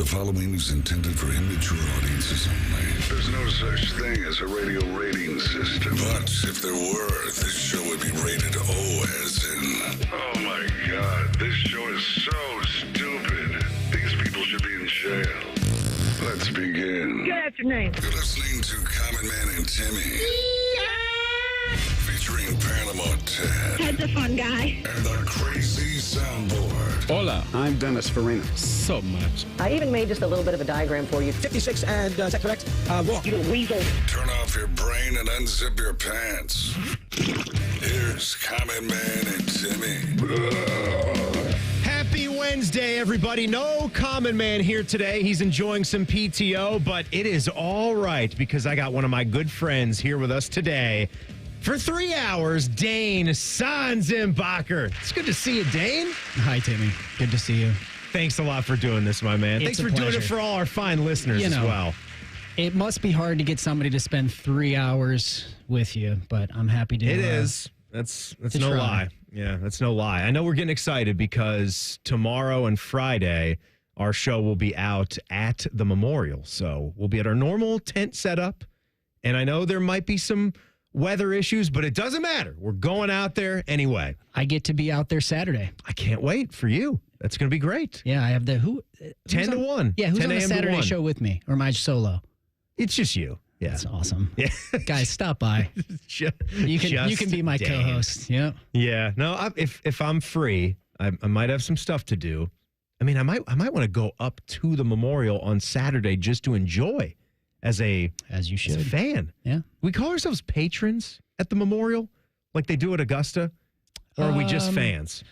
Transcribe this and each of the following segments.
The following is intended for immature audiences only. There's no such thing as a radio rating system. But if there were, this show would be rated O as in... Oh my God, this show is so stupid. These people should be in jail. Let's begin. Good afternoon. You're listening to Common Man and Timmy. Featuring Panama Ted. Ted's a fun guy. And the Crazy Soundboard. Hola, I'm Dennis Farina. so much. I even made just a little bit of a diagram for you. 56 and, is that correct? Walk. You weasel. Turn off your brain and unzip your pants. Here's Common Man and Timmy. Happy Wednesday, everybody. No Common Man here today. He's enjoying some PTO, but it is all right because I got one of my good friends here with us today for 3 hours, Dane Sanzenbacher. It's good to see you, Dane. Hi, Timmy. Good to see you. Thanks a lot for doing this, my man. It's Thanks a for doing pleasure. it for all our fine listeners as well. It must be hard to get somebody to spend 3 hours with you, but I'm happy to. It is. That's no try. lie. Yeah, that's no lie. I know we're getting excited because tomorrow and Friday, our show will be out at the Memorial. So we'll be at our normal tent setup. And I know there might be some weather issues, but it doesn't matter. We're going out there anyway. I get to be out there Saturday. I can't wait for you. That's going to be great. Yeah, I have the 10 to 1. Yeah, who's 10 on the a.m. to Saturday 1. show with me, or am I solo? It's just you. Yeah. That's awesome. Yeah. Guys, stop by. You can be my Dane. co-host. Yeah. Yeah. No, if I'm free, I might have some stuff to do. I mean, I might want to go up to the Memorial on Saturday just to enjoy as you a should. fan. Yeah. We call ourselves patrons at the Memorial, like they do at Augusta, or are we just fans?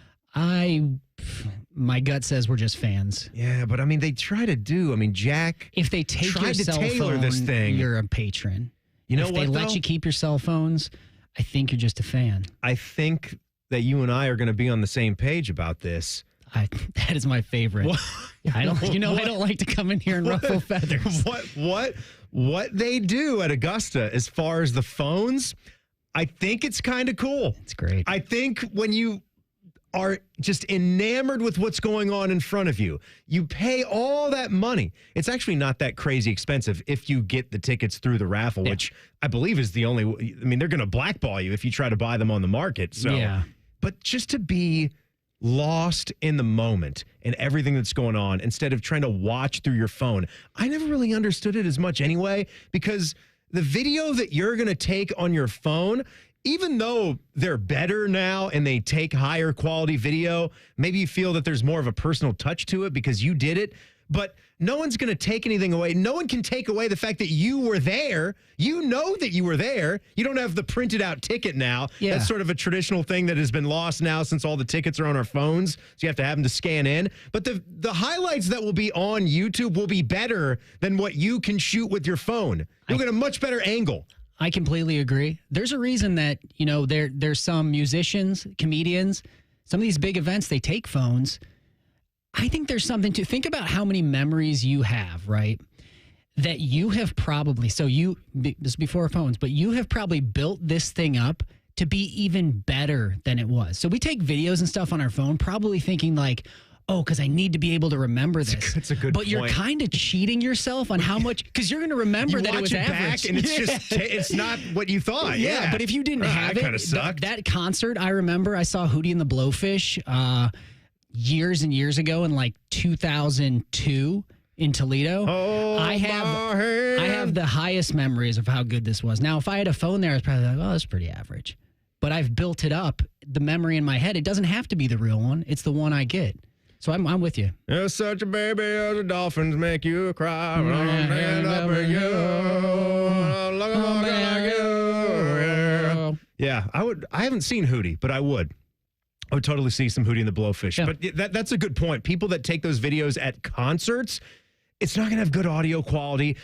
My gut says we're just fans. Yeah, but I mean, they try to do. I mean, Jack. If they take your tried to cell tailor phone, this thing. you're a patron. You know if what? they let though? you keep your cell phones, I think you're just a fan. I think that you and I are going to be on the same page about this. That is my favorite. What? I don't like to come in here and ruffle feathers. What they do at Augusta as far as the phones, I think it's kind of cool. It's great. I think when you are just enamored with what's going on in front of you, you pay all that money. It's actually not that crazy expensive if you get the tickets through the raffle, which I believe is the only. I mean, they're going to blackball you if you try to buy them on the market. So, yeah. But just to be lost in the moment and everything that's going on instead of trying to watch through your phone. I never really understood it as much anyway, because the video that you're going to take on your phone, even though they're better now and they take higher quality video, maybe you feel that there's more of a personal touch to it because you did it, but no one's going to take anything away. No one can take away the fact that you were there. You know that you were there. You don't have the printed out ticket now. Yeah. That's sort of a traditional thing that has been lost now since all the tickets are on our phones. So you have to have them to scan in. But the highlights that will be on YouTube will be better than what you can shoot with your phone. You'll get a much better angle. I completely agree. There's a reason that, there's some musicians, comedians, some of these big events, they take phones. I think there's something to think about how many memories you have, right? That you have probably, this is before phones, but you have probably built this thing up to be even better than it was. So we take videos and stuff on our phone, probably thinking like, oh, because I need to be able to remember this. That's a good But point. you're kind of cheating yourself on how much, because you're going to remember You that it watch was it average. back and it's just, it's not what you thought. Yeah. But if you didn't have that it, kind of sucked. that concert, I remember I saw Hootie and the Blowfish years and years ago in like 2002 in Toledo. I have the highest memories of how good this was. Now, if I had a phone there, I was probably like, oh, that's pretty average. But I've built it up, the memory in my head. It doesn't have to be the real one. It's the one I get. So I'm with you. You're such a baby as the dolphins make you cry. Yeah, I haven't seen Hootie, but I would totally see some Hootie and the Blowfish. Yeah. But that's a good point. People that take those videos at concerts, it's not going to have good audio quality.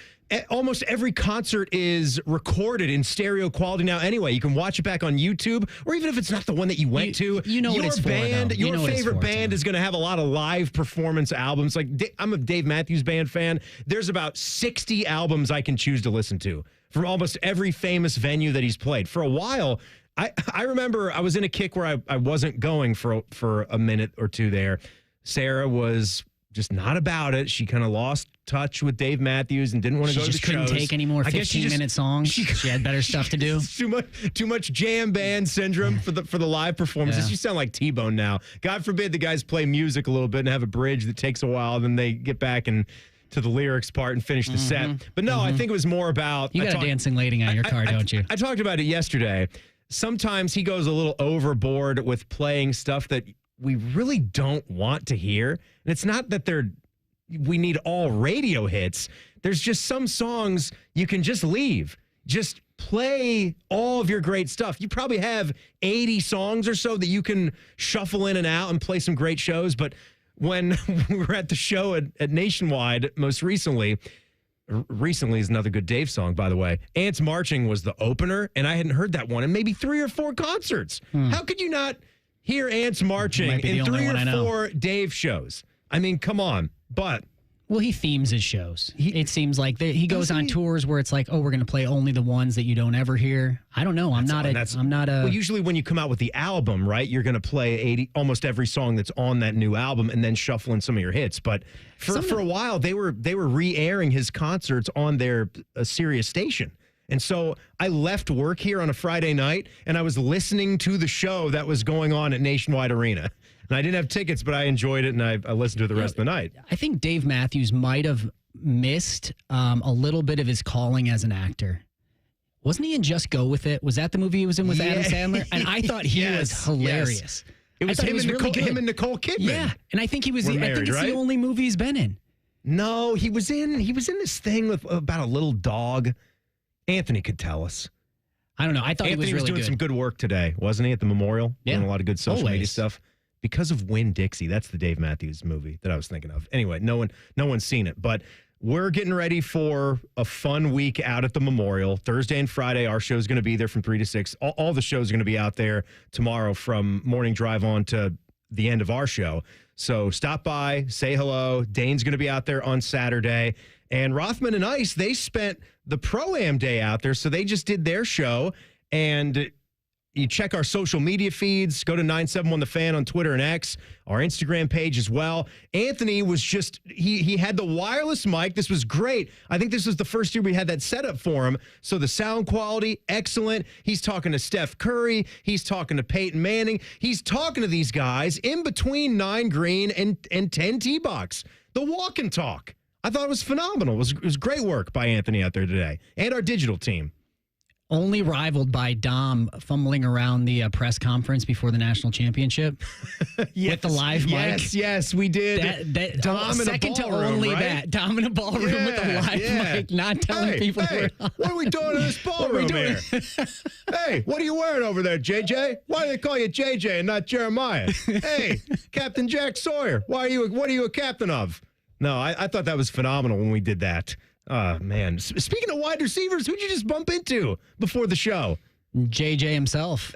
Almost every concert is recorded in stereo quality now anyway. You can watch it back on YouTube, or even if it's not the one that you went to. You know what it's for, though. Your favorite band is going to have a lot of live performance albums. Like, I'm a Dave Matthews Band fan. There's about 60 albums I can choose to listen to from almost every famous venue that he's played. For a while, I remember I was in a kick where I wasn't going for a minute or two there. Sarah was just not about it. She kind of lost touch with Dave Matthews and didn't want to go to the shows. She just couldn't take any more 15-minute songs. She had better stuff to do. Too much jam band syndrome for the live performances. Yeah. You sound like T-Bone now. God forbid the guys play music a little bit and have a bridge that takes a while, then they get back and to the lyrics part and finish the set. But no, I think it was more about... You got a dancing lady on your car, don't you? I talked about it yesterday. Sometimes he goes a little overboard with playing stuff that we really don't want to hear. And it's not that we need all radio hits. There's just some songs you can just leave. Just play all of your great stuff. You probably have 80 songs or so that you can shuffle in and out and play some great shows. But when we were at the show at Nationwide most recently is another good Dave song, by the way. Ants Marching was the opener, and I hadn't heard that one in maybe 3 or 4 concerts. How could you not hear Ants Marching in 3 or 4 Dave shows? I mean, come on. But well, he themes his shows. It seems like he goes on tours where it's like, oh, we're going to play only the ones that you don't ever hear. I don't know. I'm not a. Well, usually when you come out with the album, right, you're going to play almost every song that's on that new album and then shuffle in some of your hits. But for a while, they were re-airing his concerts on their Sirius station. And so I left work here on a Friday night, and I was listening to the show that was going on at Nationwide Arena. And I didn't have tickets, but I enjoyed it, and I listened to it the rest of the night. I think Dave Matthews might have missed a little bit of his calling as an actor. Wasn't he in Just Go With It? Was that the movie he was in with Adam Sandler? And I thought he was hilarious. Yes. It was him and Nicole Kidman. Yeah, and I think he was. I think it's the only movie he's been in. No, he was in this thing about a little dog. Anthony could tell us. I don't know. I thought Anthony he was really doing some good work today, wasn't he, at the Memorial? Yeah. Doing a lot of good social media stuff. Because of Winn-Dixie. That's the Dave Matthews movie that I was thinking of. Anyway, no one's seen it. But we're getting ready for a fun week out at the Memorial. Thursday and Friday, our show's going to be there from 3 to 6. All the shows are going to be out there tomorrow from morning drive on to the end of our show. So stop by, say hello. Dane's going to be out there on Saturday. And Rothman and Ice, they spent the Pro-Am day out there, so they just did their show. And you check our social media feeds, go to 971 The Fan on Twitter and X, our Instagram page as well. Anthony was just, he had the wireless mic. This was great. I think this was the first year we had that set up for him. So the sound quality, excellent. He's talking to Steph Curry. He's talking to Peyton Manning. He's talking to these guys in between 9 green and 10 tee box. The walk and talk. I thought it was phenomenal. It was great work by Anthony out there today and our digital team. Only rivaled by Dom fumbling around the press conference before the national championship with the live mic. Yes, we did. Dom in a ballroom, right? Dom in a ballroom with a live mic, not telling people. Hey, what are we doing in this ballroom here? Hey, what are you wearing over there, JJ? Why do they call you JJ and not Jeremiah? Hey, Captain Jack Sawyer. What are you a captain of? No, I thought that was phenomenal when we did that. Oh, man. Speaking of wide receivers, who'd you just bump into before the show? JJ himself.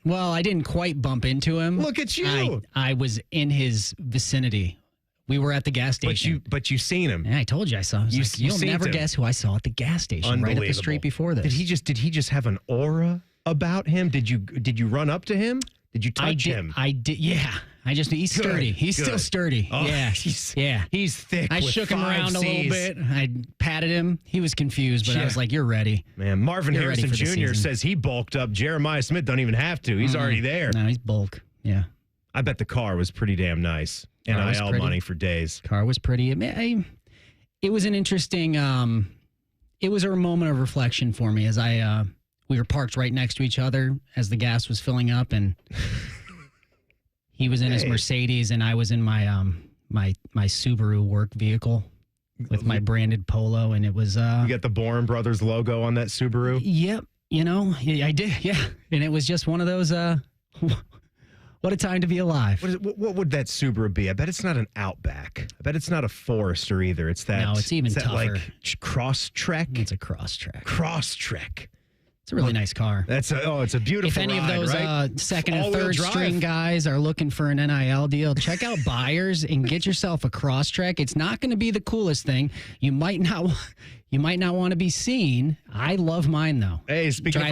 Well, I didn't quite bump into him. Look at you. I was in his vicinity. We were at the gas station. But you seen him. Yeah, I told you I saw him. You'll never guess who I saw at the gas station right up the street before this. Did he just have an aura about him? Did you run up to him? Did you touch him? I did. Yeah. He's sturdy. He's still sturdy. Oh, yeah. He's thick. I shook him around a little bit. I patted him. He was confused, but I was like, "You're ready." Man, Marvin Harrison Jr. says he bulked up. Jeremiah Smith don't even have to. He's already there. No, he's bulk. Yeah. I bet the car was pretty damn nice. NIL money for days. Car was pretty. It was an interesting. It was a moment of reflection for me as we were parked right next to each other as the gas was filling up, and he was in his Mercedes, and I was in my my Subaru work vehicle with my branded Polo, and it was. You got the Boren Brothers logo on that Subaru? Yep. I did. Yeah, and it was just one of those. What a time to be alive. What would that Subaru be? I bet it's not an Outback. I bet it's not a Forester either. It's that. No, it's even tougher. Like Crosstrek. It's a Crosstrek. Crosstrek. It's a really nice car. It's a beautiful If any ride, of those right? second and third string guys are looking for an NIL deal, check out Buyers and get yourself a Crosstrek. It's not going to be the coolest thing. You might not You might not want to be seen. I love mine, though. Hey,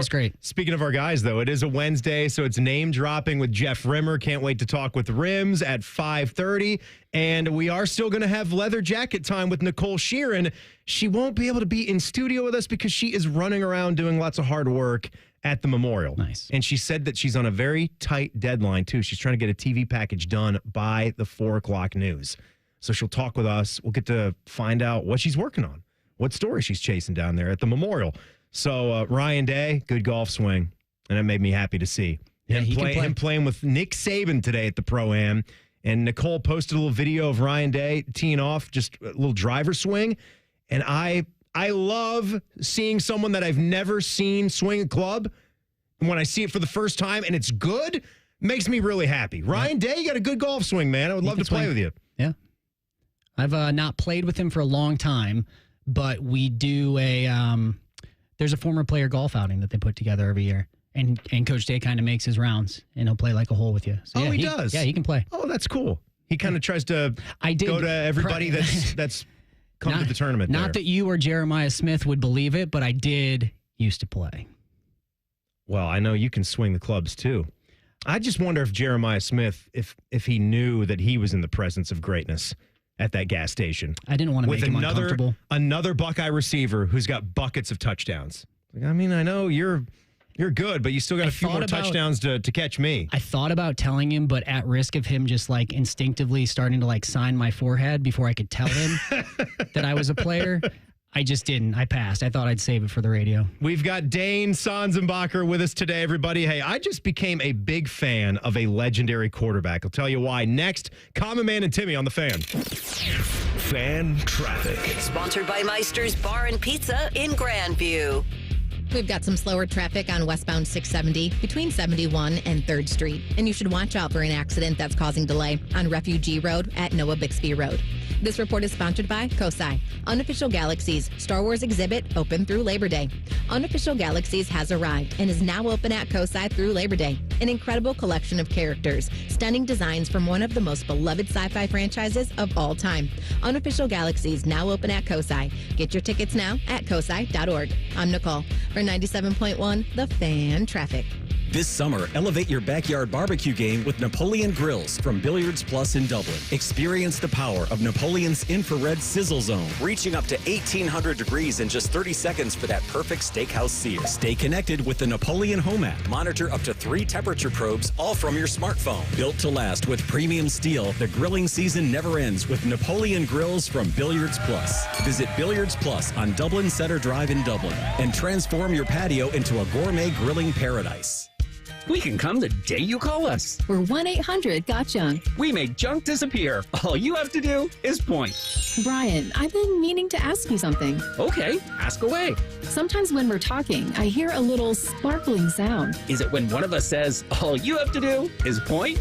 great. Speaking of our guys, though, it is a Wednesday, so it's name dropping with Jeff Rimmer. Can't wait to talk with Rims at 5:30. And we are still going to have leather jacket time with Nicole Shearin. She won't be able to be in studio with us because she is running around doing lots of hard work at the Memorial. Nice. And she said that she's on a very tight deadline, too. She's trying to get a TV package done by the 4 o'clock news. So she'll talk with us. We'll get to find out what she's working on, what story she's chasing down there at the Memorial. So Ryan Day, good golf swing, and it made me happy to see him playing with Nick Saban today at the Pro-Am. And Nicole posted a little video of Ryan Day teeing off, just a little driver swing. And I love seeing someone that I've never seen swing a club. And when I see it for the first time and it's good, makes me really happy. Ryan Day, you got a good golf swing, man. I would love to play with you. Yeah. I've not played with him for a long time, but we do there's a former player golf outing that they put together every year. And Coach Day kind of makes his rounds, and he'll play like a hole with you. So, he does? Yeah, he can play. Oh, that's cool. He kind of tries to go to everybody that's come to the tournament. Not that you or Jeremiah Smith would believe it, but I did used to play. Well, I know you can swing the clubs, too. I just wonder if Jeremiah Smith, if he knew that he was in the presence of greatness at that gas station. I didn't want to make him uncomfortable. Another Buckeye receiver who's got buckets of touchdowns. Like, I mean, I know you're good, but you still got a few more touchdowns to catch me. I thought about telling him, but at risk of him just like instinctively starting to like sign my forehead before I could tell him that I was a player, I just didn't. I passed. I thought I'd save it for the radio. We've got Dane Sanzenbacher with us today, everybody. Hey, I just became a big fan of a legendary quarterback. I'll tell you why. Next, Common Man and Timmy on the Fan. Fan traffic. Sponsored by Meister's Bar and Pizza in Grandview. We've got some slower traffic on westbound 670 between 71 and 3rd Street. And you should watch out for an accident that's causing delay on Refugee Road at Noah Bixby Road. This report is sponsored by COSI. Unofficial Galaxies Star Wars exhibit open through Labor Day. Unofficial Galaxies has arrived and is now open at COSI through Labor Day. An incredible collection of characters, stunning designs from one of the most beloved sci-fi franchises of all time. Unofficial Galaxies now open at COSI. Get your tickets now at cosi.org. I'm Nicole for 97.1 The Fan Traffic. This summer, elevate your backyard barbecue game with Napoleon Grills from Billiards Plus in Dublin. Experience the power of Napoleon's infrared sizzle zone, reaching up to 1,800 degrees in just 30 seconds for that perfect steakhouse sear. Stay connected with the Napoleon Home app. Monitor up to 3 temperature probes, all from your smartphone. Built to last with premium steel, the grilling season never ends with Napoleon Grills from Billiards Plus. Visit Billiards Plus on Dublin Center Drive in Dublin and transform your patio into a gourmet grilling paradise. We can come the day you call us. We're 1-800-GOT-JUNK. We make junk disappear. All you have to do is point. Brian, I've been meaning to ask you something. Okay, ask away. Sometimes when we're talking, I hear a little sparkling sound. Is it when one of us says, all you have to do is point?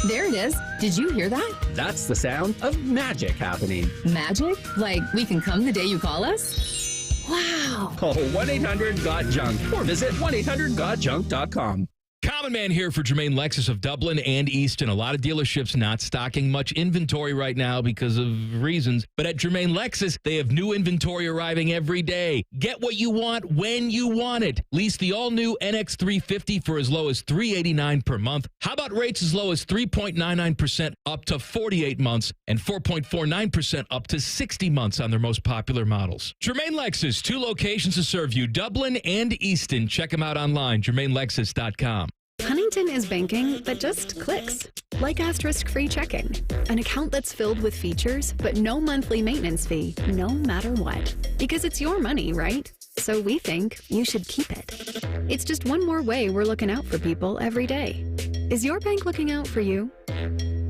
There it is. Did you hear that? That's the sound of magic happening. Magic? Like we can come the day you call us? Wow. Call 1-800-GOT-JUNK or visit 1-800-GOT-JUNK.com. Common Man here for Jermaine Lexus of Dublin and Easton. A lot of dealerships not stocking much inventory right now because of reasons. But at Jermaine Lexus, they have new inventory arriving every day. Get what you want when you want it. Lease the all-new NX350 for as low as $389 per month. How about rates as low as 3.99% up to 48 months and 4.49% up to 60 months on their most popular models? Jermaine Lexus, 2 locations to serve you, Dublin and Easton. Check them out online, jermainelexus.com. Huntington is banking that just clicks. Like asterisk-free checking. An account that's filled with features, but no monthly maintenance fee, no matter what. Because it's your money, right? So we think you should keep it. It's just one more way we're looking out for people every day. Is your bank looking out for you?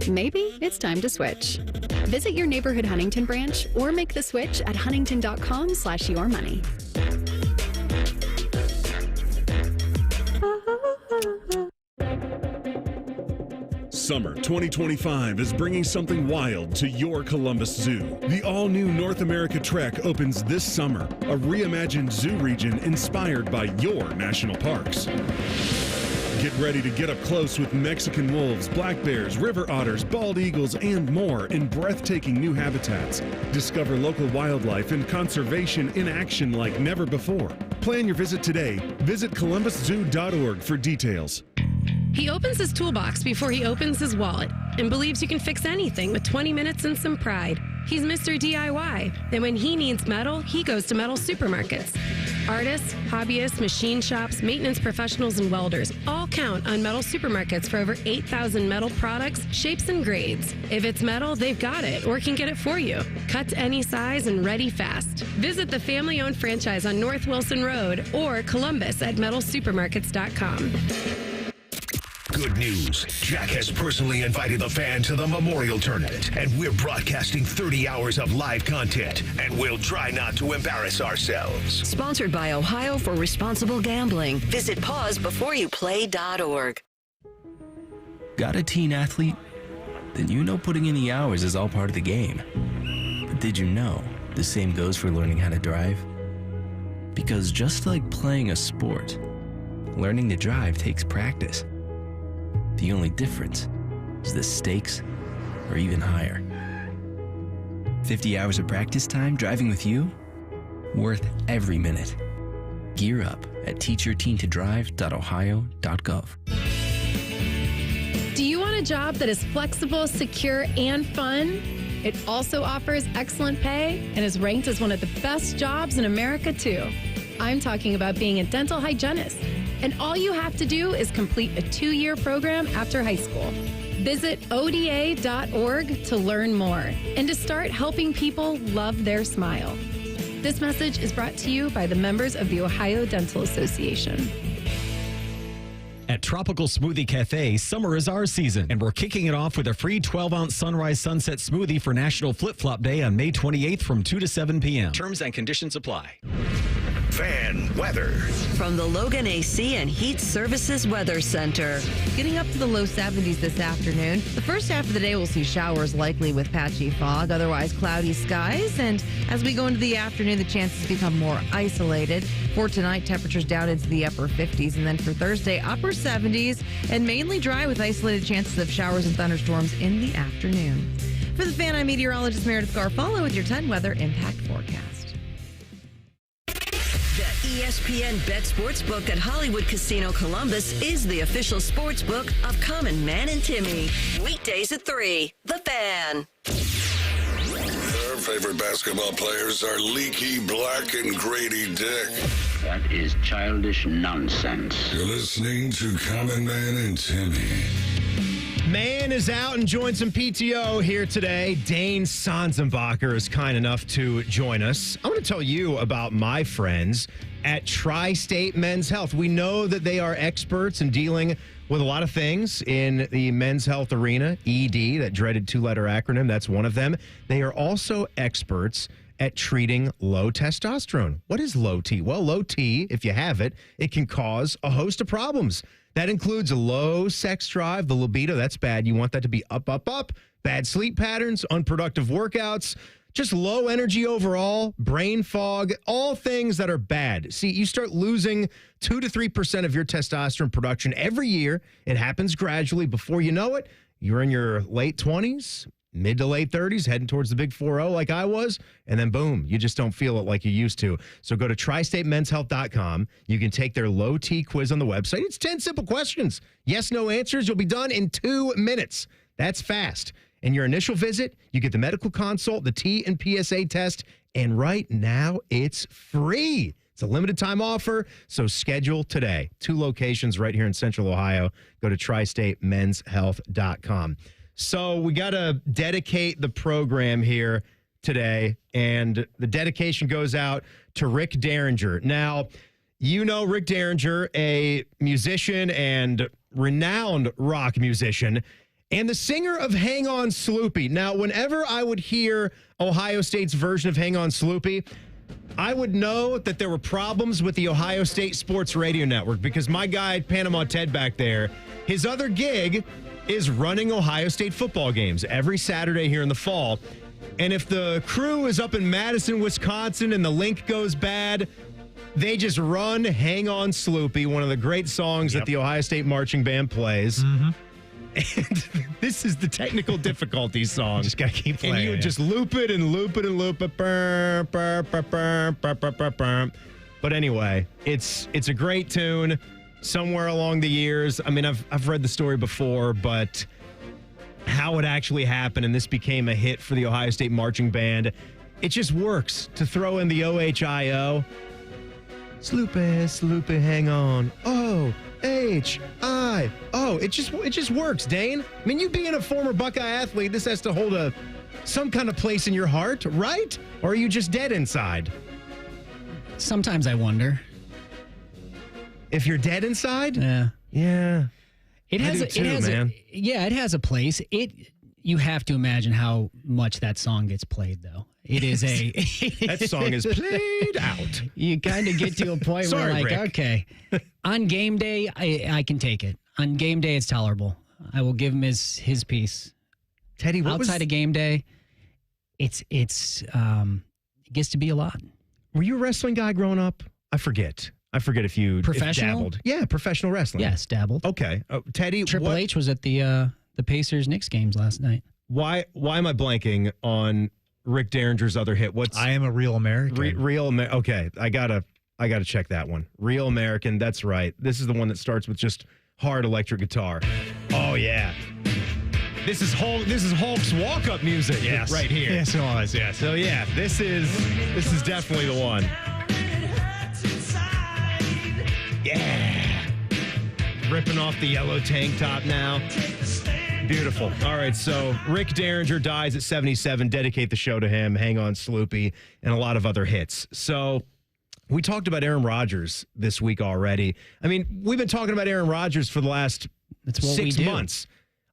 Maybe it's time to switch. Visit your neighborhood Huntington branch or make the switch at huntington.com/yourmoney. Summer 2025 is bringing something wild to your Columbus Zoo. The all-new North America Trek opens this summer, a reimagined zoo region inspired by your national parks. Get ready to get up close with Mexican wolves, black bears, river otters, bald eagles, and more in breathtaking new habitats. Discover local wildlife and conservation in action like never before. Plan your visit today. Visit columbuszoo.org for details. He opens his toolbox before he opens his wallet and believes you can fix anything with 20 minutes and some pride. He's Mr. DIY, and when he needs metal, he goes to metal supermarkets. Artists, hobbyists, machine shops, maintenance professionals, and welders all count on metal supermarkets for over 8,000 metal products, shapes, and grades. If it's metal, they've got it or can get it for you. Cut to any size and ready fast. Visit the family-owned franchise on North Wilson Road or Columbus at metalsupermarkets.com. Good news. Jack has personally invited the fan to the Memorial Tournament, and we're broadcasting 30 hours of live content, and we'll try not to embarrass ourselves. Sponsored by Ohio for Responsible Gambling. Visit pausebeforeyouplay.org. Got a teen athlete? Then you know putting in the hours is all part of the game. But did you know the same goes for learning how to drive? Because just like playing a sport, learning to drive takes practice. The only difference is the stakes are even higher. 50 hours of practice time driving with you? Worth every minute. Gear up at teachyourteentodrive.ohio.gov. Do you want a job that is flexible, secure, and fun? It also offers excellent pay and is ranked as one of the best jobs in America, too. I'm talking about being a dental hygienist. And all you have to do is complete a 2-year program after high school. Visit ODA.org to learn more and to start helping people love their smile. This message is brought to you by the members of the Ohio Dental Association. At Tropical Smoothie Cafe, summer is our season, and we're kicking it off with a free 12-ounce Sunrise Sunset Smoothie for National Flip-Flop Day on May 28th from 2 to 7 p.m. Terms and conditions apply. Fan weather. From the Logan AC and Heat Services Weather Center. Getting up to the low 70s this afternoon. The first half of the day, we'll see showers likely with patchy fog, otherwise cloudy skies. And as we go into the afternoon, the chances become more isolated. For tonight, temperatures down into the upper 50s. And then for Thursday, upper 70s and mainly dry with isolated chances of showers and thunderstorms in the afternoon. For the Fan, I'm meteorologist Meredith Garfalo with your 10 weather impact forecast. ESPN Bet Sportsbook at Hollywood Casino Columbus is the official sportsbook of Common Man and Timmy. Weekdays at 3. The Fan. Their favorite basketball players are Leaky Black and Grady Dick. That is childish nonsense. You're listening to Common Man and Timmy. Man is out enjoying some PTO here today. Dane Sanzenbacher is kind enough to join us. I want to tell you about my friends at Tri-State Men's Health. We know that they are experts in dealing with a lot of things in the men's health arena. ED, that dreaded 2-letter acronym, that's one of them. They are also experts at treating low testosterone. What is low T? Well, low T, if you have it, it can cause a host of problems. That includes a low sex drive, the libido, that's bad. You want that to be up, up, up. Bad sleep patterns, unproductive workouts, just low energy overall, brain fog, all things that are bad. See, you start losing 2 to 3% of your testosterone production every year. It happens gradually. Before you know it, you're in your late 20s, mid to late 30s, heading towards the big 4-0 like I was, and then boom, you just don't feel it like you used to. So go to tristatemenshealth.com. You can take their low T quiz on the website. It's 10 simple questions. Yes, no answers. You'll be done in 2 minutes. That's fast. And your initial visit, you get the medical consult, the T and PSA test, and right now it's free. It's a limited time offer, so schedule today. 2 locations right here in Central Ohio. Go to tristatemenshealth.com. So we got to dedicate the program here today, and the dedication goes out to Rick Derringer. Now, you know Rick Derringer, a musician and renowned rock musician, and the singer of Hang On Sloopy. Now, whenever I would hear Ohio State's version of Hang On Sloopy, I would know that there were problems with the Ohio State Sports Radio Network because my guy, Panama Ted back there, his other gig is running Ohio State football games every Saturday here in the fall. And if the crew is up in Madison, Wisconsin, and the link goes bad, They just run Hang On Sloopy, one of the great songs that the Ohio State Marching Band plays. And this is the technical difficulty song. Just got to keep playing. And you would just loop it and loop it and loop it. Burr, burr, burr, burr, burr, burr, burr, burr. But anyway, it's a great tune. Somewhere along the years, I mean, I've read the story before, but how it actually happened and this became a hit for the Ohio State Marching Band, it just works to throw in the OHIO. Sloopy, Sloopy, hang on. O-H-I-O. It just works, Dane. I mean, you being a former Buckeye athlete, this has to hold some kind of place in your heart, right? Or are you just dead inside? Sometimes I wonder. If you're dead inside? Yeah. It has a place. You have to imagine how much that song gets played, though. It is that song is played out. You kind of get to a point where, like, Rick. Okay, on game day, I can take it. On game day, it's tolerable. I will give him his piece. Teddy, outside of game day, it gets to be a lot. Were you a wrestling guy growing up? I forget if you dabbled. Yeah, professional wrestling. Yes, dabbled. Okay, Teddy. Triple H was at the Pacers-Knicks games last night. Why am I blanking on Rick Derringer's other hit? I Am a Real American. Okay, I gotta check that one. Real American. That's right. This is the one that starts with just hard electric guitar. Oh yeah. This is Hulk's walk-up music. Yes. Right here. Yes, it was. Yes. So yeah, this is definitely the one. Yeah. Ripping off the yellow tank top now. Beautiful. All right, so Rick Derringer dies at 77. Dedicate the show to him. Hang On Sloopy, and a lot of other hits. So we talked about Aaron Rodgers this week already. I mean, we've been talking about Aaron Rodgers for the last 6 months.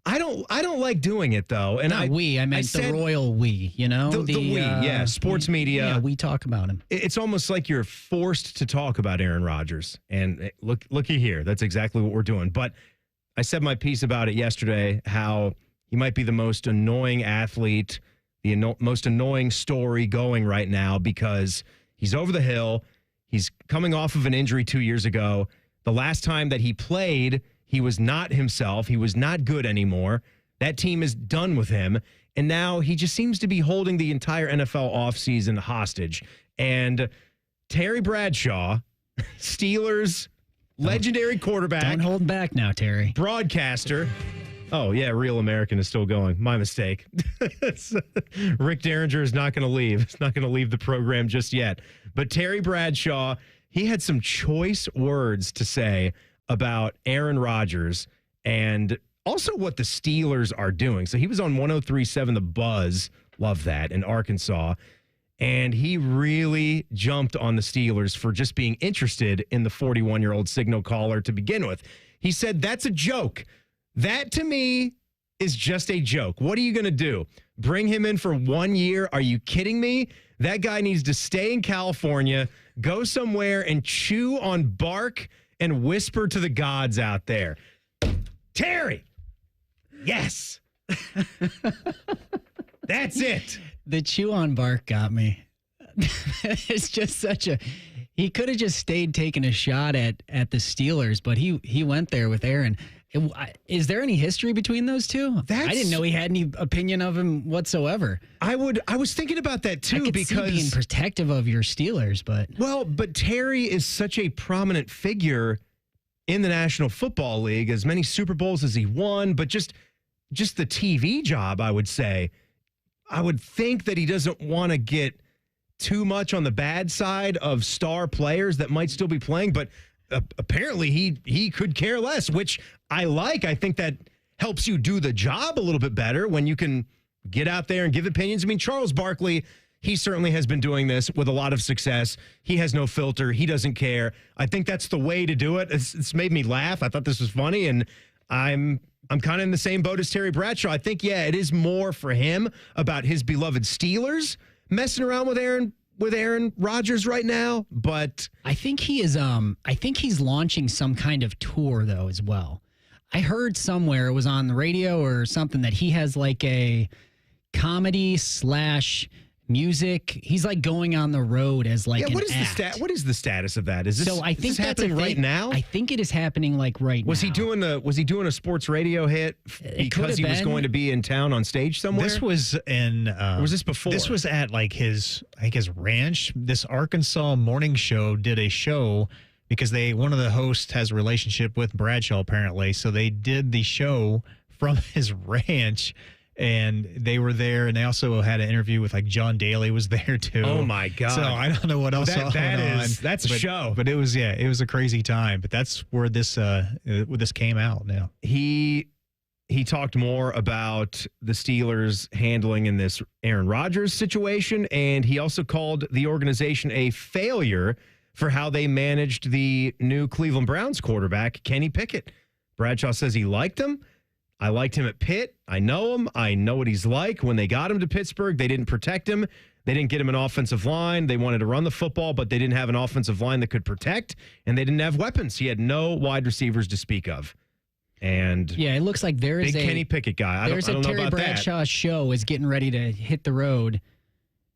I don't like doing it, though. And I meant the royal we, you know? The we, yeah. Sports media. Yeah, we talk about him. It's almost like you're forced to talk about Aaron Rodgers. And looky here. That's exactly what we're doing. But I said my piece about it yesterday, how he might be the most annoying athlete, the most annoying story going right now because he's over the hill. He's coming off of an injury 2 years ago. The last time that he played, he was not himself. He was not good anymore. That team is done with him. And now he just seems to be holding the entire NFL offseason hostage. And Terry Bradshaw, Steelers legendary quarterback. Don't hold back now, Terry. Broadcaster. Oh, yeah, Real American is still going. My mistake. Rick Derringer is not going to leave. He's not going to leave the program just yet. But Terry Bradshaw, he had some choice words to say about Aaron Rodgers and also what the Steelers are doing. So he was on 103.7 The Buzz. Love that. In Arkansas. And he really jumped on the Steelers for just being interested in the 41-year-old signal caller to begin with. He said, that's a joke. That, to me, is just a joke. What are you going to do? Bring him in for 1 year? Are you kidding me? That guy needs to stay in California, go somewhere and chew on bark and whisper to the gods out there. Terry! Yes! That's it. The chew on bark got me. It's just he could have just stayed taking a shot at the Steelers, but he went there with Aaron. Is there any history between those two? I didn't know he had any opinion of him whatsoever. I was thinking about that too, because being protective of your Steelers, but Terry is such a prominent figure in the National Football League, as many Super Bowls as he won, but just the TV job, I would say. I would think that he doesn't want to get too much on the bad side of star players that might still be playing, but apparently he could care less, which I like. I think that helps you do the job a little bit better when you can get out there and give opinions. I mean, Charles Barkley, he certainly has been doing this with a lot of success. He has no filter. He doesn't care. I think that's the way to do it. It's made me laugh. I thought this was funny, and I'm kind of in the same boat as Terry Bradshaw. I think, yeah, it is more for him about his beloved Steelers messing around with Aaron Rodgers right now, but I think he is. I think he's launching some kind of tour though as well. I heard somewhere, it was on the radio or something, that he has like a comedy / music. He's like going on the road as like an act. What is the status of that? Is this, so I think is this that's happening right now? I think it is happening like right now. Was he doing a sports radio hit because he was going to be in town on stage somewhere? This was in. Or was this before? This was at like his ranch. This Arkansas morning show did a show because one of the hosts has a relationship with Bradshaw apparently, so they did the show from his ranch. And they were there, and they also had an interview with like John Daly was there too. Oh my God! So I don't know what else that's a show. But it was it was a crazy time. But that's where this came out now. He talked more about the Steelers handling in this Aaron Rodgers situation, and he also called the organization a failure for how they managed the new Cleveland Browns quarterback Kenny Pickett. Bradshaw says he liked him. I liked him at Pitt. I know him. I know what he's like. When they got him to Pittsburgh, they didn't protect him. They didn't get him an offensive line. They wanted to run the football, but they didn't have an offensive line that could protect, and they didn't have weapons. He had no wide receivers to speak of. And yeah, it looks like there is big Kenny Pickett guy. I don't know Terry about Bradshaw that. show is getting ready to hit the road.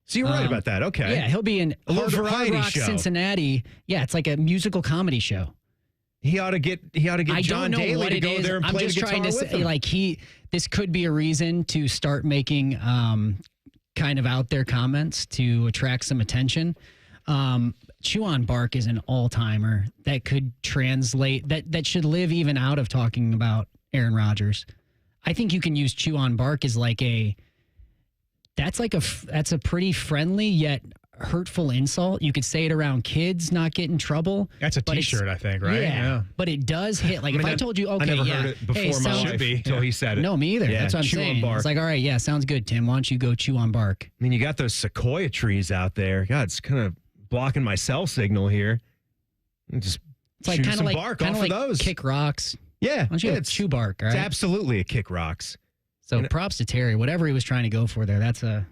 So you're right about that. Okay. Yeah, he'll be in a little Hard variety Rock, show. Cincinnati. Yeah, it's like a musical comedy show. He ought to get John Daly to go there and play the guitar with him. Like this could be a reason to start making kind of out there comments to attract some attention. Chew on Bark is an all-timer that could translate that should live even out of talking about Aaron Rodgers. I think you can use Chew on Bark as like that's a pretty friendly yet hurtful insult. You could say it around kids, not get in trouble. That's a T-shirt, I think, right? Yeah, but it does hit. Like if I told you, okay, I never heard it before my life until he said it. No, me either. Yeah, that's what I'm saying. On bark. It's like, all right, yeah, sounds good, Tim. Why don't you go chew on bark? I mean, you got those sequoia trees out there. God, it's kind of blocking my cell signal here. Just it's like kind of like bark off of those. Kick rocks. Yeah, why don't you chew bark? Right? It's absolutely a kick rocks. So props to Terry. Whatever he was trying to go for there, that's a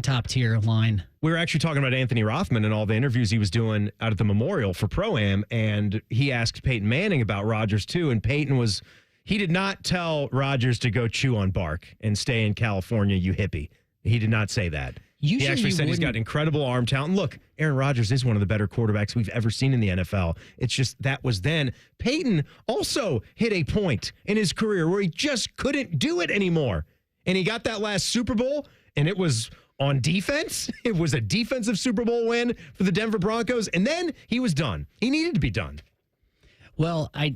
top tier line. We were actually talking about Anthony Rothman and all the interviews he was doing out at the Memorial for Pro-Am, and he asked Peyton Manning about Rodgers too, and he did not tell Rodgers to go chew on bark and stay in California, you hippie. He did not say that. He actually said he's got incredible arm talent. And look, Aaron Rodgers is one of the better quarterbacks we've ever seen in the NFL. It's just that was then. Peyton also hit a point in his career where he just couldn't do it anymore. And he got that last Super Bowl, and it was on defense. It was a defensive Super Bowl win for the Denver Broncos, and then he was done. He needed to be done. Well, I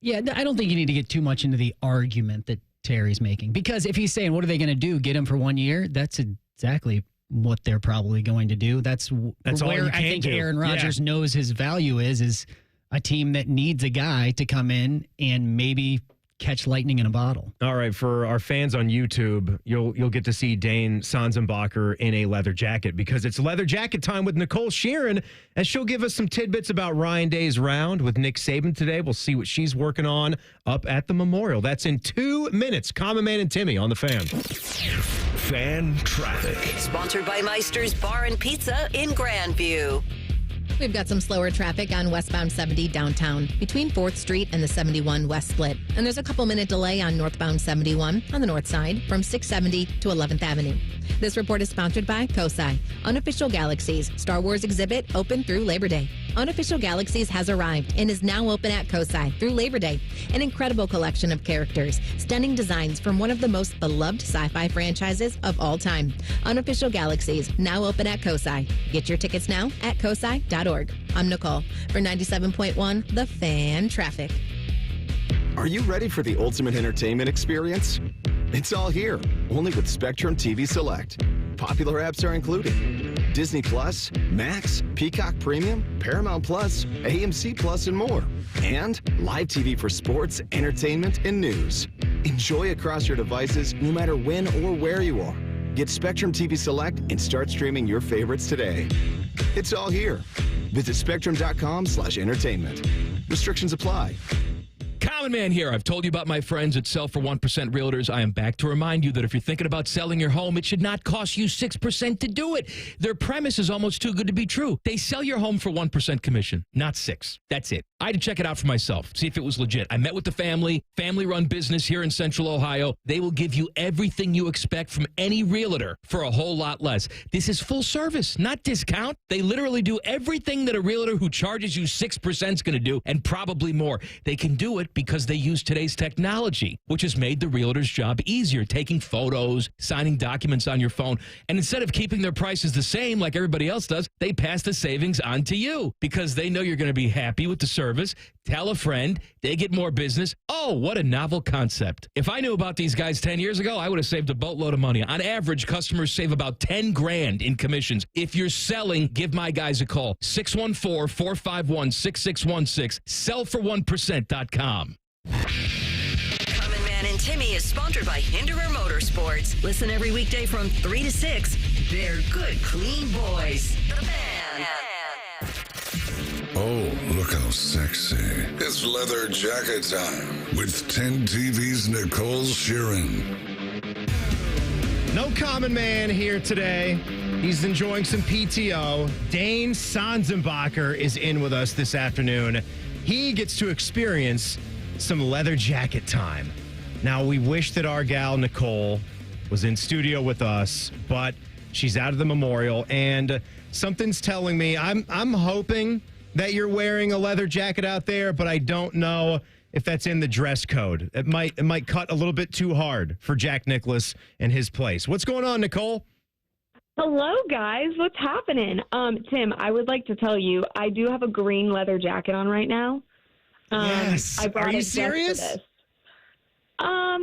don't think you need to get too much into the argument that Terry's making, because if he's saying, what are they going to do, get him for 1 year? That's exactly what they're probably going to do. That's where I think Aaron Rodgers knows his value is a team that needs a guy to come in and maybe catch lightning in a bottle. All right, for our fans on YouTube, you'll get to see Dane Sanzenbacher in a leather jacket, because it's leather jacket time with Nicole Shearin, as she'll give us some tidbits about Ryan Day's round with Nick Saban today. We'll see what she's working on up at the Memorial. That's in 2 minutes. Common Man and Timmy on the Fan. Fan traffic. Sponsored by Meister's Bar and Pizza in Grandview. We've got some slower traffic on westbound 70 downtown between 4th Street and the 71 West Split. And there's a couple-minute delay on northbound 71 on the north side from 670 to 11th Avenue. This report is sponsored by COSI. Unofficial Galaxies Star Wars exhibit open through Labor Day. Unofficial Galaxies has arrived and is now open at COSI through Labor Day. An incredible collection of characters, stunning designs from one of the most beloved sci-fi franchises of all time. Unofficial Galaxies now open at COSI. Get your tickets now at cosi.org. I'm Nicole for 97.1 The Fan Traffic. Are you ready for the ultimate entertainment experience? It's all here, only with Spectrum TV Select. Popular apps are included: Disney Plus, Max, Peacock Premium, Paramount Plus, AMC Plus, and more. And live TV for sports, entertainment, and news. Enjoy across your devices no matter when or where you are. Get Spectrum TV Select and start streaming your favorites today. It's all here. Visit spectrum.com/entertainment. Restrictions apply. Common Man here. I've told you about my friends at Sell for 1% Realtors. I am back to remind you that if you're thinking about selling your home, it should not cost you 6% to do it. Their premise is almost too good to be true. They sell your home for 1% commission, not 6%. That's it. I had to check it out for myself, see if it was legit. I met with the family-run business here in Central Ohio. They will give you everything you expect from any realtor for a whole lot less. This is full service, not discount. They literally do everything that a realtor who charges you 6% is going to do, and probably more. They can do it because they use today's technology, which has made the realtor's job easier, taking photos, signing documents on your phone. And instead of keeping their prices the same like everybody else does, they pass the savings on to you because they know you're going to be happy with the service. Tell a friend, they get more business. Oh, what a novel concept. If I knew about these guys 10 years ago, I would have saved a boatload of money. On average, customers save about 10 grand in commissions. If you're selling, give my guys a call. 614-451-6616. Sellfor1%.com. Common Man and Timmy is sponsored by Hinderer Motorsports. Listen every weekday from 3 to 6. They're good, clean boys. The Fan. Oh, look how sexy. It's leather jacket time with 10 TV's Nicole Shearin. No Common Man here today. He's enjoying some PTO. Dane Sanzenbacher is in with us this afternoon. He gets to experience some leather jacket time. Now, we wish that our gal Nicole was in studio with us, but she's out of the memorial, and something's telling me I'm hoping that you're wearing a leather jacket out there, but I don't know if that's in the dress code. It might cut a little bit too hard for Jack Nicklaus and his place. What's going on, Nicole? Hello, guys. What's happening? Tim, I would like to tell you, I do have a green leather jacket on right now. Yes. I brought Are you it just serious? for this.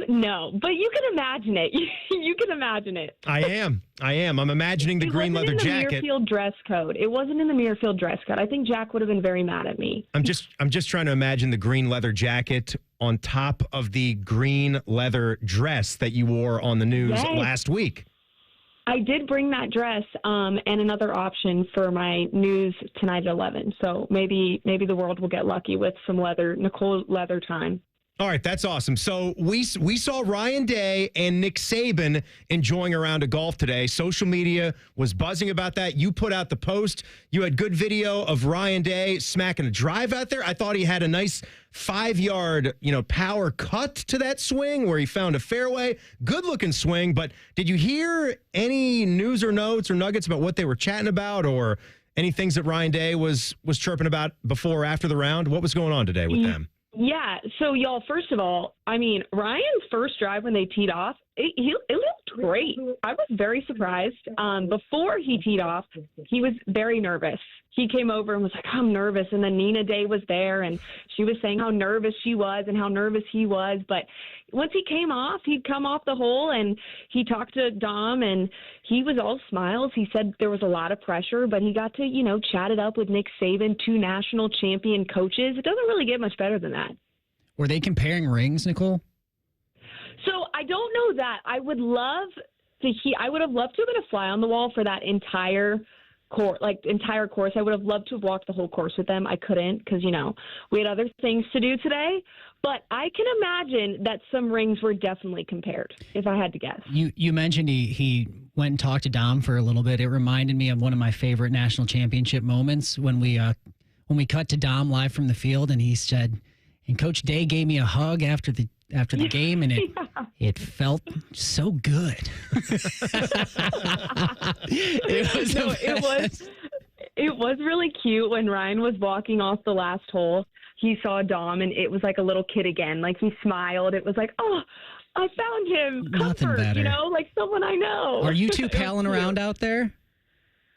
No, but you can imagine it. You can imagine it. I am. I'm imagining the green leather jacket. It wasn't in the Muirfield dress code. It wasn't in the Muirfield dress code. I think Jack would have been very mad at me. I'm just trying to imagine the green leather jacket on top of the green leather dress that you wore on the news last week. I did bring that dress and another option for my news tonight at 11. So maybe the world will get lucky with some Nicole leather time. All right, that's awesome. So we saw Ryan Day and Nick Saban enjoying a round of golf today. Social media was buzzing about that. You put out the post. You had good video of Ryan Day smacking a drive out there. I thought he had a nice 5-yard, power cut to that swing where he found a fairway. Good-looking swing. But did you hear any news or notes or nuggets about what they were chatting about, or any things that Ryan Day was chirping about before or after the round? What was going on today with them? Yeah. So, y'all, first of all, Ryan's first drive when they teed off, it looked great. I was very surprised. Before he teed off, he was very nervous. He came over and was like, I'm nervous. And then Nina Day was there, and she was saying how nervous she was and how nervous he was. But once he came off, he'd come off the hole, and he talked to Dom, and he was all smiles. He said there was a lot of pressure, but he got to, chat it up with Nick Saban, 2 national champion coaches. It doesn't really get much better than that. Were they comparing rings, Nicole? So I don't know that. I would have loved to have been a fly on the wall for that entire course. I would have loved to have walked the whole course with them. I couldn't because, we had other things to do today. But I can imagine that some rings were definitely compared, if I had to guess. You mentioned he went and talked to Dom for a little bit. It reminded me of one of my favorite national championship moments when we cut to Dom live from the field, and he said, and Coach Day gave me a hug after the game, and it felt so good. It was really cute when Ryan was walking off the last hole. He saw Dom, and it was like a little kid again. Like, he smiled. It was like, oh, I found him. Nothing Comfort, better. Like someone I know. Are you two palling around out there?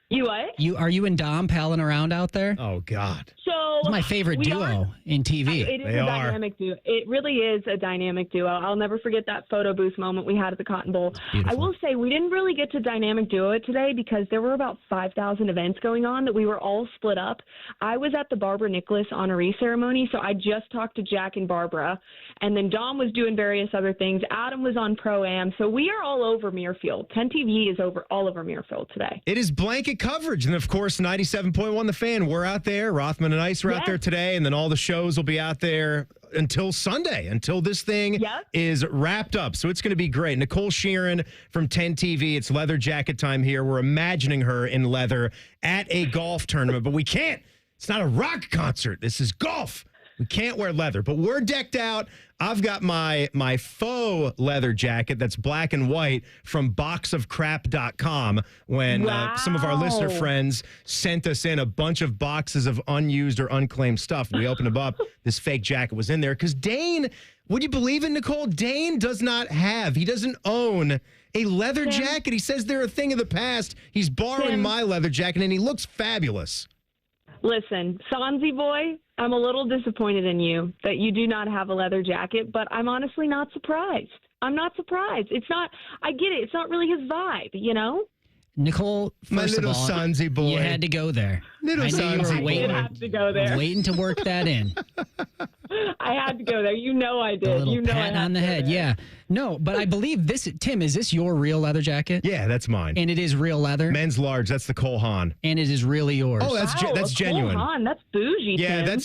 You what? Are you and Dom palling around out there? Oh, God. So it's my favorite duo in TV. It is a dynamic duo. It really is a dynamic duo. I'll never forget that photo booth moment we had at the Cotton Bowl. I will say we didn't really get to dynamic duo it today because there were about 5,000 events going on that we were all split up. I was at the Barbara Nicklaus honoree ceremony, so I just talked to Jack and Barbara, and then Dom was doing various other things. Adam was on Pro-Am, so we are all over Muirfield. 10 TV is all over Muirfield today. It is blanket coverage. And, of course, 97.1 The Fan. We're out there. Rothman and Ice are out there today. And then all the shows will be out there until Sunday, until this thing is wrapped up. So it's going to be great. Nicole Shearin from 10 TV. It's leather jacket time here. We're imagining her in leather at a golf tournament, but we can't. It's not a rock concert. This is golf. We can't wear leather, but we're decked out. I've got my faux leather jacket that's black and white from boxofcrap.com when some of our listener friends sent us in a bunch of boxes of unused or unclaimed stuff. We opened them up. This fake jacket was in there because Dane, would you believe it, Nicole? Dane he doesn't own a leather jacket. He says they're a thing of the past. He's borrowing my leather jacket, and he looks fabulous. Listen, Sanzi boy, I'm a little disappointed in you that you do not have a leather jacket, but I'm honestly not surprised. I'm not surprised. I get it. It's not really his vibe, you know? Nicole, first of all, Sanzi boy. You had to go there. I did have to go there. Waiting to work that in. I had to go there. You know I did. A little pat on the head. Yeah. No, but I believe this, Tim, is this your real leather jacket? Yeah, that's mine. And it is real leather? Men's large. That's the Cole Haan. And it is really yours. Oh, that's genuine. Cole Haan, that's bougie, Yeah, Tim.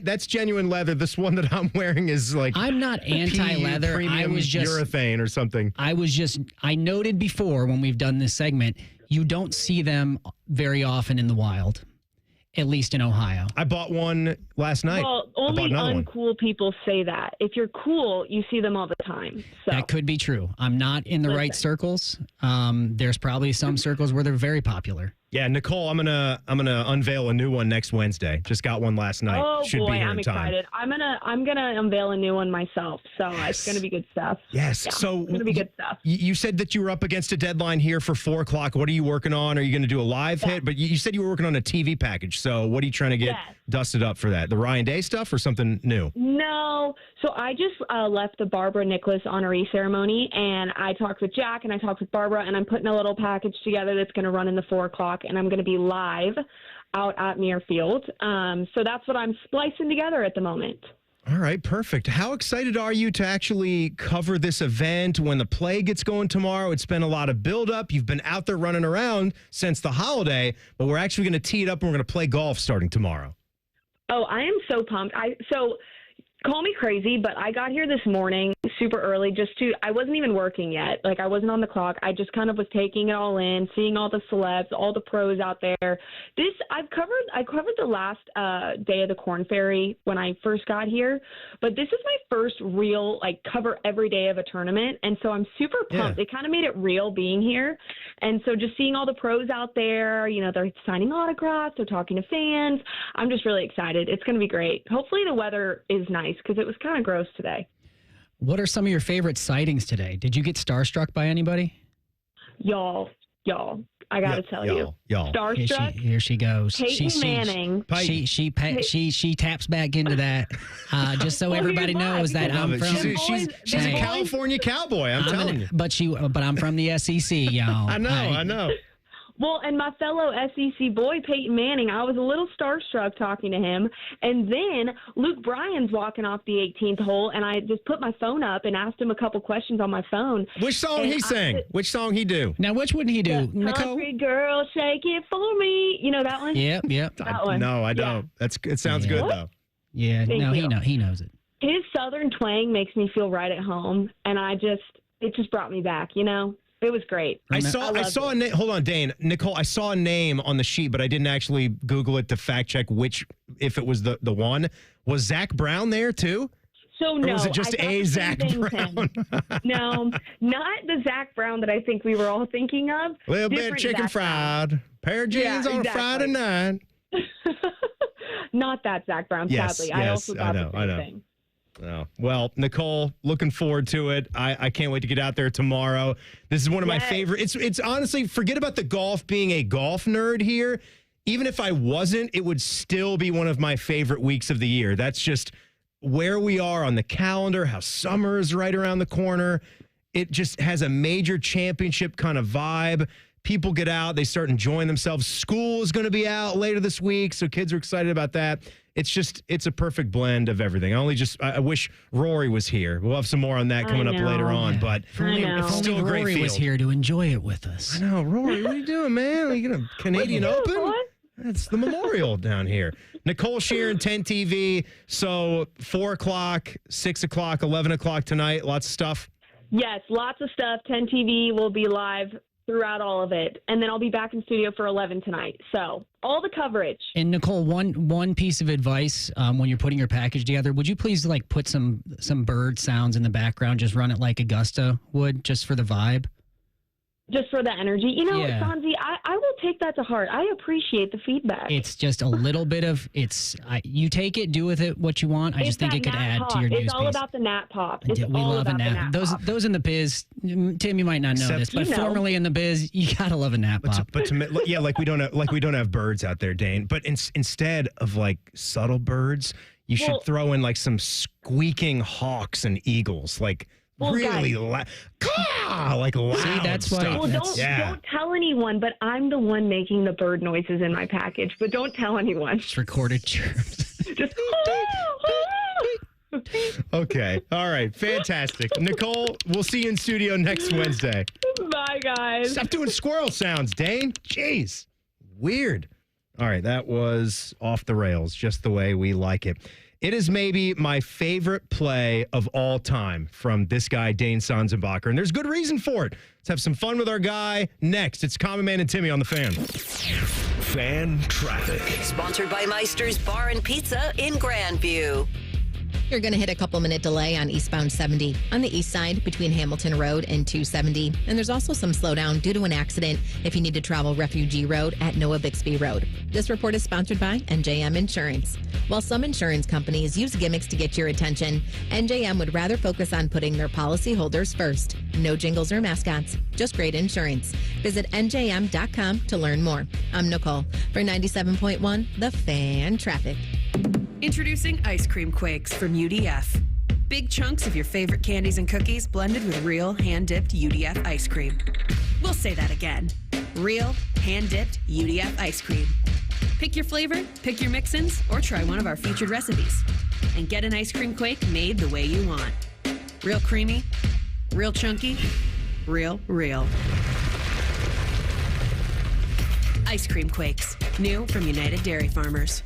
that's genuine leather. This one that I'm wearing is like I'm not anti-leather. I was just urethane or something. I noted before when we've done this segment, you don't see them very often in the wild. At least in Ohio. I bought one last night. Well, only uncool people say that. If you're cool, you see them all the time. So. That could be true. I'm not in the right circles. There's probably some circles where they're very popular. Yeah, Nicole, I'm gonna unveil a new one next Wednesday. Just got one last night. Oh Should boy, be here I'm in time. excited. I'm gonna unveil a new one myself. So it's gonna be good stuff. Yes. Yeah, So it's gonna be good stuff. You said that you were up against a deadline here for 4:00. What are you working on? Are you going to do a live hit? But you said you were working on a TV package. So what are you trying to get dusted up for that? The Ryan Day stuff or something new? No. So I just left the Barbara Nicklaus honoree ceremony, and I talked with Jack and I talked with Barbara, and I'm putting a little package together that's going to run in the 4:00, and I'm going to be live out at Muirfield. So that's what I'm splicing together at the moment. All right, perfect. How excited are you to actually cover this event when the play gets going tomorrow? It's been a lot of buildup. You've been out there running around since the holiday, but we're actually going to tee it up and we're going to play golf starting tomorrow. Oh, I am so pumped. So call me crazy, but I got here this morning super early I wasn't even working yet. Like, I wasn't on the clock. I just kind of was taking it all in, seeing all the celebs, all the pros out there. I covered the last day of the Corn Ferry when I first got here, but this is my first real, cover every day of a tournament. And so I'm super pumped. It kind of made it real being here. And so just seeing all the pros out there, they're signing autographs, they're talking to fans. I'm just really excited. It's going to be great. Hopefully the weather is nice because it was kind of gross today. What are some of your favorite sightings today? Did you get starstruck by anybody? Y'all, I got to tell you. Starstruck. Here she goes. Peyton Manning. She taps back into that just so everybody knows that I'm from. She's a California cowboy. I'm telling you. But I'm from the SEC, y'all. I know. Well, and my fellow SEC boy, Peyton Manning, I was a little starstruck talking to him. And then Luke Bryan's walking off the 18th hole, and I just put my phone up and asked him a couple questions on my phone. Which song he sang? Which song he do? Now, which one he do, Nicole? Country Girl, Shake It For Me. You know that one? Yep. That one. No, I don't. It sounds good, though. Yeah, he knows it. His Southern twang makes me feel right at home, and it just brought me back, It was great. I saw a name. Hold on, Dane. Nicole, I saw a name on the sheet, but I didn't actually Google it to fact check if it was the one. Was Zach Brown there too? So no. Or was it just a Zach Brown? No, not the Zach Brown that I think we were all thinking of. Little bit of chicken fried, pair of jeans on a Friday night. Not that Zach Brown, sadly. I also thought the same thing. Oh, well, Nicole, looking forward to it. I can't wait to get out there tomorrow. This is one of my favorite. It's honestly, forget about the golf being a golf nerd here. Even if I wasn't, it would still be one of my favorite weeks of the year. That's just where we are on the calendar, how summer is right around the corner. It just has a major championship kind of vibe. People get out, they start enjoying themselves. School is going to be out later this week, so kids are excited about that. It's a perfect blend of everything. I wish Rory was here. We'll have some more on that coming up later on, but it's still a great Rory field. was here to enjoy it with us. I know, Rory, what are you doing, man? Are you going to Canadian Open? It's the memorial down here. Nicole Shearin, 10 TV. So 4 o'clock, 6 o'clock, 11 o'clock tonight. Lots of stuff. Yes, lots of stuff. 10 TV will be live throughout all of it. And then I'll be back in studio for 11 tonight. So all the coverage. And Nicole, one piece of advice when you're putting your package together, would you please like put some bird sounds in the background? Just run it like Augusta would, just for the vibe. Just for the energy. You know, Yeah. Sanzi, I will take that to heart. I appreciate the feedback. It's just a little bit of you take it, do with it what you want. I just think it could add to your news It's all piece. about the Nat Pop. It's We all love a about the nap. Nat Pop. Those in the biz, Tim, you might not know this, but formerly in the biz, you gotta love a nap pop. But to me, yeah, like we don't have birds out there, Dane. But instead of like subtle birds, you should throw in like some squeaking hawks and eagles, like really loud. Like loud. See, that's why. stuff. Well, don't tell anyone, but I'm the one making the bird noises in my package. But don't tell anyone. Just recorded chirps. Just. Okay. All right. Fantastic. Nicole, we'll see you in studio next Wednesday. Bye, guys. Stop doing squirrel sounds, Dane. Jeez. Weird. All right. That was off the rails, just the way we like it. It is maybe my favorite play of all time from this guy, Dane Sanzenbacher, and there's good reason for it. Let's have some fun with our guy. Next, it's Common Man and Timmy on the Fan. Fan Traffic. Sponsored by Meister's Bar and Pizza in Grandview. You're going to hit a couple-minute delay on eastbound 70 on the east side between Hamilton Road and 270. And there's also some slowdown due to an accident if you need to travel Refugee Road at Noah Bixby Road. This report is sponsored by NJM Insurance. While some insurance companies use gimmicks to get your attention, NJM would rather focus on putting their policyholders first. No jingles or mascots, just great insurance. Visit NJM.com to learn more. I'm Nicole for 97.1 The Fan Traffic. Introducing Ice Cream Quakes from UDF. Big chunks of your favorite candies and cookies blended with real hand-dipped UDF ice cream. We'll say that again. Real hand-dipped UDF ice cream. Pick your flavor, pick your mix-ins, or try one of our featured recipes. And get an ice cream quake made the way you want. Real creamy, real chunky, real. Ice Cream Quakes. New from United Dairy Farmers.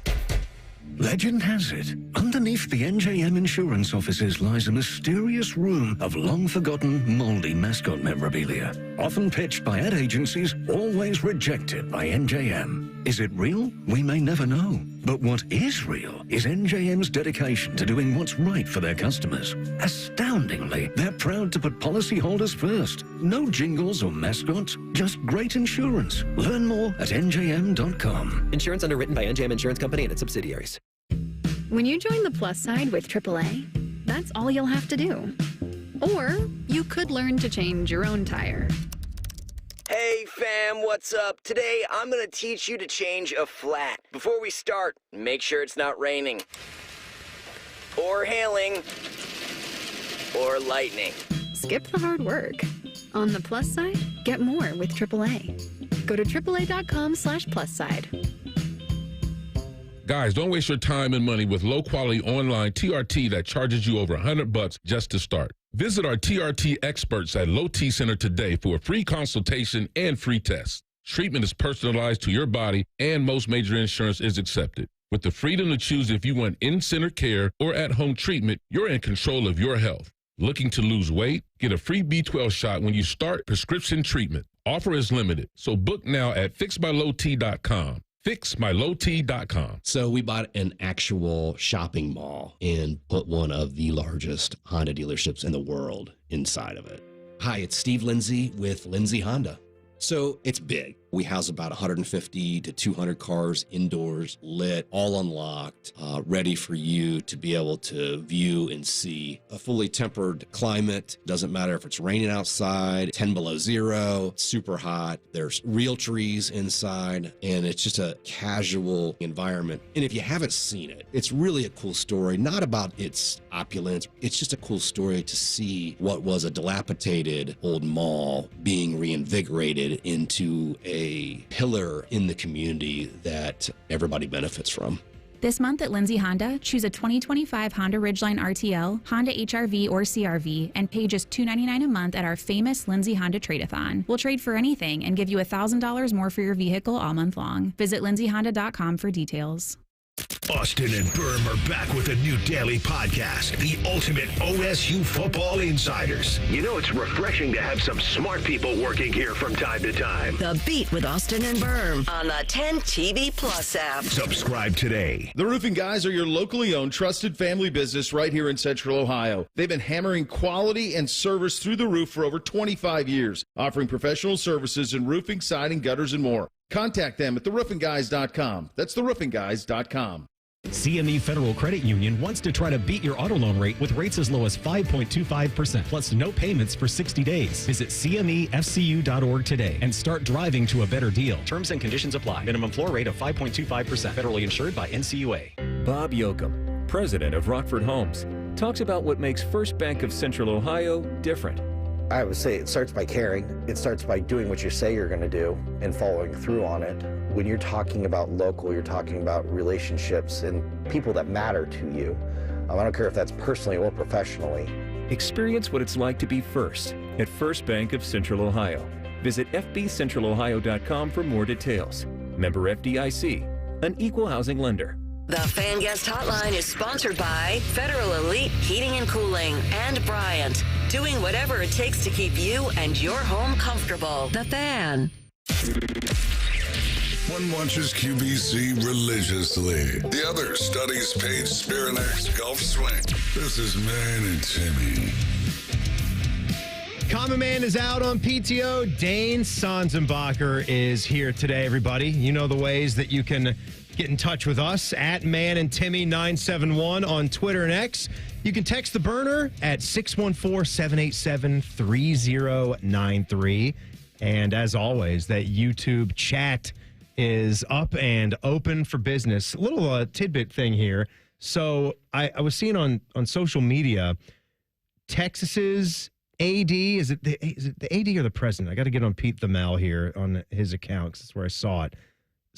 Legend has it, underneath the NJM insurance offices lies a mysterious room of long-forgotten, moldy mascot memorabilia. Often pitched by ad agencies, always rejected by NJM. Is it real? We may never know. But what is real is NJM's dedication to doing what's right for their customers. Astoundingly, they're proud to put policyholders first. No jingles or mascots, just great insurance. Learn more at njm.com. Insurance underwritten by NJM Insurance Company and its subsidiaries. When you join the plus side with AAA, that's all you'll have to do. Or you could learn to change your own tire. Hey fam, what's up? Today I'm gonna teach you to change a flat. Before we start, make sure it's not raining, or hailing, or lightning. Skip the hard work. On the plus side, get more with AAA. Go to AAA.com/plus side. Guys, don't waste your time and money with low-quality online TRT that charges you over $100 just to start. Visit our TRT experts at Low T Center today for a free consultation and free test. Treatment is personalized to your body, and most major insurance is accepted. With the freedom to choose if you want in-center care or at-home treatment, you're in control of your health. Looking to lose weight? Get a free B12 shot when you start prescription treatment. Offer is limited, so book now at fixmylowt.com. fixmylowt.com. So we bought an actual shopping mall and put one of the largest Honda dealerships in the world inside of it. Hi, it's Steve Lindsay with Lindsay Honda. So it's big. We house about 150 to 200 cars indoors, lit, all unlocked, ready for you to be able to view and see. A fully tempered climate. Doesn't matter if it's raining outside, 10 below zero, super hot. There's real trees inside, and it's just a casual environment. And if you haven't seen it, it's really a cool story, not about its opulence. It's just a cool story to see what was a dilapidated old mall being reinvigorated into a pillar in the community that everybody benefits from. This month at Lindsay Honda, choose a 2025 Honda Ridgeline RTL, Honda HR-V or CR-V, and pay just $299 a month at our famous Lindsay Honda Trade-A-Thon. We'll trade for anything and give you $1,000 more for your vehicle all month long. Visit lindsayhonda.com for details. Austin and Berm are back with a new daily podcast, The Ultimate OSU Football Insiders. You know it's refreshing to have some smart people working here from time to time. The Beat with Austin and Berm on the 10 TV Plus app. Subscribe today. The Roofing Guys are your locally owned, trusted family business right here in Central Ohio. They've been hammering quality and service through the roof for over 25 years, offering professional services in roofing, siding, gutters, and more. Contact them at theroofingguys.com. That's theroofingguys.com. CME Federal Credit Union wants to try to beat your auto loan rate with rates as low as 5.25% plus no payments for 60 days. Visit CMEFCU.org today and start driving to a better deal. Terms and conditions apply. Minimum floor rate of 5.25%. Federally insured by NCUA. Bob Yoakum, president of Rockford Homes, talks about what makes First Bank of Central Ohio different. I would say it starts by caring. It starts by doing what you say you're going to do and following through on it. When you're talking about local, you're talking about relationships and people that matter to you. I don't care if that's personally or professionally. Experience what it's like to be first at First Bank of Central Ohio. Visit fbcentralohio.com for more details. Member FDIC, an equal housing lender. The Fan Guest Hotline is sponsored by Federal Elite Heating and Cooling and Bryant, doing whatever it takes to keep you and your home comfortable. The Fan. One watches QVC religiously. The other studies Paige Spirinak's golf swing. This is Man and Timmy. Common Man is out on PTO. Dane Sanzenbacher is here today, everybody. You know the ways that you can get in touch with us at Man and Timmy 971 on Twitter and X. You can text the burner at 614-787-3093. And as always, that YouTube chat is up and open for business. A little tidbit thing here. So I was seeing on social media, Texas's AD, is it the AD or the president? I got to get on Pete the Mal here on his account because that's where I saw it.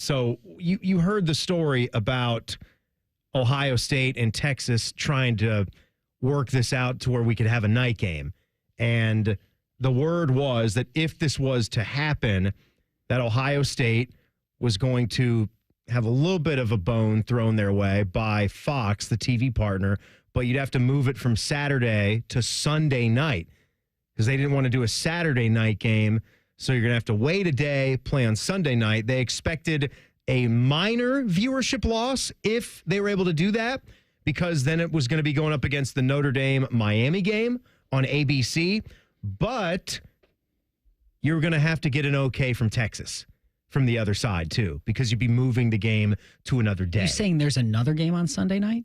So you heard the story about Ohio State and Texas trying to work this out to where we could have a night game. And the word was that if this was to happen, that Ohio State was going to have a little bit of a bone thrown their way by Fox, the TV partner, but you'd have to move it from Saturday to Sunday night because they didn't want to do a Saturday night game. So you're going to have to wait a day, play on Sunday night. They expected a minor viewership loss if they were able to do that, because then it was going to be going up against the Notre Dame-Miami game on ABC. But you're going to have to get an okay from Texas from the other side, too, because you'd be moving the game to another day. You're saying there's another game on Sunday night?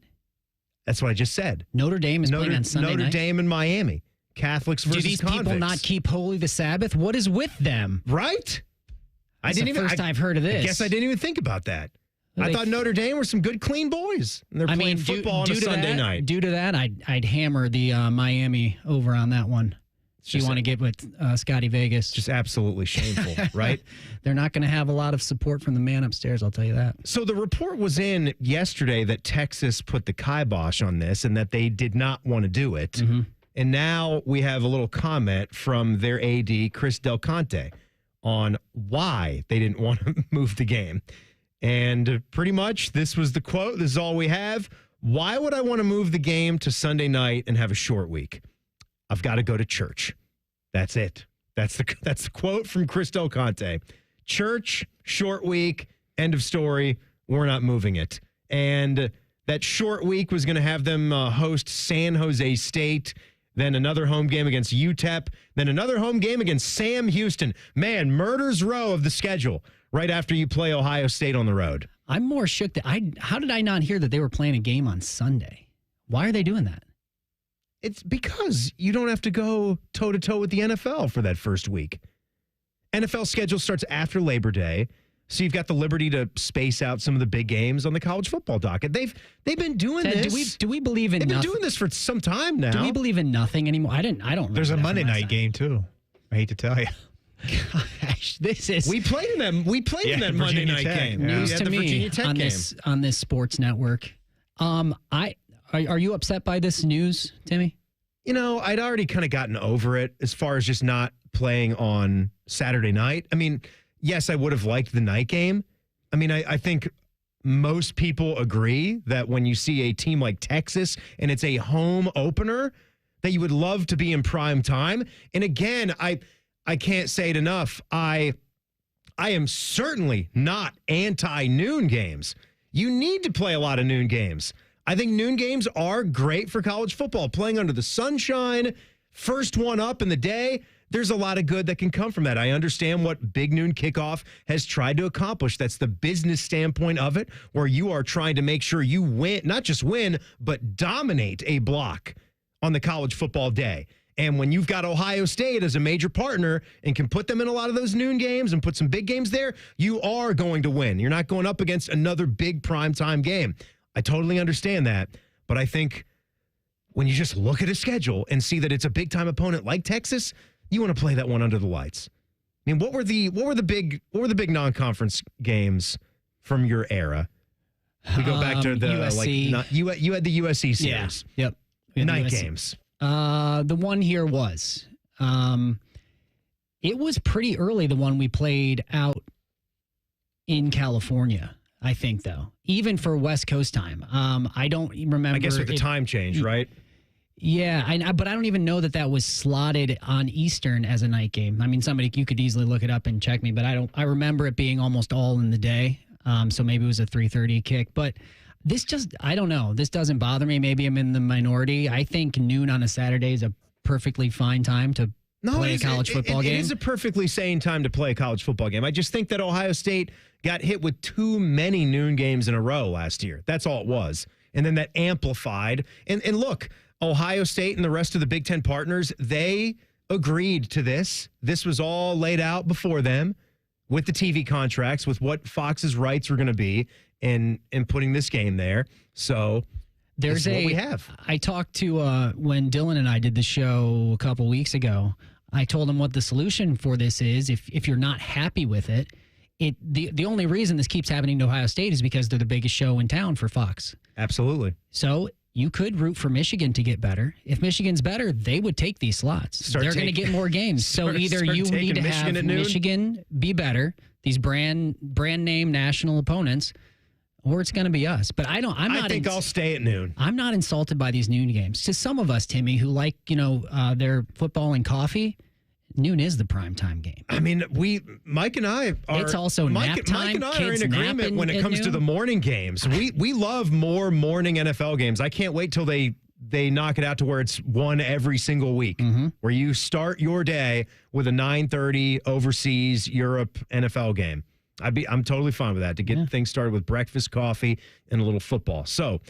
That's what I just said. Notre Dame is playing on Sunday night? Notre Dame and Miami. Catholics versus convicts. Do these people not keep holy the Sabbath? What is with them? Right? I've heard of this. I guess I didn't even think about that. I thought Notre Dame were some good, clean boys. And they're playing football on a Sunday night. Due to that, I'd hammer the Miami over on that one. You want to get with Scotty Vegas. Just absolutely shameful, right? They're not going to have a lot of support from the man upstairs, I'll tell you that. So the report was in yesterday that Texas put the kibosh on this and that they did not want to do it. Mm-hmm. And now we have a little comment from their AD, Chris Del Conte, on why they didn't want to move the game. And pretty much this was the quote. This is all we have. Why would I want to move the game to Sunday night and have a short week? I've got to go to church. That's it. That's the quote from Chris Del Conte. Church, short week, end of story. We're not moving it. And that short week was going to have them host San Jose State, then another home game against UTEP, then another home game against Sam Houston. Man, murder's row of the schedule right after you play Ohio State on the road. I'm more shook that how did I not hear that they were playing a game on Sunday? Why are they doing that? It's because you don't have to go toe-to-toe with the NFL for that first week. NFL schedule starts after Labor Day, so you've got the liberty to space out some of the big games on the college football docket. They've been doing this. Do we believe in They've nothing? been doing this for some time now. Do we believe in nothing anymore? I don't. There's a Monday night game too. I hate to tell you. Gosh, this is we played in that Monday night game. News to me Virginia Tech on game. this sports network. Are you upset by this news, Timmy? You know, I'd already kind of gotten over it as far as just not playing on Saturday night. I mean, yes, I would have liked the night game. I mean, I think most people agree that when you see a team like Texas and it's a home opener, that you would love to be in prime time. And again, I can't say it enough. I am certainly not anti-noon games. You need to play a lot of noon games. I think noon games are great for college football. Playing under the sunshine, first one up in the day, there's a lot of good that can come from that. I understand what Big Noon Kickoff has tried to accomplish. That's the business standpoint of it, where you are trying to make sure you win, not just win, but dominate a block on the college football day. And when you've got Ohio State as a major partner and can put them in a lot of those noon games and put some big games there, you are going to win. You're not going up against another big primetime game. I totally understand that. But I think when you just look at a schedule and see that it's a big-time opponent like Texas, you want to play that one under the lights. I mean, what were the big non-conference games from your era? We go back to the USC. you had the USC series. Yeah. Yep. Night USC. games. The one here was. It was pretty early, the one we played out in California, I think, though. Even for West Coast time. I don't remember. I guess with the time change, right? Yeah, but I don't even know that was slotted on Eastern as a night game. I mean, you could easily look it up and check me, but I remember it being almost all in the day. So maybe it was a 3:30 kick. But this I don't know. This doesn't bother me. Maybe I'm in the minority. I think noon on a Saturday is a perfectly fine time to play a college football game. It is a perfectly sane time to play a college football game. I just think that Ohio State got hit with too many noon games in a row last year. That's all it was. And then that amplified. And look, Ohio State and the rest of the Big Ten partners, they agreed to this. This was all laid out before them with the TV contracts, with what Fox's rights were going to be in putting this game there. So there's what we have. I talked to when Dylan and I did the show a couple weeks ago. I told him what the solution for this is. If you're not happy with it, the only reason this keeps happening to Ohio State is because they're the biggest show in town for Fox. Absolutely. So you could root for Michigan to get better. If Michigan's better, they would take these slots. They're going to get more games. So either you need to have Michigan be better, these brand name national opponents, or it's going to be us. But I think I'll stay at noon. I'm not insulted by these noon games. To some of us, Timmy, who like their football and coffee, noon is the primetime game. I mean, Mike and I are. It's also nap time. Mike and I Kids are in agreement when it comes to the morning games. We love more morning NFL games. I can't wait till they knock it out to where it's one every single week, where you start your day with a 9:30 overseas Europe NFL game. I'm totally fine with that, to get things started with breakfast, coffee, and a little football. So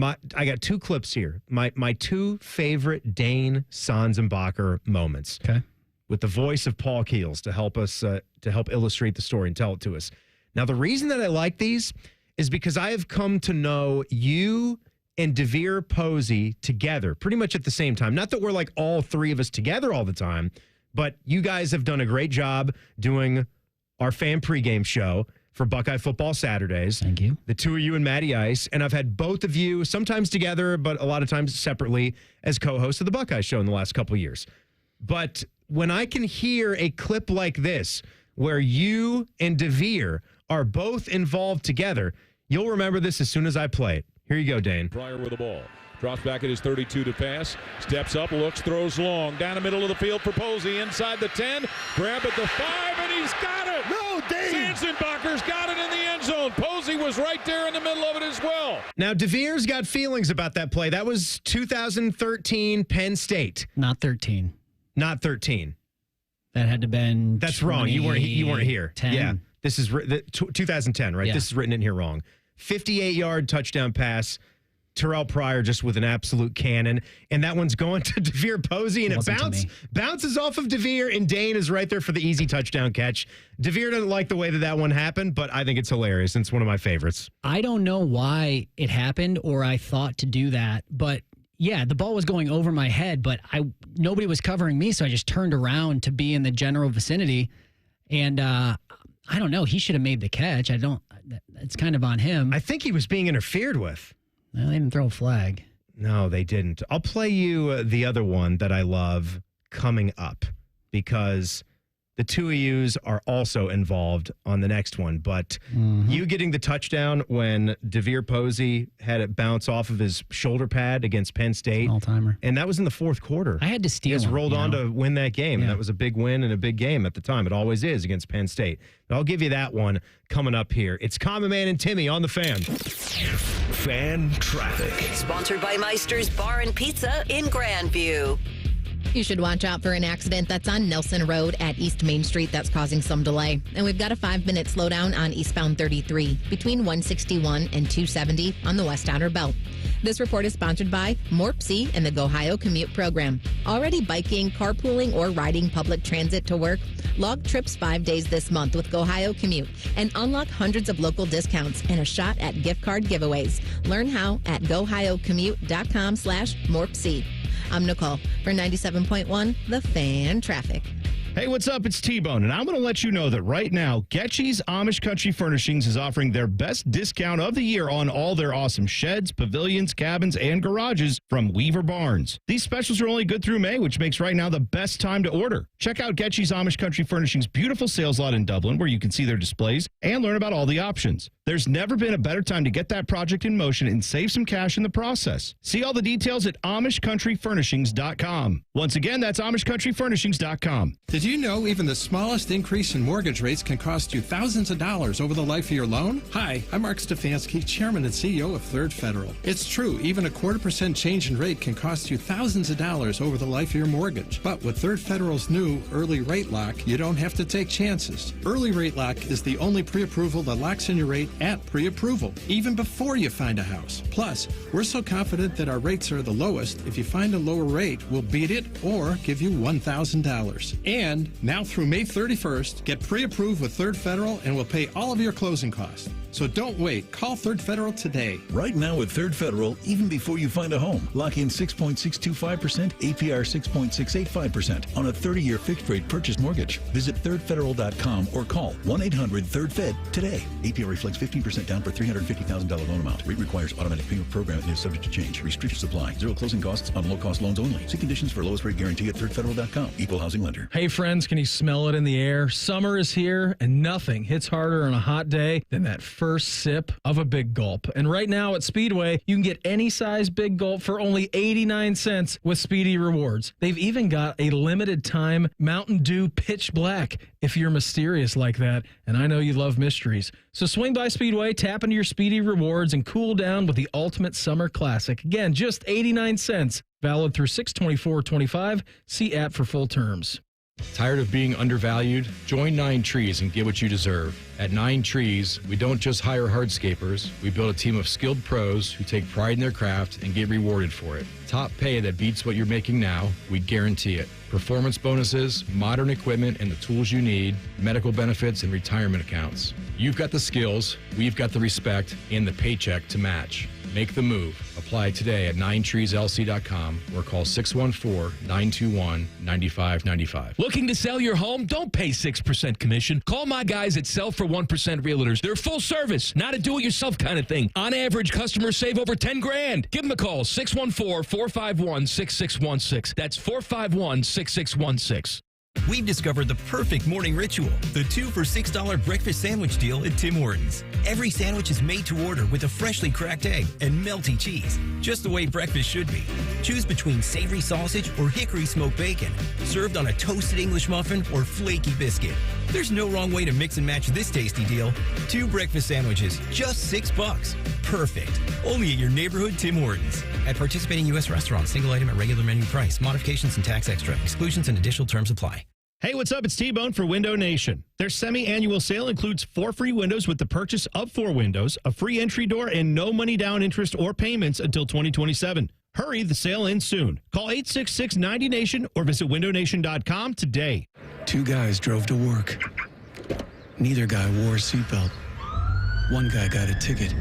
I got two clips here. My two favorite Dane Sanzenbacher moments. Okay. With the voice of Paul Keels to help us to help illustrate the story and tell it to us. Now, the reason that I like these is because I have come to know you and DeVere Posey together pretty much at the same time. Not that we're like all three of us together all the time, but you guys have done a great job doing our fan pregame show for Buckeye Football Saturdays. Thank you. The two of you and Matty Ice. And I've had both of you, sometimes together, but a lot of times separately, as co-hosts of the Buckeye Show in the last couple of years. But when I can hear a clip like this, where you and DeVere are both involved together, you'll remember this as soon as I play it. Here you go, Dane. Pryor with the ball. Drops back at his 32 to pass. Steps up, looks, throws long. Down the middle of the field for Posey. Inside the 10. Grab at the 5, and he's got it. No, Dane. Sanzenbacher's got it in the end zone. Posey was right there in the middle of it as well. Now, DeVere's got feelings about that play. That was 2013 Penn State. Not 13. Not 13. That had to have been. That's wrong. You weren't here. 10. Yeah. This is 2010, right? Yeah. This is written in here wrong. 58-yard touchdown pass. Terrell Pryor just with an absolute cannon. And that one's going to DeVere Posey, and it bounces off of DeVere, and Dane is right there for the easy touchdown catch. DeVere doesn't like the way that one happened, but I think it's hilarious. It's one of my favorites. I don't know why it happened or I thought to do that, but Yeah, the ball was going over my head, but nobody was covering me, so I just turned around to be in the general vicinity. And I don't know. He should have made the catch. It's kind of on him. I think he was being interfered with. Well, they didn't throw a flag. No, they didn't. I'll play you the other one that I love coming up because the two of yous are also involved on the next one. But you getting the touchdown when DeVere Posey had it bounce off of his shoulder pad against Penn State. All-timer. And that was in the fourth quarter. I had to steal He just him, rolled on to win that game. Yeah. And that was a big win and a big game at the time. It always is against Penn State. But I'll give you that one coming up here. It's Common Man and Timmy on the Fan. Fan Traffic. Sponsored by Meister's Bar and Pizza in Grandview. You should watch out for an accident that's on Nelson Road at East Main Street that's causing some delay. And we've got a 5-minute slowdown on eastbound 33 between 161 and 270 on the West Outer Belt. This report is sponsored by Morpsey and the GoHio Commute Program. Already biking, carpooling, or riding public transit to work? Log trips 5 days this month with GoHio Commute and unlock hundreds of local discounts and a shot at gift card giveaways. Learn how at gohiocommute.com/Morpsey. I'm Nicole for 97.1 The Fan Traffic. Hey, what's up? It's T-Bone, and I'm going to let you know that right now, Getchy's Amish Country Furnishings is offering their best discount of the year on all their awesome sheds, pavilions, cabins, and garages from Weaver Barnes. These specials are only good through May, which makes right now the best time to order. Check out Getchy's Amish Country Furnishings' beautiful sales lot in Dublin, where you can see their displays and learn about all the options. There's never been a better time to get that project in motion and save some cash in the process. See all the details at AmishCountryFurnishings.com. Once again, that's AmishCountryFurnishings.com. Did you know even the smallest increase in mortgage rates can cost you thousands of dollars over the life of your loan? Hi, I'm Mark Stefanski, Chairman and CEO of Third Federal. It's true, even a 0.25% change in rate can cost you thousands of dollars over the life of your mortgage. But with Third Federal's new Early Rate Lock, you don't have to take chances. Early Rate Lock is the only pre-approval that locks in your rate at pre-approval, even before you find a house. Plus, we're so confident that our rates are the lowest, if you find a lower rate, we'll beat it or give you $1,000. And now through May 31st, get pre-approved with Third Federal and we'll pay all of your closing costs. So don't wait. Call Third Federal today. Right now with Third Federal, even before you find a home, lock in 6.625%, APR 6.685% on a 30-year fixed-rate purchase mortgage. Visit thirdfederal.com or call 1-800-3RD-FED today. APR reflects 15% down for $350,000 loan amount. Rate requires automatic payment program and is subject to change. Restrictions apply. Zero closing costs on low-cost loans only. See conditions for lowest rate guarantee at thirdfederal.com. Equal housing lender. Hey friends, can you smell it in the air? Summer is here and nothing hits harder on a hot day than that first sip of a Big Gulp. And right now at Speedway, you can get any size Big Gulp for only 89 cents with Speedy Rewards. They've even got a limited time Mountain Dew Pitch Black if you're mysterious like that, and I know you love mysteries. So swing by Speedway, tap into your Speedy Rewards, and cool down with the ultimate summer classic. Again, just 89 cents. Valid through 6/24/25. See app for full terms. Tired of being undervalued? Join 9 Trees and get what you deserve. At 9 Trees, we don't just hire hardscapers. We build a team of skilled pros who take pride in their craft and get rewarded for it. Top pay that beats what you're making now, we guarantee it. Performance bonuses, modern equipment and the tools you need, medical benefits and retirement accounts. You've got the skills, we've got the respect, and the paycheck to match. Make the move. Apply today at 9treeslc.com or call 614-921-9595. Looking to sell your home? Don't pay 6% commission. Call my guys at Sell for 1% Realtors. They're full service, not a do-it-yourself kind of thing. On average, customers save over $10,000. Give them a call, 614-451-6616. That's 451-6616. We've discovered the perfect morning ritual, the 2 for $6 breakfast sandwich deal at Tim Hortons. Every sandwich is made to order with a freshly cracked egg and melty cheese, just the way breakfast should be. Choose between savory sausage or hickory smoked bacon, served on a toasted English muffin or flaky biscuit. There's no wrong way to mix and match this tasty deal. 2 breakfast sandwiches, just $6. Perfect. Only at your neighborhood Tim Hortons. At participating U.S. restaurants, single item at regular menu price. Modifications and tax extra. Exclusions and additional terms apply. Hey, what's up? It's T-Bone for Window Nation. Their semi-annual sale includes 4 free windows with the purchase of 4 windows, a free entry door, and no money down interest or payments until 2027. Hurry, the sale ends soon. Call 866-90-NATION or visit windownation.com today. 2 guys drove to work. Neither guy wore a seatbelt. One guy got a ticket.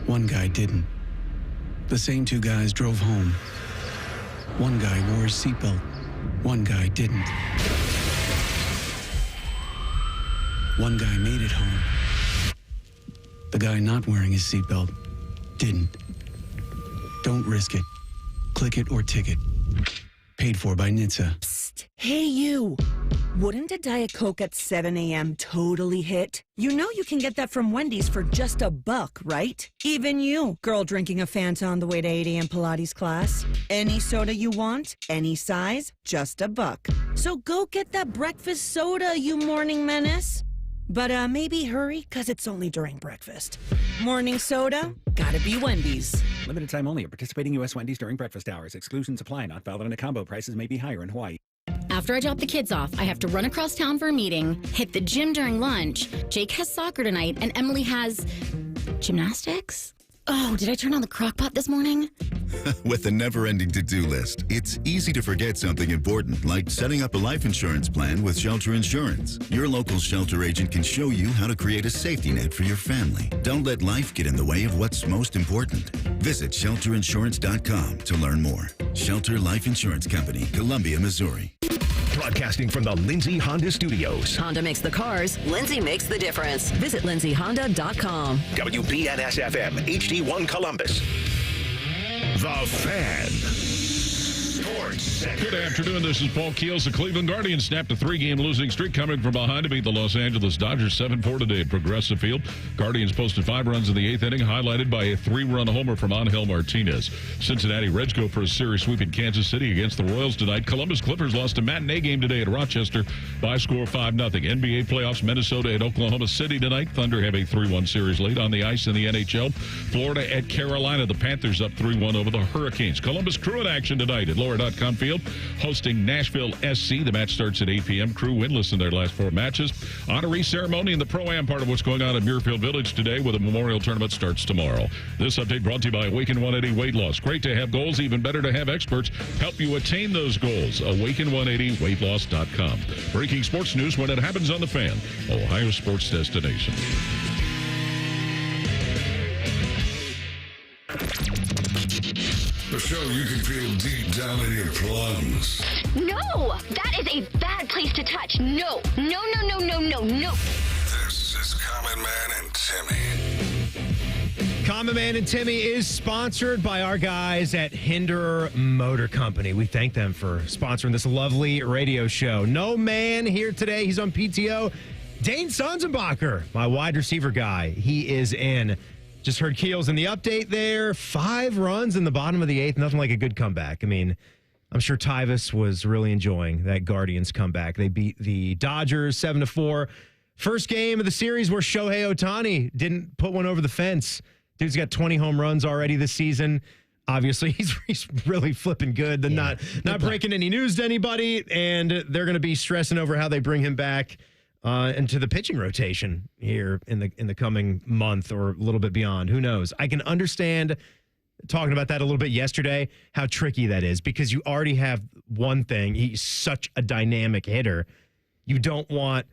One guy didn't. The same two guys drove home. One guy wore his seatbelt. One guy didn't. One guy made it home. The guy not wearing his seatbelt didn't. Don't risk it. Click it or ticket. Paid for by NHTSA. Psst. Hey, you. Wouldn't a Diet Coke at 7 a.m. totally hit? You know you can get that from Wendy's for just $1, right? Even you, girl drinking a Fanta on the way to 8 a.m. Pilates class. Any soda you want, any size, just $1. So go get that breakfast soda, you morning menace. But maybe hurry, because it's only during breakfast. Morning soda? Gotta be Wendy's. Limited time only at participating U.S. Wendy's during breakfast hours. Exclusions apply. Not valid in a combo. Prices may be higher in Hawaii. After I drop the kids off, I have to run across town for a meeting, hit the gym during lunch. Jake has soccer tonight, and Emily has gymnastics? Oh, did I turn on the crock pot this morning? With a never-ending to-do list, it's easy to forget something important, like setting up a life insurance plan with Shelter Insurance. Your local Shelter agent can show you how to create a safety net for your family. Don't let life get in the way of what's most important. Visit shelterinsurance.com to learn more. Shelter Life Insurance Company, Columbia, Missouri. Broadcasting from the Lindsay Honda Studios. Honda makes the cars. Lindsay makes the difference. Visit lindsayhonda.com. WBNS-FM, HD1 Columbus. The Fan. Sports Center. Good afternoon. This is Paul Keels. The Cleveland Guardians snapped a 3-game losing streak, coming from behind to beat the Los Angeles Dodgers 7-4 today at Progressive Field. Guardians posted 5 runs in the 8th inning, highlighted by a 3-run homer from Angel Martinez. Cincinnati Reds go for a series sweep in Kansas City against the Royals tonight. Columbus Clippers lost a matinee game today at Rochester by score 5-0. NBA playoffs, Minnesota at Oklahoma City tonight. Thunder have a 3-1 series lead on the ice in the NHL. Florida at Carolina. The Panthers up 3-1 over the Hurricanes. Columbus Crew in action tonight at Lower.com Field, hosting Nashville SC. The match starts at 8 p.m. Crew winless in their last 4 matches. Honoree ceremony in the Pro-Am part of what's going on at Muirfield Village today, with a memorial tournament starts tomorrow. This update brought to you by Awaken 180 Weight Loss. Great to have goals, even better to have experts help you attain those goals. Awaken180weightloss.com. Breaking sports news when it happens on The Fan, Ohio sports destination. The show you can feel deep down in your plums. No, that is a bad place to touch. No. This is Common Man and Timmy. Common Man and Timmy is sponsored by our guys at Hinder Motor Company. We thank them for sponsoring this lovely radio show. No man here today. He's on PTO. Dane Sanzenbacher, my wide receiver guy. He is in. Just heard Keels in the update there. 5 runs in the bottom of the 8th. Nothing like a good comeback. I mean, I'm sure Tyvus was really enjoying that Guardians comeback. They beat the Dodgers 7-4. First game of the series where Shohei Ohtani didn't put one over the fence. Dude's got 20 home runs already this season. Obviously, he's really flipping good. They're not breaking any news to anybody, and they're going to be stressing over how they bring him back into the pitching rotation here in the coming month or a little bit beyond. Who knows? I can understand, talking about that a little bit yesterday, how tricky that is, because you already have one thing. He's such a dynamic hitter. You don't want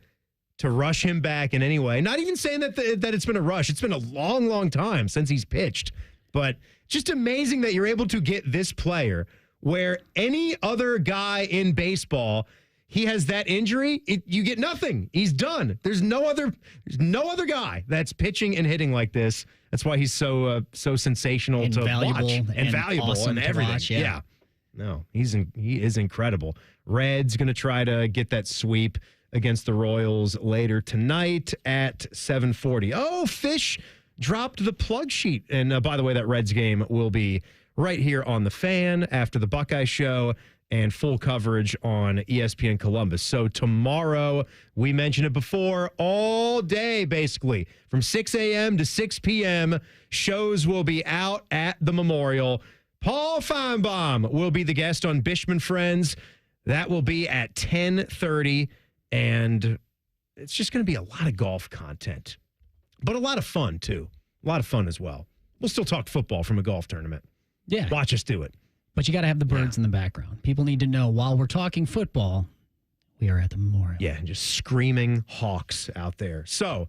to rush him back in any way. Not even saying that it's been a rush. It's been a long, long time since he's pitched. But just amazing that you're able to get this player where any other guy in baseball, he has that injury, you get nothing. He's done. There's no other guy that's pitching and hitting like this. That's why he's so sensational and to valuable watch and valuable awesome and everything. Watch, yeah. No, he is incredible. Red's going to try to get that sweep against the Royals later tonight at 7:40. Oh, Fish dropped the plug sheet. And by the way, that Reds game will be right here on The Fan after the Buckeye Show, and full coverage on ESPN Columbus. So tomorrow, we mentioned it before, all day basically, from 6 a.m. to 6 p.m., shows will be out at the Memorial. Paul Feinbaum will be the guest on Bishman Friends. That will be at 10:30, and it's just going to be a lot of golf content, but a lot of fun, too. A lot of fun as well. We'll still talk football from a golf tournament. Yeah. Watch us do it. But you got to have the birds in the background. People need to know while we're talking football, we are at the Memorial. Yeah, and just screaming Hawks out there. So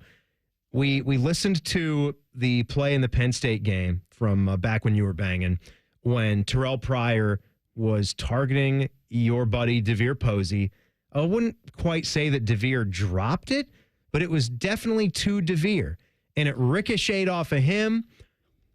We listened to the play in the Penn State game from back when you were banging, when Terrell Pryor was targeting your buddy DeVere Posey. I wouldn't quite say that DeVere dropped it, but it was definitely to DeVere, and it ricocheted off of him.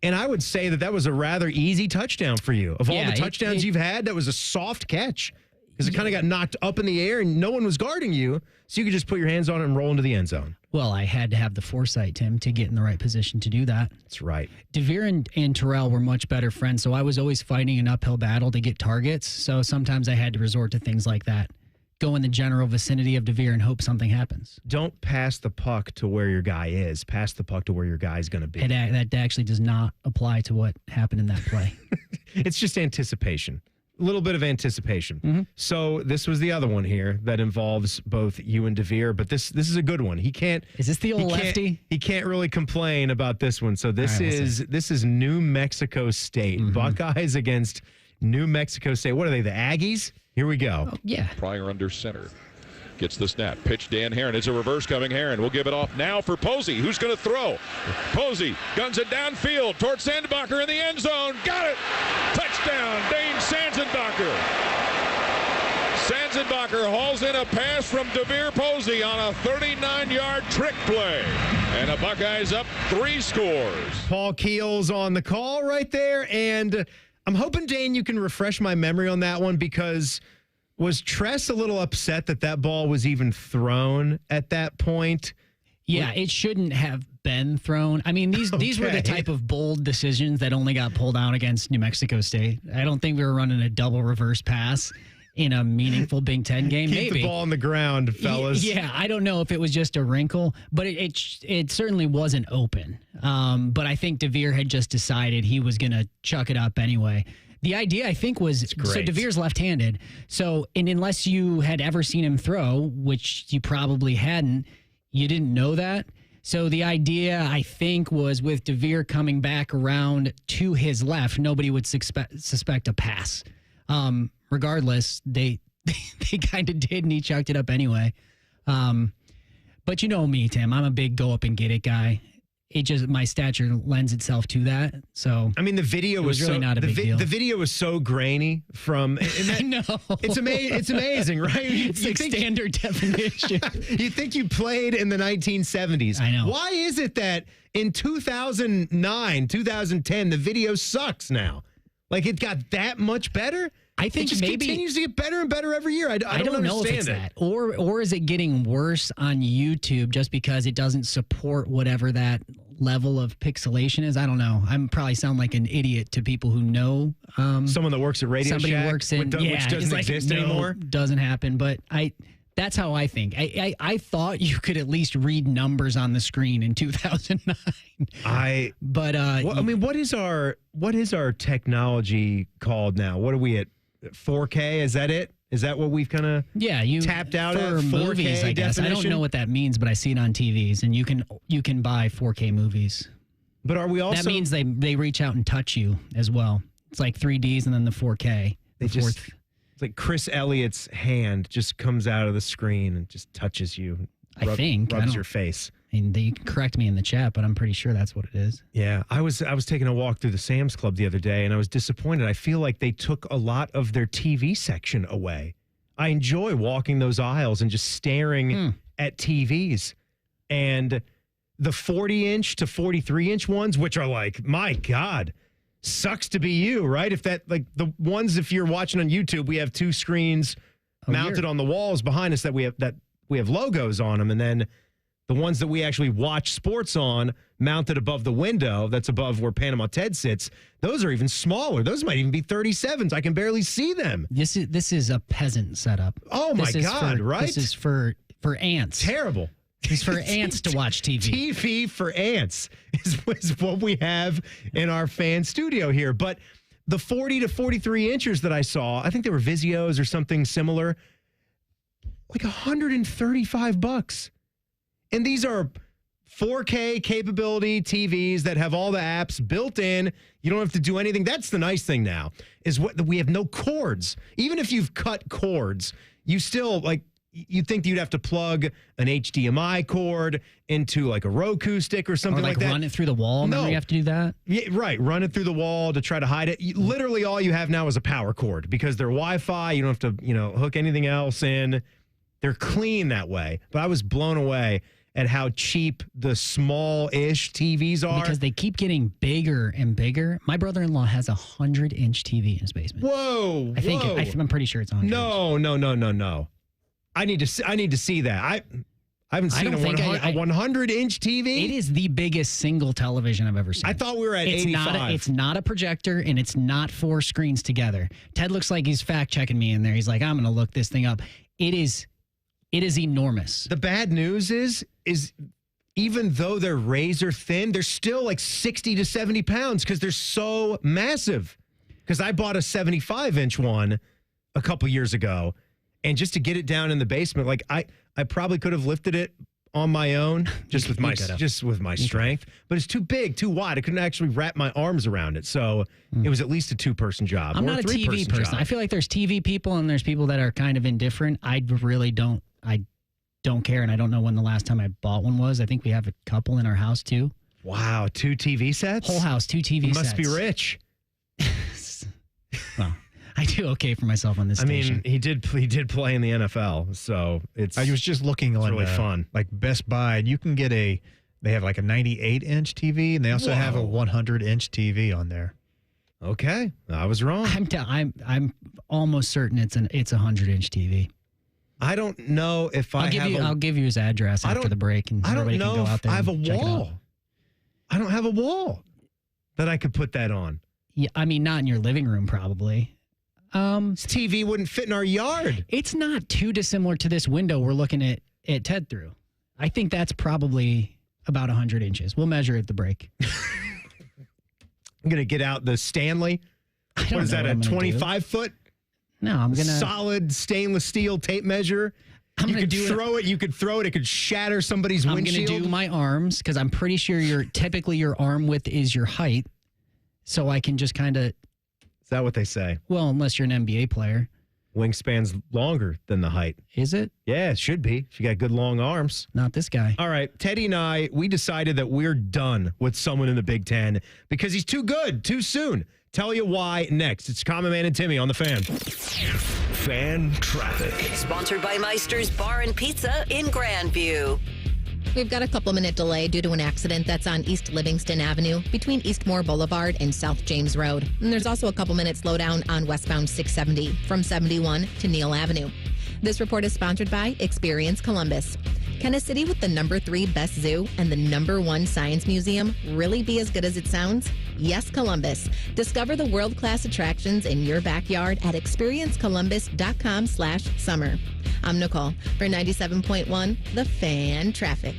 And I would say that was a rather easy touchdown for you. Of all the touchdowns you've had, that was a soft catch because it kind of got knocked up in the air and no one was guarding you, so you could just put your hands on it and roll into the end zone. Well, I had to have the foresight, Tim, to get in the right position to do that. That's right. DeVere and Terrell were much better friends, so I was always fighting an uphill battle to get targets. So sometimes I had to resort to things like that. Go in the general vicinity of DeVere and hope something happens. Don't pass the puck to where your guy is. Pass the puck to where your guy's going to be. That actually does not apply to what happened in that play. It's just anticipation. A little bit of anticipation. Mm-hmm. So this was the other one here that involves both you and DeVere, but this is a good one. He can't. Is this the old lefty? He can't really complain about this one. So this is New Mexico State. Mm-hmm. Buckeyes against New Mexico State. What are they, the Aggies? Here we go. Oh, yeah. Pryor under center. Gets the snap. Pitch Dan Herron. It's a reverse coming. Herron will give it off now for Posey. Who's going to throw? Posey guns it downfield towards Sanzenbacher in the end zone. Got it. Touchdown, Dane Sanzenbacher. Sanzenbacher hauls in a pass from DeVere Posey on a 39-yard trick play. And the Buckeyes up 3 scores. Paul Keel's on the call right there. And I'm hoping, Dane, you can refresh my memory on that one, because was Tress a little upset that ball was even thrown at that point? Yeah, it shouldn't have been thrown. I mean, these were the type of bold decisions that only got pulled out against New Mexico State. I don't think we were running a double reverse pass in a meaningful Big Ten game. Keep Maybe the ball on the ground, fellas. Yeah, I don't know if it was just a wrinkle, but it certainly wasn't open. But I think DeVere had just decided he was going to chuck it up anyway. The idea, I think, was, so DeVere's left-handed. So, and unless you had ever seen him throw, which you probably hadn't, you didn't know that. So the idea, I think, was with DeVere coming back around to his left, nobody would suspect a pass. Regardless, they kind of did, and he chucked it up anyway. But you know me, Tim. I'm a big go-up-and-get-it guy. It just, my stature lends itself to that. So I mean, the video was really not a big deal. The video was so grainy from. I know. It's amazing, right? It's like standard definition. You think you played in the 1970s? I know. Why is it that in 2009, 2010, the video sucks now? Like, it got that much better? I think it just maybe continues to get better and better every year. I don't know if it's understand that, or is it getting worse on YouTube just because it doesn't support whatever that level of pixelation is? I don't know. I'm probably sound like an idiot to people who know. Someone that works at Radio somebody Shack, works in, which doesn't exist anymore. Doesn't happen. But that's how I think. I thought you could at least read numbers on the screen in 2009. What is our technology called now? What are we at? 4K? Is that it? Is that what we've kind of tapped out for at? 4K movies, I guess. definition? I don't know what that means, but I see it on TVs, and you can buy 4K movies. But are we also? That means they reach out and touch you as well. It's like 3Ds and then the 4K. It's like Chris Elliott's hand just comes out of the screen and just touches you. Rubs your face. I mean, you can correct me in the chat, but I'm pretty sure that's what it is. Yeah, I was taking a walk through the Sam's Club the other day, and I was disappointed. I feel like they took a lot of their TV section away. I enjoy walking those aisles and just staring at TVs. And the 40-inch to 43-inch ones, which are like, my God, sucks to be you, right? If if you're watching on YouTube, we have 2 screens mounted on the walls behind us that we have logos on them, and then the ones that we actually watch sports on, mounted above the window, that's above where Panama Ted sits, those are even smaller. Those might even be 37s. I can barely see them. This is a peasant setup. Oh, my God, right? This is for ants. Terrible. It's for ants to watch TV. TV for ants is what we have in our fan studio here. But the 40 to 43 inchers that I saw, I think they were Vizios or something similar, like $135. And these are 4K capability TVs that have all the apps built in. You don't have to do anything. That's the nice thing now, is we have no cords. Even if you've cut cords, you still, like, you'd think you'd have to plug an HDMI cord into like a Roku stick or something or like that. Run it through the wall. No. You have to do that. Yeah, right. Run it through the wall to try to hide it. Literally, all you have now is a power cord because they're Wi-Fi. You don't have to, hook anything else in. They're clean that way. But I was blown away at how cheap the small-ish TVs are. Because they keep getting bigger and bigger. My brother-in-law has a 100-inch TV in his basement. Whoa! I'm pretty sure it's 100. No. I need to see that. I haven't seen a 100-inch TV. It is the biggest single television I've ever seen. I thought we were at 85. It's not a projector, and it's not 4 screens together. Ted looks like he's fact-checking me in there. He's like, I'm going to look this thing up. It is enormous. The bad news is even though they're razor thin, they're still like 60 to 70 pounds because they're so massive. Because I bought a 75-inch one a couple years ago, and just to get it down in the basement, like I probably could have lifted it on my own just with my strength, but it's too big, too wide. I couldn't actually wrap my arms around it. So it was at least a 2-person job. I'm or not a TV three-person person. job. I feel like there's TV people and there's people that are kind of indifferent. I don't care, and I don't know when the last time I bought one was. I think we have a couple in our house too. Wow, 2 TV sets? Whole house, 2 TV you sets. Must be rich. Well, I do okay for myself on this station. I mean, he did play in the NFL, so I was just looking on really fun. Like Best Buy, and you can get they have like a 98-inch TV, and they also have a 100-inch TV on there. Okay, I was wrong. I'm almost certain it's a 100-inch TV. I don't know if I'll give you his address after the break, and everybody can go out there. I have a and check it out. wall. I don't have a wall that I could put that on. Yeah, I mean, not in your living room, probably. This TV wouldn't fit in our yard. It's not too dissimilar to this window we're looking at Ted through. I think that's probably about 100 inches. We'll measure at the break. I'm going to get out the Stanley. What is that, a 25-foot? No, I'm going to... Solid stainless steel tape measure. You could throw it. It could shatter somebody's windshield. I'm going to do my arms because I'm pretty sure typically your arm width is your height. So I can just kind of... Is that what they say? Well, unless you're an NBA player. Wingspan's longer than the height. Is it? Yeah, it should be. If you got good long arms. Not this guy. All right, Teddy and I, we decided that we're done with someone in the Big Ten because he's too good, too soon. Tell you why next. It's Common Man and Timmy on The Fan. Fan Traffic. Sponsored by Meister's Bar and Pizza in Grandview. We've got a couple-minute delay due to an accident that's on East Livingston Avenue between Eastmore Boulevard and South James Road. And there's also a couple-minute slowdown on westbound 670 from 71 to Neal Avenue. This report is sponsored by Experience Columbus. Can a city with the #3 best zoo and the #1 science museum really be as good as it sounds? Yes, Columbus. Discover the world-class attractions in your backyard at experiencecolumbus.com/summer. I'm Nicole for 97.1 The Fan Traffic.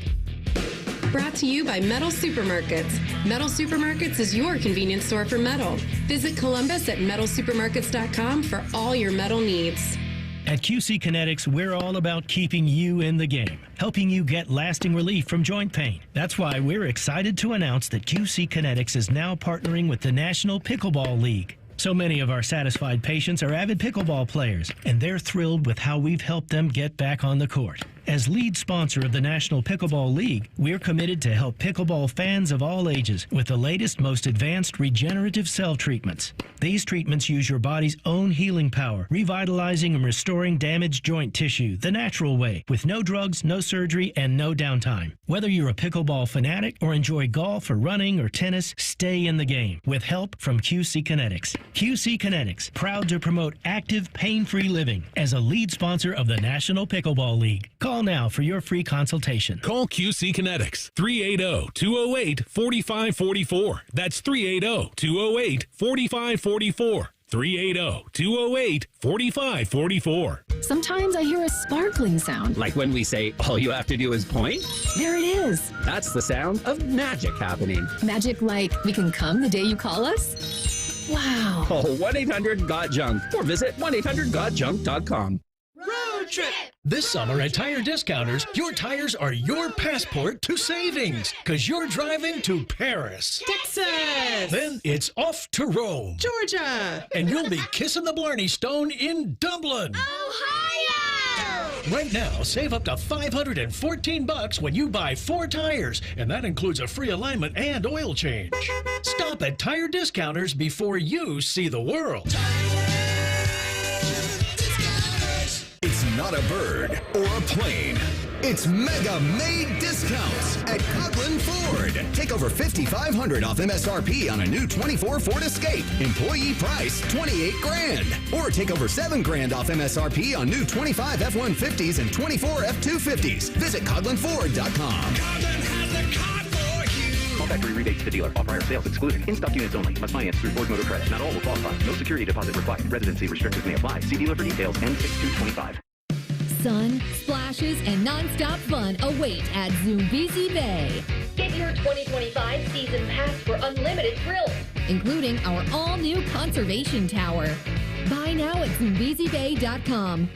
Brought to you by Metal Supermarkets. Metal Supermarkets is your convenience store for metal. Visit Columbus at metalsupermarkets.com for all your metal needs. At QC Kinetics, we're all about keeping you in the game, helping you get lasting relief from joint pain. That's why we're excited to announce that QC Kinetics is now partnering with the National Pickleball League. So many of our satisfied patients are avid pickleball players, and they're thrilled with how we've helped them get back on the court. As lead sponsor of the National Pickleball League, we're committed to help pickleball fans of all ages with the latest, most advanced regenerative cell treatments. These treatments use your body's own healing power, revitalizing and restoring damaged joint tissue the natural way, with no drugs, no surgery, and no downtime. Whether you're a pickleball fanatic or enjoy golf or running or tennis, stay in the game with help from QC Kinetics. QC Kinetics, proud to promote active, pain-free living as a lead sponsor of the National Pickleball League. Call now for your free consultation. Call QC Kinetics, 380-208-4544. That's 380-208-4544. 380-208-4544. Sometimes I hear a sparkling sound. Like when we say, all you have to do is point? There it is. That's the sound of magic happening. Magic like we can come the day you call us? Wow. Call 1-800-GOT-JUNK or visit 1-800-GOT-JUNK.com. Road trip! This summer at Tire Discounters, your tires are your passport to savings because you're driving to Paris, Texas! Then it's off to Rome, Georgia! And you'll be kissing the Blarney Stone in Dublin, Ohio! Right now, save up to $514 when you buy 4 tires, and that includes a free alignment and oil change. Stop at Tire Discounters before you see the world. It's not a bird or a plane. It's Mega Made discounts at Coughlin Ford. Take over $5,500 off MSRP on a new 24 Ford Escape. Employee price $28,000. Or take over $7,000 off MSRP on new 25 F-150s and 24 F-250s. Visit CoughlinFord.com. Coughlin has a car for you. All factory rebates to the dealer. All prior sales excluded. In-stock units only. Must finance through Ford Motor Credit. Not all will qualify. No security deposit required. Residency restrictions may apply. See dealer for details. N6225. Sun, splashes, and nonstop fun await at Zoombezi Bay. Get your 2025 season pass for unlimited thrills, including our all-new conservation tower. Buy now at ZoombeziBay.com.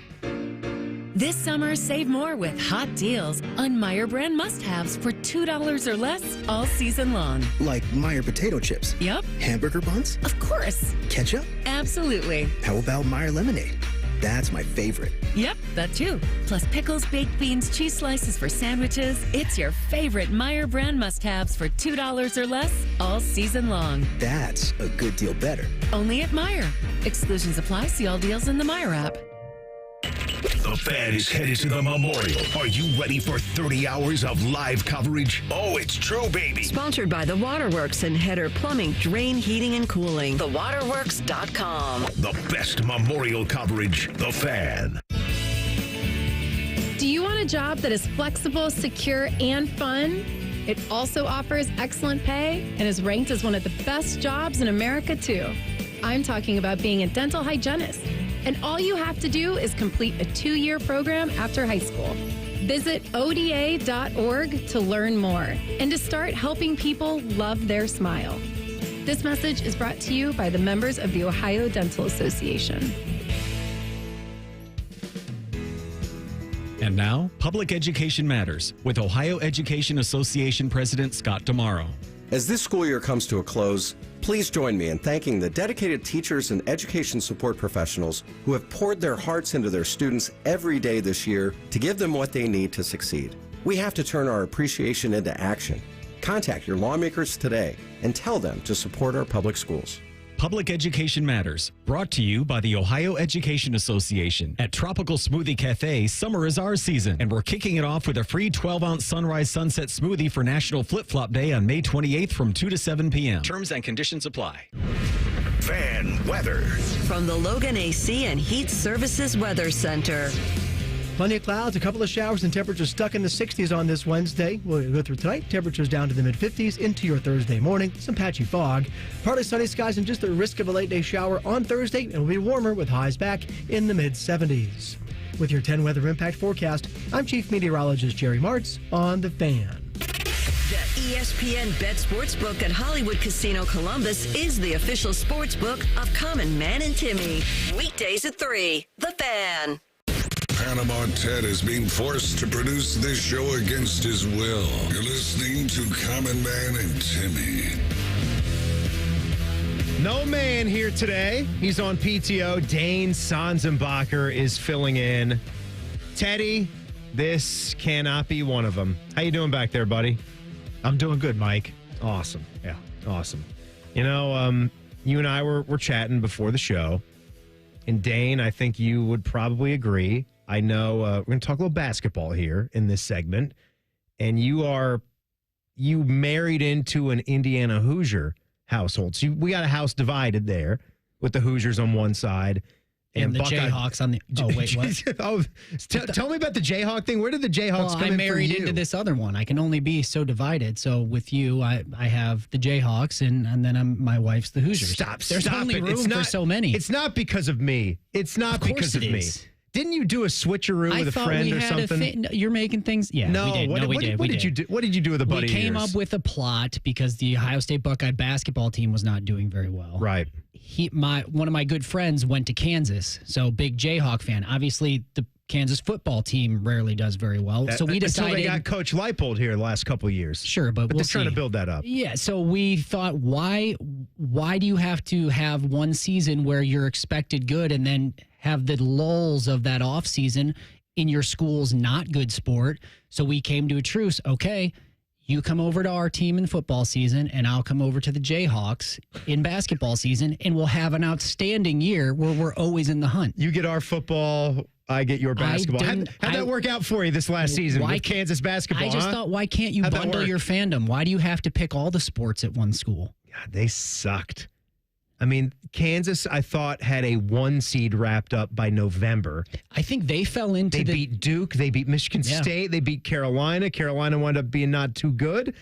This summer, save more with hot deals on Meyer brand must-haves for $2 or less all season long. Like Meyer potato chips? Yep. Hamburger buns? Of course. Ketchup? Absolutely. How about Meyer lemonade? That's my favorite. Yep, that too. Plus pickles, baked beans, cheese slices for sandwiches. It's your favorite Meyer brand must-haves for $2 or less all season long. That's a good deal better. Only at Meyer. Exclusions apply. See all deals in the Meyer app. The Fan is headed to the Memorial. Are you ready for 30 hours of live coverage? Oh, it's true, baby. Sponsored by The Waterworks and Header Plumbing, Drain, Heating, and Cooling. TheWaterworks.com. The best Memorial coverage. The Fan. Do you want a job that is flexible, secure, and fun? It also offers excellent pay and is ranked as one of the best jobs in America, too. I'm talking about being a dental hygienist. And all you have to do is complete a 2-year program after high school. Visit ODA.org to learn more and to start helping people love their smile. This message is brought to you by the members of the Ohio Dental Association. And now, Public Education Matters with Ohio Education Association President Scott Damaro. As this school year comes to a close, please join me in thanking the dedicated teachers and education support professionals who have poured their hearts into their students every day this year to give them what they need to succeed. We have to turn our appreciation into action. Contact your lawmakers today and tell them to support our public schools. Public Education Matters, brought to you by the Ohio Education Association. At Tropical Smoothie Cafe, summer is our season, and we're kicking it off with a free 12-ounce Sunrise Sunset Smoothie for National Flip-Flop Day on May 28th from 2 to 7 p.m. Terms and conditions apply. Fan weather. From the Logan AC and Heat Services Weather Center. Plenty of clouds, a couple of showers, and temperatures stuck in the 60s on this Wednesday. We'll go through tonight. Temperatures down to the mid-50s into your Thursday morning. Some patchy fog. Partly sunny skies and just the risk of a late-day shower on Thursday. It'll be warmer with highs back in the mid-70s. With your 10 weather impact forecast, I'm Chief Meteorologist Jerry Martz on The Fan. The ESPN Bet Sportsbook at Hollywood Casino Columbus is the official sportsbook of Common Man and Timmy. Weekdays at 3. The Fan. Panama Ted is being forced to produce this show against his will. You're listening to Common Man and Timmy. No man here today. He's on PTO. Dane Sanzenbacher is filling in. Teddy, this cannot be one of them. How you doing back there, buddy? I'm doing good, Mike. Awesome. Yeah, awesome. You know, you and I were chatting before the show, and Dane, I think you would probably agree. I know we're going to talk a little basketball here in this segment, and you married into an Indiana Hoosier household. So we got a house divided there with the Hoosiers on one side and the Jayhawks on the. Oh wait, what? Tell me about the Jayhawk thing. Where did the Jayhawks come in? I married into this other one. I can only be so divided. So with you, I have the Jayhawks, and then my wife's the Hoosiers. There's only room for so many. It's not because of me. It's not because of me. Didn't you do a switcheroo with a friend or something? You're making things. Yeah, no, we did. What did you do? What did you do with a buddy? We came up with a plot because the Ohio State Buckeye basketball team was not doing very well. Right. One of my good friends went to Kansas, so big Jayhawk fan. Obviously, the Kansas football team rarely does very well. So we decided until they got Coach Leipold here the last couple of years. Sure, but they're trying to build that up. Yeah, so we thought, why do you have to have one season where you're expected good and then have the lulls of that off season? in your school's not good sport. So we came to a truce. Okay, you come over to our team in football season, and I'll come over to the Jayhawks in basketball season, and we'll have an outstanding year where we're always in the hunt. You get our football, I get your basketball. How'd that work out for you this last season with Kansas basketball? I just thought, why can't you bundle your fandom? Why do you have to pick all the sports at one school? God, they sucked. I mean, Kansas, I thought, had a 1 seed wrapped up by November. I think they fell into They beat Duke. They beat Michigan State. They beat Carolina. Carolina wound up being not too good.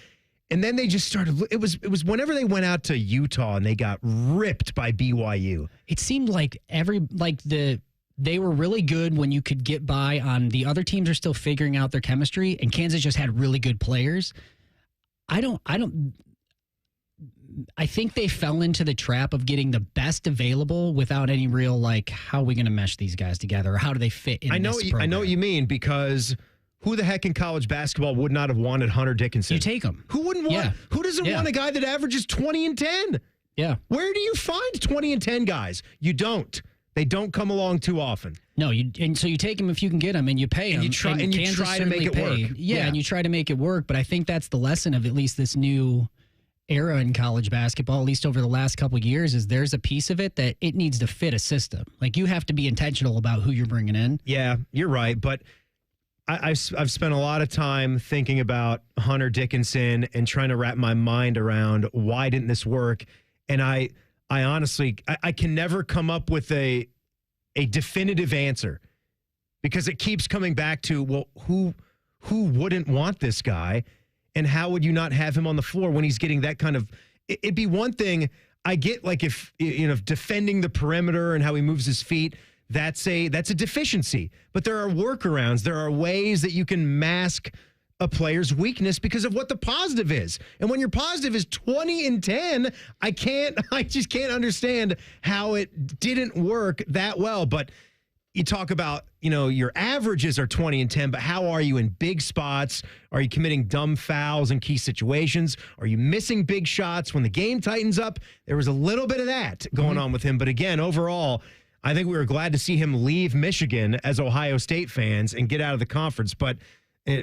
And then they just started. It was whenever they went out to Utah and they got ripped by BYU. It seemed like they were really good when you could get by on the other teams are still figuring out their chemistry, and Kansas just had really good players. I think they fell into the trap of getting the best available without any real, how are we going to mesh these guys together? Or how do they fit in this program? I know what you mean, because who the heck in college basketball would not have wanted Hunter Dickinson? You take him. Who wouldn't want? Who doesn't want a guy that averages 20 and 10? Yeah. Where do you find 20 and 10 guys? You don't. They don't come along too often. No, so you take them if you can get them, and you pay them. And you try to make it work. Yeah, and you try to make it work. But I think that's the lesson of at least this new era in college basketball, at least over the last couple of years, is there's a piece of it that it needs to fit a system. Like, you have to be intentional about who you're bringing in. Yeah, you're right. But I've spent a lot of time thinking about Hunter Dickinson and trying to wrap my mind around why didn't this work. And I honestly, I can never come up with a definitive answer, because it keeps coming back to, well, who wouldn't want this guy? And how would you not have him on the floor when he's getting that kind of? It'd be one thing. I get, if defending the perimeter and how he moves his feet, that's a deficiency. But there are workarounds. There are ways that you can mask a player's weakness because of what the positive is. And when your positive is 20 and 10, I just can't understand how it didn't work that well. But you talk about, your averages are 20 and 10, but how are you in big spots? Are you committing dumb fouls in key situations? Are you missing big shots when the game tightens up? There was a little bit of that going on with him. But again, overall, I think we were glad to see him leave Michigan as Ohio State fans and get out of the conference. But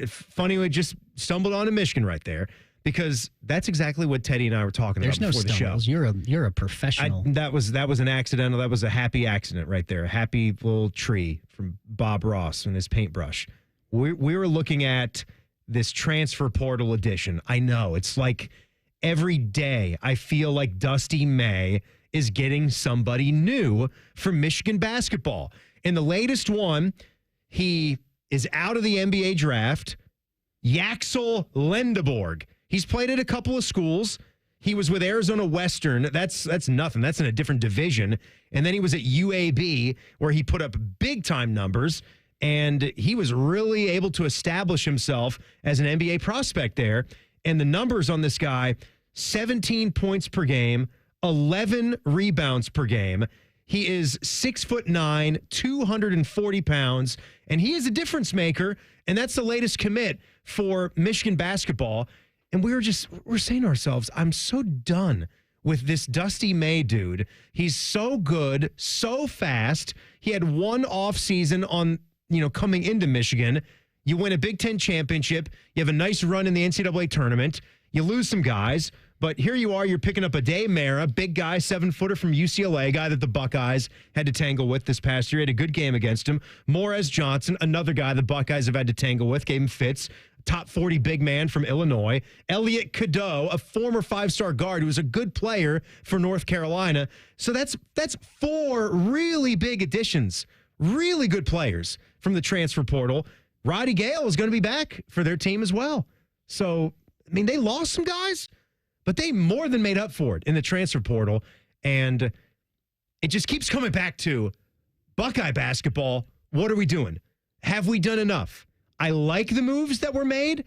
funny, we just stumbled onto Michigan right there, because that's exactly what Teddy and I were talking about before the show. There's no stumbles. You're a professional. That was an accidental. That was a happy accident right there. A happy little tree from Bob Ross and his paintbrush. We were looking at this transfer portal edition. I know, it's like every day I feel like Dusty May is getting somebody new for Michigan basketball. In the latest one, he is out of the NBA draft. Yaxel Lendeborg. He's played at a couple of schools. He was with Arizona Western. That's nothing. That's in a different division. And then he was at UAB, where he put up big-time numbers, and he was really able to establish himself as an NBA prospect there. And the numbers on this guy, 17 points per game, 11 rebounds per game. He is 6'9", 240 pounds, and he is a difference maker, and that's the latest commit for Michigan basketball. And we're saying to ourselves, I'm so done with this Dusty May dude. He's so good, so fast. He had one off season on, coming into Michigan. You win a Big Ten championship. You have a nice run in the NCAA tournament. You lose some guys, but here you are. You're picking up Ade Mara, big guy, 7-footer from UCLA, guy that the Buckeyes had to tangle with this past year. Had a good game against him. Morez Johnson, another guy the Buckeyes have had to tangle with, gave him fits. Top 40 big man from Illinois. Elliot Cadeau, a former 5-star guard who was a good player for North Carolina. So that's 4 really big additions, really good players from the transfer portal. Roddy Gale is going to be back for their team as well. So, they lost some guys, but they more than made up for it in the transfer portal. And it just keeps coming back to Buckeye basketball. What are we doing? Have we done enough? I like the moves that were made.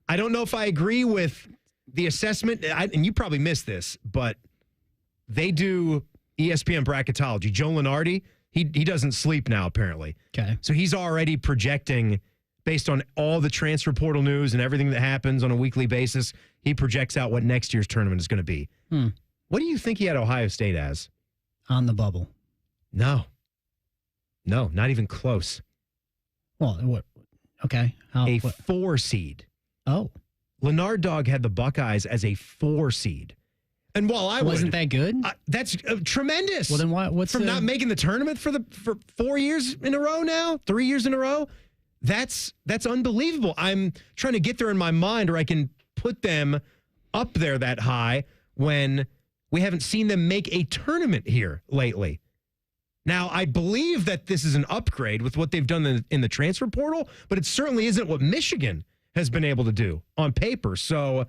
I don't know if I agree with the assessment. And you probably missed this, but they do ESPN bracketology. Joe Lunardi, he doesn't sleep now, apparently. Okay. So he's already projecting, based on all the transfer portal news and everything that happens on a weekly basis, he projects out what next year's tournament is going to be. What do you think he had Ohio State as? On the bubble. No, not even close. Well, what? Okay. A 4 seed. Oh. Leonard Dog had the Buckeyes as a 4 seed. And while I wasn't that good, that's tremendous. Well, then what's from not making the tournament for 4 years in a row now, 3 years in a row? That's unbelievable. I'm trying to get there in my mind, or I can put them up there that high when we haven't seen them make a tournament here lately. Now, I believe that this is an upgrade with what they've done in the transfer portal, but it certainly isn't what Michigan has been able to do on paper. So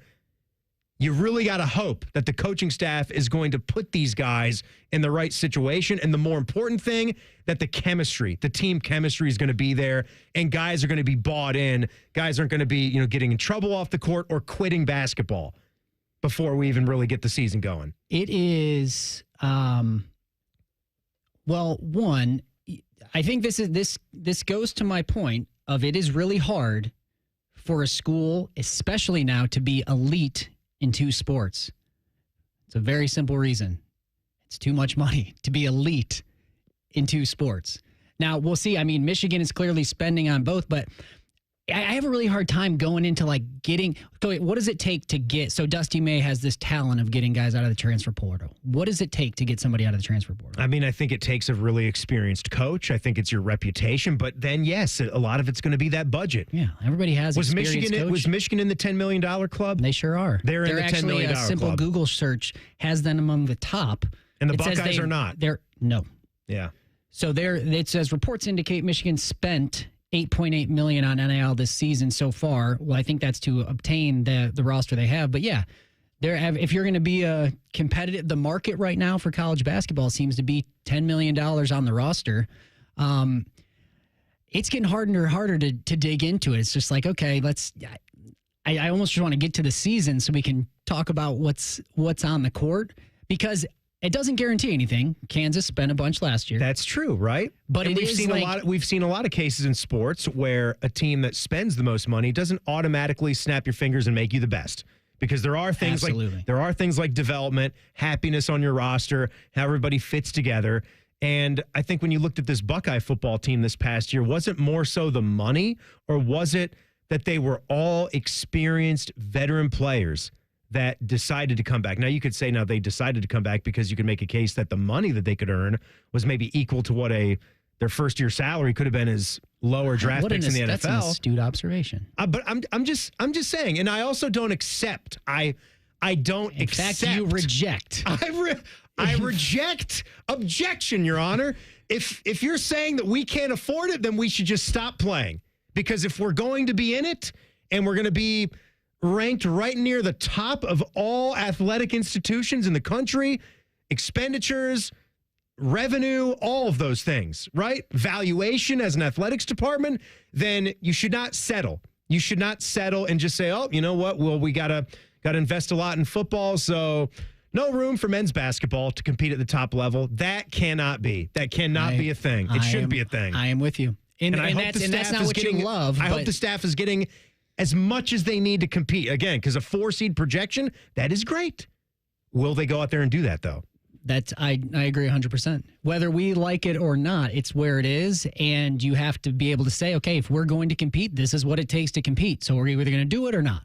you really got to hope that the coaching staff is going to put these guys in the right situation. And the more important thing, that the team chemistry is going to be there, and guys are going to be bought in. Guys aren't going to be, getting in trouble off the court or quitting basketball before we even really get the season going. It is, well, one, I think this goes to my point of it is really hard for a school, especially now, to be elite in 2 sports. It's a very simple reason. It's too much money to be elite in 2 sports. Now, we'll see. I mean, Michigan is clearly spending on both, but I have a really hard time going into what does it take to get, so Dusty May has this talent of getting guys out of the transfer portal. What does it take to get somebody out of the transfer portal? I mean, I think it takes a really experienced coach. I think it's your reputation, but then yes, a lot of it's going to be that budget. Yeah, everybody has was experienced coach. Was Michigan in the $10 million club? They sure are. They're in the $10 million club. A simple Google search has them among the top. And the Buckeyes are not. No. Yeah. So it says reports indicate Michigan spent $8.8 million on NIL this season so far. Well, I think that's to obtain the roster they have. But yeah, if you're going to be a competitive, the market right now for college basketball seems to be $10 million on the roster. It's getting harder and harder to dig into it. It's just like, okay, I almost just want to get to the season so we can talk about what's on the court, because it doesn't guarantee anything. Kansas spent a bunch last year. That's true, right? But we've seen a lot of cases in sports where a team that spends the most money doesn't automatically snap your fingers and make you the best. Because there are things like development, happiness on your roster, how everybody fits together. And I think when you looked at this Buckeye football team this past year, was it more so the money, or was it that they were all experienced veteran players that decided to come back? Now, you could say now they decided to come back because you could make a case that the money that they could earn was maybe equal to what their first-year salary could have been as lower draft picks in the NFL. That's an astute observation. But I'm just saying, and I also don't accept. I don't accept. In fact, you reject. I reject objection, Your Honor. If you're saying that we can't afford it, then we should just stop playing. Because if we're going to be in it and we're going to be ranked right near the top of all athletic institutions in the country, expenditures, revenue, all of those things, right? Valuation as an athletics department, then you should not settle. You should not settle and just say, oh, you know what? Well, we gotta invest a lot in football, so no room for men's basketball to compete at the top level. That cannot be. That cannot be a thing. It shouldn't be a thing. I am with you. And that's not what you love. I hope the staff is getting as much as they need to compete. Again, because a 4-seed projection, that is great. Will they go out there and do that, though? I agree 100%. Whether we like it or not, it's where it is, and you have to be able to say, okay, if we're going to compete, this is what it takes to compete. So we're either going to do it or not.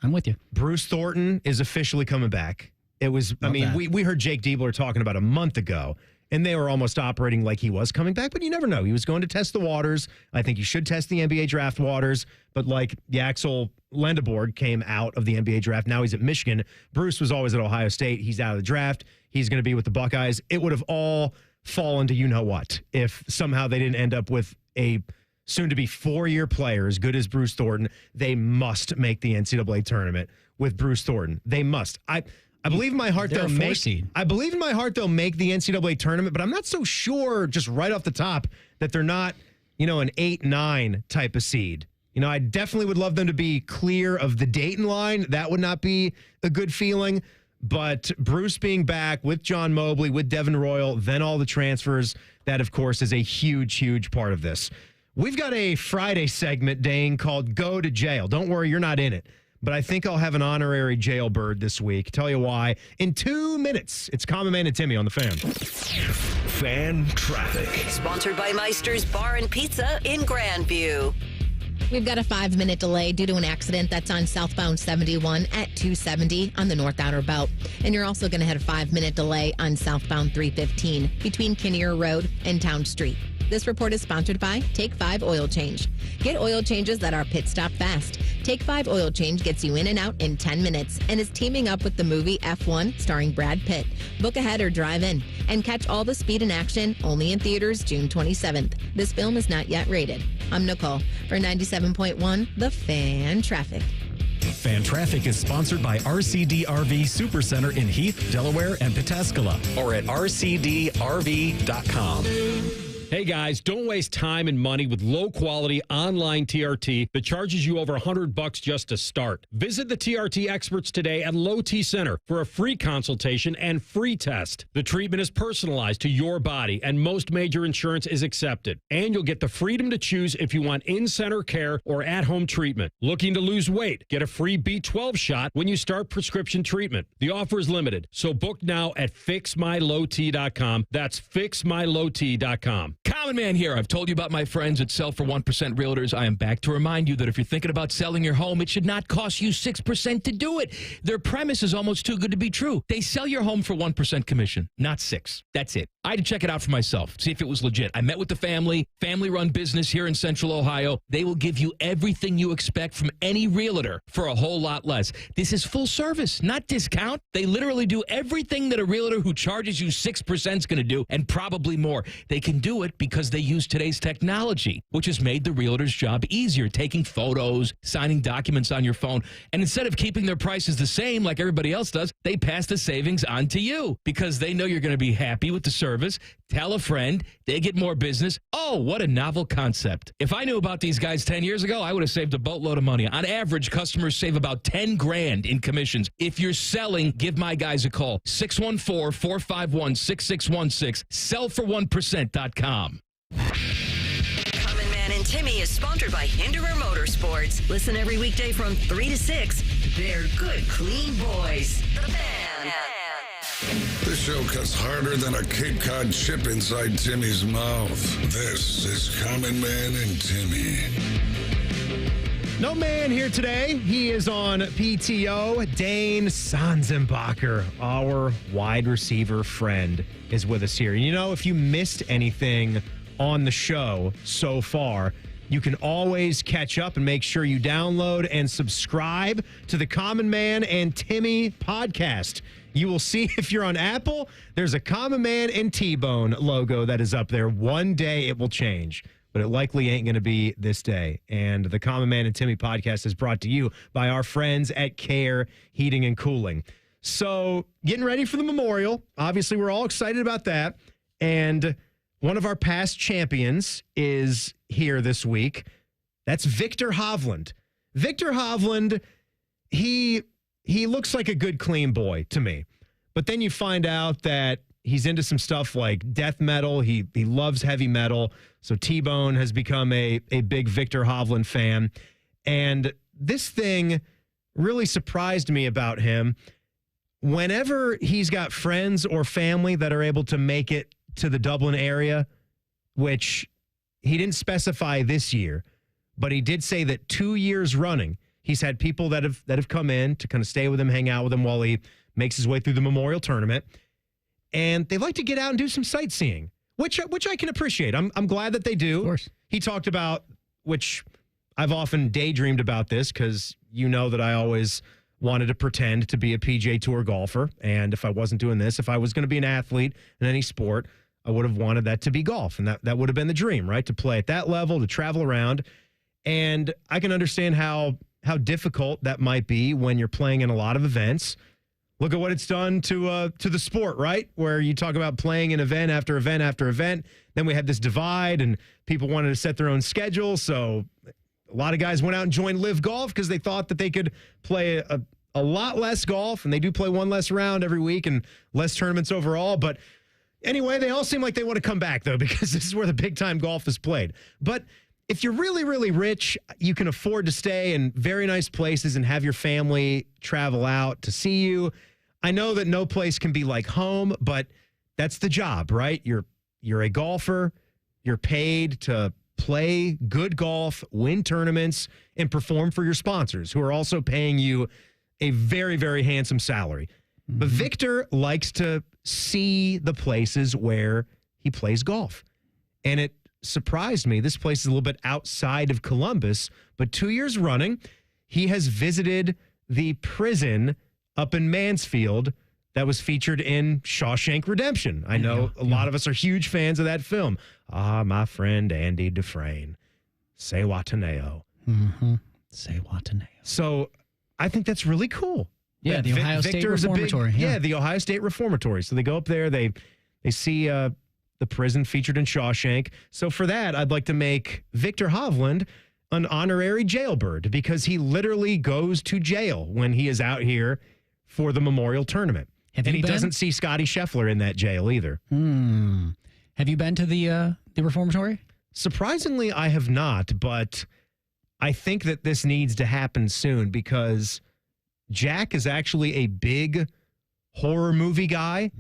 I'm with you. Bruce Thornton is officially coming back. It was, we heard Jake Diebler talking about a month ago, and they were almost operating like he was coming back, but you never know. He was going to test the waters. I think you should test the NBA draft waters, but like Yaxel Lendeborg came out of the NBA draft. Now he's at Michigan. Bruce was always at Ohio State. He's out of the draft. He's going to be with the Buckeyes. It would have all fallen to you-know-what if somehow they didn't end up with a soon-to-be 4-year player as good as Bruce Thornton. They must make the NCAA tournament with Bruce Thornton. They must. I believe in my heart they'll make. I believe in my heart they'll make the NCAA tournament, but I'm not so sure just right off the top that they're not, an 8-9 type of seed. I definitely would love them to be clear of the Dayton line. That would not be a good feeling. But Bruce being back with John Mobley, with Devin Royal, then all the transfers, that of course is a huge, huge part of this. We've got a Friday segment, Dane, called Go to Jail. Don't worry, you're not in it. but I think I'll have an honorary jailbird this week. Tell you why. In 2 minutes, it's Common Man and Timmy on the Fan. Fan Traffic. Sponsored by Meister's Bar and Pizza in Grandview. We've got a 5-minute delay due to an accident that's on southbound 71 at 270 on the North Outer Belt. And you're also going to have a 5-minute delay on southbound 315 between Kinnear Road and Town Street. This report is sponsored by Take 5 Oil Change. Get oil changes that are pit stop fast. Take 5 Oil Change gets you in and out in 10 minutes and is teaming up with the movie F1 starring Brad Pitt. Book ahead or drive in and catch all the speed in action only in theaters June 27th. This film is not yet rated. I'm Nicole for 97.1 The Fan Traffic. Fan Traffic is sponsored by RCD RV Supercenter in Heath, Delaware, and Pataskala, or at rcdrv.com. Hey guys, don't waste time and money with low-quality online TRT that charges you over $100 just to start. Visit the TRT experts today at Low T Center for a free consultation and free test. The treatment is personalized to your body, and most major insurance is accepted. And you'll get the freedom to choose if you want in-center care or at-home treatment. Looking to lose weight? Get a free B12 shot when you start prescription treatment. The offer is limited, so book now at fixmylowt.com. That's fixmylowt.com. Common Man here. I've told you about my friends at Sell for 1% Realtors. I am back to remind you that if you're thinking about selling your home, it should not cost you 6% to do it. Their premise is almost too good to be true. They sell your home for 1% commission, not 6%. That's it. I had to check it out for myself, see if it was legit. I met with the family-run business here in Central Ohio. They will give you everything you expect from any realtor for a whole lot less. This is full service, not discount. They literally do everything that a realtor who charges you 6% is going to do, and probably more. They can do it because they use today's technology, which has made the realtor's job easier, taking photos, signing documents on your phone. And instead of keeping their prices the same like everybody else does, they pass the savings on to you because they know you're going to be happy with the service. Tell a friend, they get more business. Oh, what a novel concept. If I knew about these guys 10 years ago, I would have saved a boatload of money. On average, customers save about $10,000 in commissions. If you're selling, give my guys a call. 614-451-6616. Sellfor1%.com. Common Man and Timmy is sponsored by Hinderer Motorsports. Listen every weekday from 3 to 6. They're good, clean boys. The Fan. This show cuts harder than a Cape Cod chip inside Timmy's mouth. This is Common Man and Timmy. No man here today. He is on PTO. Dane Sanzenbacher, our wide receiver friend, is with us here. You know, if you missed anything on the show so far, you can always catch up and make sure you download and subscribe to the Common Man and Timmy podcast. You will see if you're on Apple, there's a Common Man and T-Bone logo that is up there. One day it will change, but it likely ain't going to be this day. And the Common Man and Timmy podcast is brought to you by our friends at Care Heating and Cooling. So getting ready for the Memorial. Obviously, we're all excited about that. And one of our past champions is here this week. That's Victor Hovland. Victor Hovland, he looks like a good, clean boy to me. But then you find out that he's into some stuff like death metal. He loves heavy metal. So T-Bone has become a big Victor Hovland fan. And this thing really surprised me about him. Whenever he's got friends or family that are able to make it to the Dublin area, which he didn't specify this year, but he did say that 2 years running, he's had people that have come in to kind of stay with him, hang out with him while he makes his way through the Memorial Tournament. And they like to get out and do some sightseeing, which I can appreciate. I'm glad that they do. Of course. He talked about, which I've often daydreamed about this because you know that I always wanted to pretend to be a PGA Tour golfer. And if I wasn't doing this, if I was going to be an athlete in any sport, I would have wanted that to be golf. And that would have been the dream, right? To play at that level, to travel around. And I can understand how difficult that might be when you're playing in a lot of events. Look at what it's done to the sport, right? Where you talk about playing an event after event after event. Then we had this divide and people wanted to set their own schedule. So a lot of guys went out and joined Live Golf because they thought that they could play a lot less golf. And they do play one less round every week and less tournaments overall. But anyway, they all seem like they want to come back, though, because this is where the big-time golf is played. But if you're really, really rich, you can afford to stay in very nice places and have your family travel out to see you. I know that no place can be like home, but that's the job, right? You're a golfer. You're paid to play good golf, win tournaments, and perform for your sponsors, who are also paying you a very, very handsome salary. But Victor likes to see the places where he plays golf. And it surprised me. This place is a little bit outside of Columbus, but 2 years running, he has visited the prison up in Mansfield that was featured in Shawshank Redemption. I know a lot of us are huge fans of that film. Ah, my friend Andy Dufresne. Say Wataneo. Say Wataneo. So I think that's really cool. Yeah, the Ohio State Reformatory. Yeah, the Ohio State Reformatory. So they go up there, they see the prison featured in Shawshank. So for that, I'd like to make Victor Hovland an honorary jailbird, because he literally goes to jail when he is out here for the Memorial Tournament. And he doesn't see Scotty Scheffler in that jail either. Have you been to the Reformatory? Surprisingly, I have not, but I think that this needs to happen soon, because Jack is actually a big horror movie guy.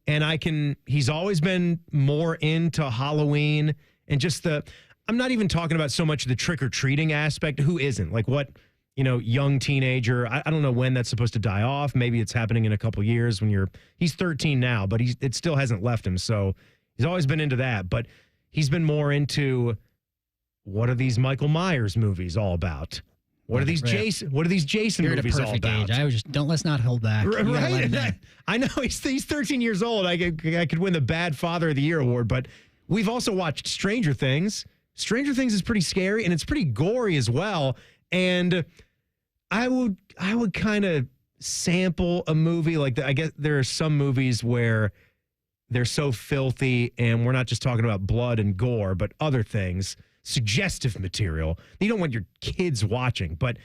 And he's always been more into Halloween and just I'm not even talking about so much the trick-or-treating aspect. Who isn't? Like what, young teenager. I don't know when that's supposed to die off. Maybe it's happening in a couple years when he's 13 now, but it still hasn't left him. So he's always been into that, but he's been more into, what are these Michael Myers movies all about? What are these Jason You're movies all about? Age. Let's not hold back. Right? I know he's 13 years old. I could win the Bad Father of the Year award, but we've also watched Stranger Things. Stranger Things is pretty scary, and it's pretty gory as well. And I would kind of sample a movie like that. I guess there are some movies where they're so filthy, and we're not just talking about blood and gore, but other things, suggestive material. You don't want your kids watching, but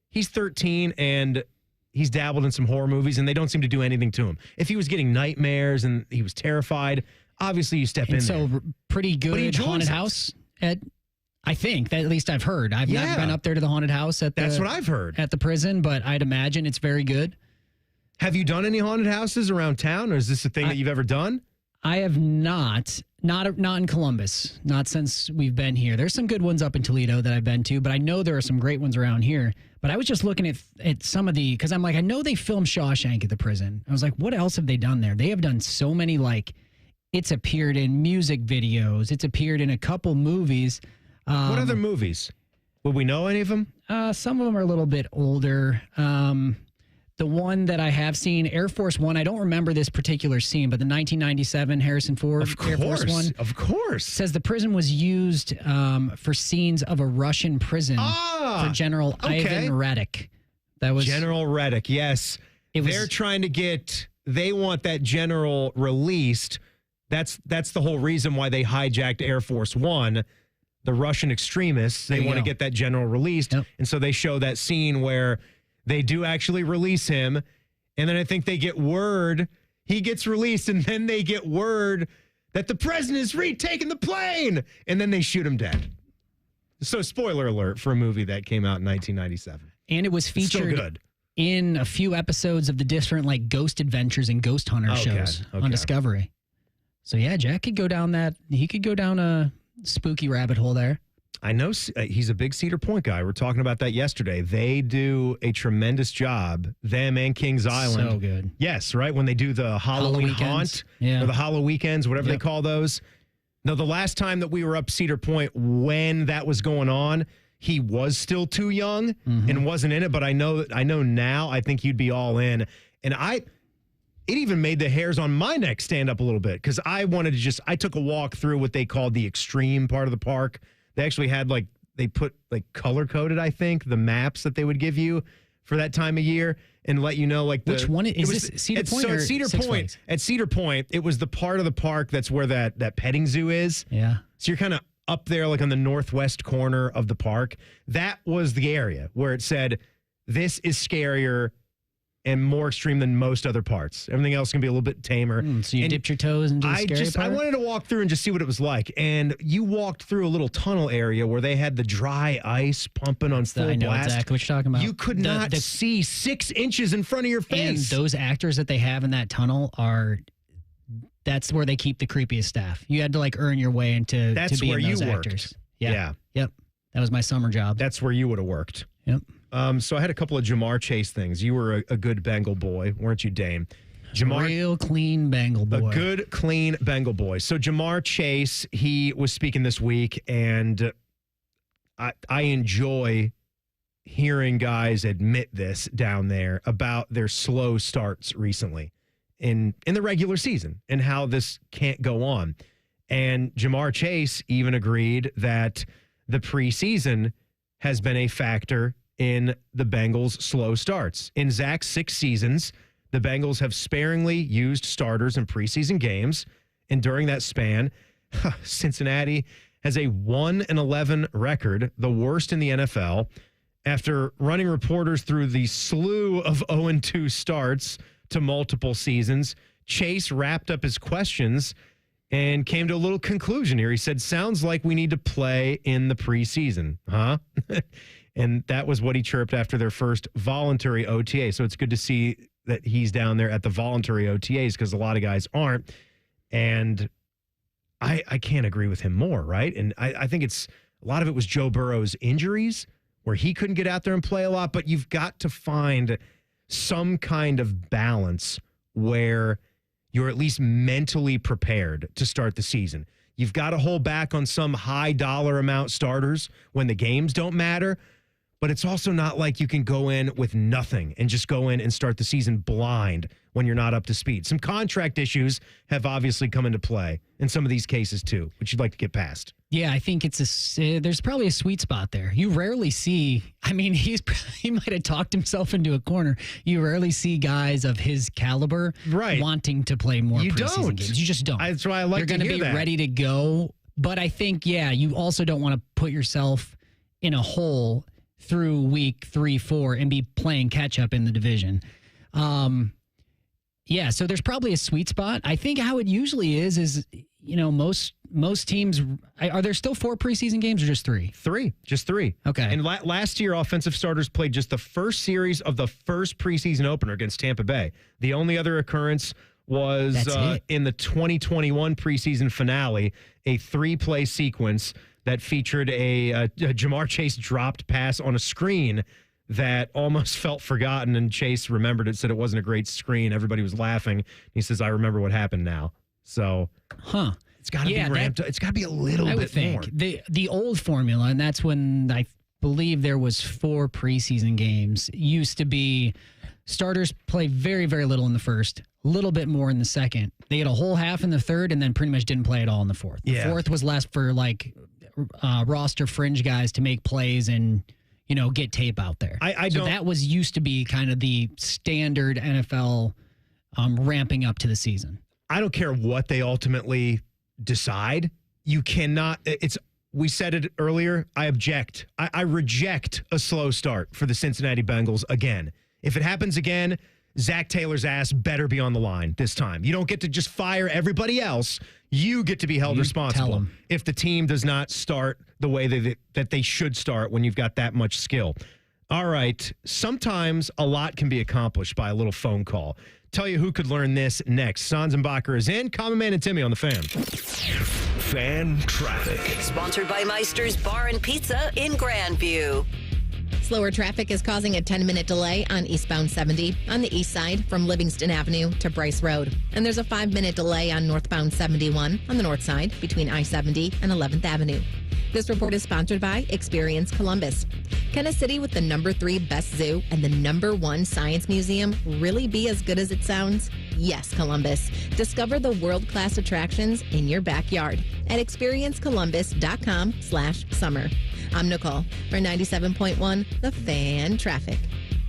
he's 13 and he's dabbled in some horror movies, and they don't seem to do anything to him. If he was getting nightmares and he was terrified, obviously you step in there. So pretty good haunted house I think, at least I've heard. I've not been up there to the haunted house That's what I've heard. At the prison, but I'd imagine it's very good. Have you done any haunted houses around town, or is this a thing that you've ever done? I have not in Columbus, not since we've been here. There's some good ones up in Toledo that I've been to, but I know there are some great ones around here. But I was just looking at some of because I'm like, I know they filmed Shawshank at the prison. I was like, what else have they done there? They have done so many, it's appeared in music videos. It's appeared in a couple movies. What other movies? Would we know any of them? Some of them are a little bit older. The one that I have seen, Air Force One, I don't remember this particular scene, but the 1997 Harrison Ford Air Force One. Of course. Says the prison was used for scenes of a Russian prison for General Ivan Radek. That was General Radek, yes. They're trying to they want that general released. That's the whole reason why they hijacked Air Force One. The Russian extremists, they want to get that general released. And so they show that scene where they do actually release him. And then I think they get word he gets released, and then they get word that the president is retaking the plane. And then they shoot him dead. So spoiler alert for a movie that came out in 1997. And it was featured in a few episodes of the different Ghost Adventures and Ghost Hunter shows on Discovery. So yeah, Jack could go down he could go down a spooky rabbit hole there. I know he's a big Cedar Point guy. We're talking about that yesterday. They do a tremendous job, them and Kings Island. So good. Yes, right? When they do the Halloween haunt or the Hollow Weekends, whatever they call those. No, the last time that we were up Cedar Point when that was going on, he was still too young and wasn't in it. But I know now, I think he'd be all in. And it even made the hairs on my neck stand up a little bit, because I took a walk through what they called the extreme part of the park. They actually had they put color-coded, I think, the maps that they would give you for that time of year and let you know which one is this, Cedar Point or Cedar Six Point? Flags? At Cedar Point, it was the part of the park that's where that petting zoo is. Yeah. So you're kind of up there on the northwest corner of the park. That was the area where it said, this is scarier and more extreme than most other parts. Everything else can be a little bit tamer. So you dipped your toes into the scary part? I wanted to walk through and just see what it was like. And you walked through a little tunnel area where they had the dry ice pumping on full blast. I know exactly what you're talking about. You could not see 6 inches in front of your face. And those actors that they have in that tunnel that's where they keep the creepiest staff. You had to like earn your way into That's to be where in those you actors. worked. Yeah. Yep. That was my summer job. That's where you would have worked. Yep. So I had a couple of Jamar Chase things. You were a good Bengal boy, weren't you, Dame? Real clean Bengal boy. A good, clean Bengal boy. So Jamar Chase, he was speaking this week, and I enjoy hearing guys admit this down there about their slow starts recently in the regular season and how this can't go on. And Jamar Chase even agreed that the preseason has been a factor in the Bengals' slow starts. In Zach's 6 seasons, the Bengals have sparingly used starters in preseason games, and during that span, Cincinnati has a 1-11 record, the worst in the NFL. After running reporters through the slew of 0-2 starts to multiple seasons, Chase wrapped up his questions and came to a little conclusion here. He said, sounds like we need to play in the preseason, huh? And that was what he chirped after their first voluntary OTA. So it's good to see that he's down there at the voluntary OTAs because a lot of guys aren't. And I can't agree with him more, right? And I think a lot of it was Joe Burrow's injuries where he couldn't get out there and play a lot. But you've got to find some kind of balance where you're at least mentally prepared to start the season. You've got to hold back on some high dollar amount starters when the games don't matter. But it's also not like you can go in with nothing and just go in and start the season blind when you're not up to speed. Some contract issues have obviously come into play in some of these cases too, which you'd like to get past. Yeah, I think there's probably a sweet spot there. You rarely see, I mean, he might have talked himself into a corner. You rarely see guys of his caliber wanting to play more preseason games. You just don't. That's why I like to hear that. You're going to be ready to go. But I think, you also don't want to put yourself in a hole through week 3-4 and be playing catch up in the division. So there's probably a sweet spot. I think how it usually is most teams, are there still 4 preseason games or just 3? Just 3. Okay. And last year, offensive starters played just the first series of the first preseason opener against Tampa Bay. The only other occurrence was in the 2021 preseason finale, a 3-play sequence that featured a Jamar Chase dropped pass on a screen that almost felt forgotten, and Chase remembered it, said it wasn't a great screen. Everybody was laughing. He says, I remember what happened now. So, it's got to be ramped up. It's got to be a little bit more. The old formula, and that's when I believe there was 4 preseason games, used to be starters play very, very little in the first, a little bit more in the second. They had a whole half in the third and then pretty much didn't play at all in the fourth. The fourth was less for roster fringe guys to make plays and get tape out there. So that was used to be kind of the standard NFL ramping up to the season. I don't care what they ultimately decide. You cannot. We said it earlier. I object. I reject a slow start for the Cincinnati Bengals again. If it happens again, Zach Taylor's ass better be on the line this time. You don't get to just fire everybody else. You get to be held responsible if the team does not start the way that they should start when you've got that much skill. All right. Sometimes a lot can be accomplished by a little phone call. Tell you who could learn this next. Sanzenbacher is in. Common Man and Timmy on the Fan. Fan Traffic. Sponsored by Meister's Bar and Pizza in Grandview. Slower traffic is causing a 10-minute delay on eastbound 70 on the east side from Livingston Avenue to Bryce Road. And there's a 5-minute delay on northbound 71 on the north side between I-70 and 11th Avenue. This report is sponsored by Experience Columbus. Can a city with the number 3 best zoo and the number 1 science museum really be as good as it sounds? Yes, Columbus. Discover the world-class attractions in your backyard at experiencecolumbus.com/summer. I'm Nicole for 97.1 The Fan Traffic.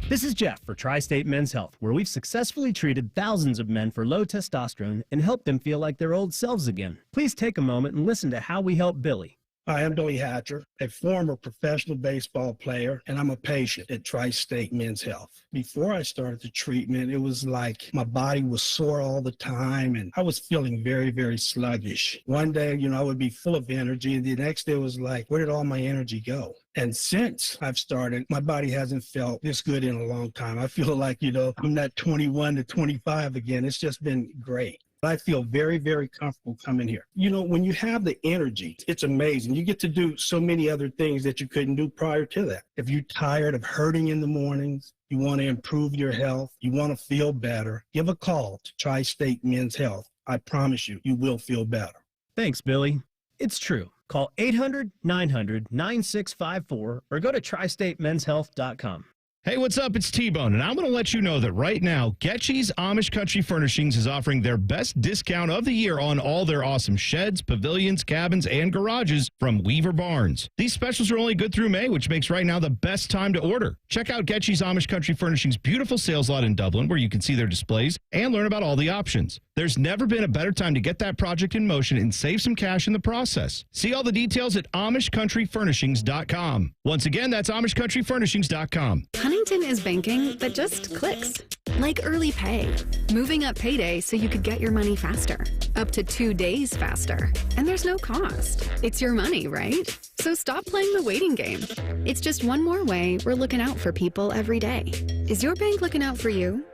This is Jeff for Tri-State Men's Health, where we've successfully treated thousands of men for low testosterone and helped them feel like their old selves again. Please take a moment and listen to how we help Billy. Hi, I'm Billy Hatcher, a former professional baseball player, and I'm a patient at Tri-State Men's Health. Before I started the treatment, it was like my body was sore all the time, and I was feeling very, very sluggish. One day, I would be full of energy, and the next day was like, where did all my energy go? And since I've started, my body hasn't felt this good in a long time. I feel like, I'm not 21 to 25 again. It's just been great. I feel very, very comfortable coming here. When you have the energy, it's amazing. You get to do so many other things that you couldn't do prior to that. If you're tired of hurting in the mornings, you want to improve your health, you want to feel better, give a call to Tri-State Men's Health. I promise you, you will feel better. Thanks, Billy. It's true. Call 800-900-9654 or go to tristatemenshealth.com. Hey, what's up? It's T-Bone, and I'm going to let you know that right now, Getchy's Amish Country Furnishings is offering their best discount of the year on all their awesome sheds, pavilions, cabins, and garages from Weaver Barnes. These specials are only good through May, which makes right now the best time to order. Check out Getchy's Amish Country Furnishings' beautiful sales lot in Dublin, where you can see their displays and learn about all the options. There's never been a better time to get that project in motion and save some cash in the process. See all the details at AmishCountryFurnishings.com. Once again, that's AmishCountryFurnishings.com. Huntington is banking that just clicks. Like early pay, moving up payday so you could get your money faster, up to 2 days faster. And there's no cost. It's your money, right? So stop playing the waiting game. It's just one more way we're looking out for people every day. Is your bank looking out for you?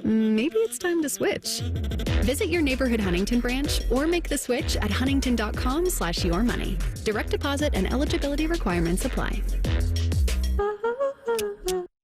Maybe it's time to switch. Visit your neighborhood Huntington branch or make the switch at huntington.com/yourmoney. Direct deposit and eligibility requirements apply.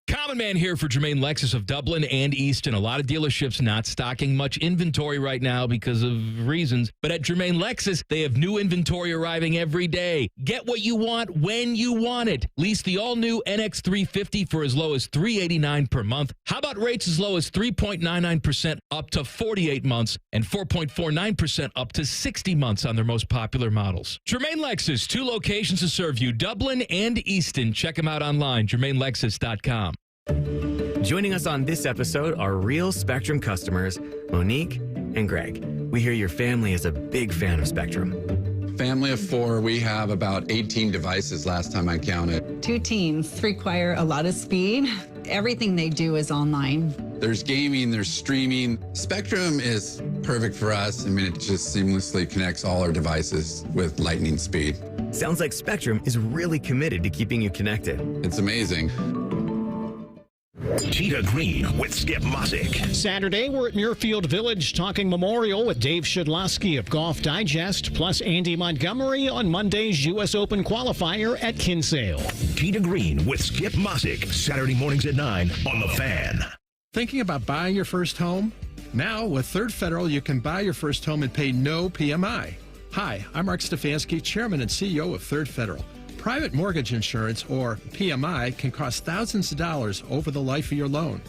Common Man here for Jermaine Lexus of Dublin and Easton. A lot of dealerships not stocking much inventory right now because of reasons. But at Jermaine Lexus, they have new inventory arriving every day. Get what you want when you want it. Lease the all-new NX350 for as low as $389 per month. How about rates as low as 3.99% up to 48 months and 4.49% up to 60 months on their most popular models? Jermaine Lexus, 2 locations to serve you, Dublin and Easton. Check them out online, JermaineLexus.com. Joining us on this episode are real Spectrum customers, Monique and Greg. We hear your family is a big fan of Spectrum. Family of 4, we have about 18 devices last time I counted. 2 teams require a lot of speed. Everything they do is online. There's gaming, there's streaming. Spectrum is perfect for us. I mean, it just seamlessly connects all our devices with lightning speed. Sounds like Spectrum is really committed to keeping you connected. It's amazing. Cheetah Green with Skip Mosick. Saturday, we're at Muirfield Village talking Memorial with Dave Shedlowski of Golf Digest, plus Andy Montgomery on Monday's U.S. Open qualifier at Kinsale. Cheetah Green with Skip Mosick, Saturday mornings at 9 on The Fan. Thinking about buying your first home? Now, with Third Federal, you can buy your first home and pay no PMI. Hi, I'm Mark Stefanski, Chairman and CEO of Third Federal. Private mortgage insurance, or PMI, can cost thousands of dollars over the life of your loan.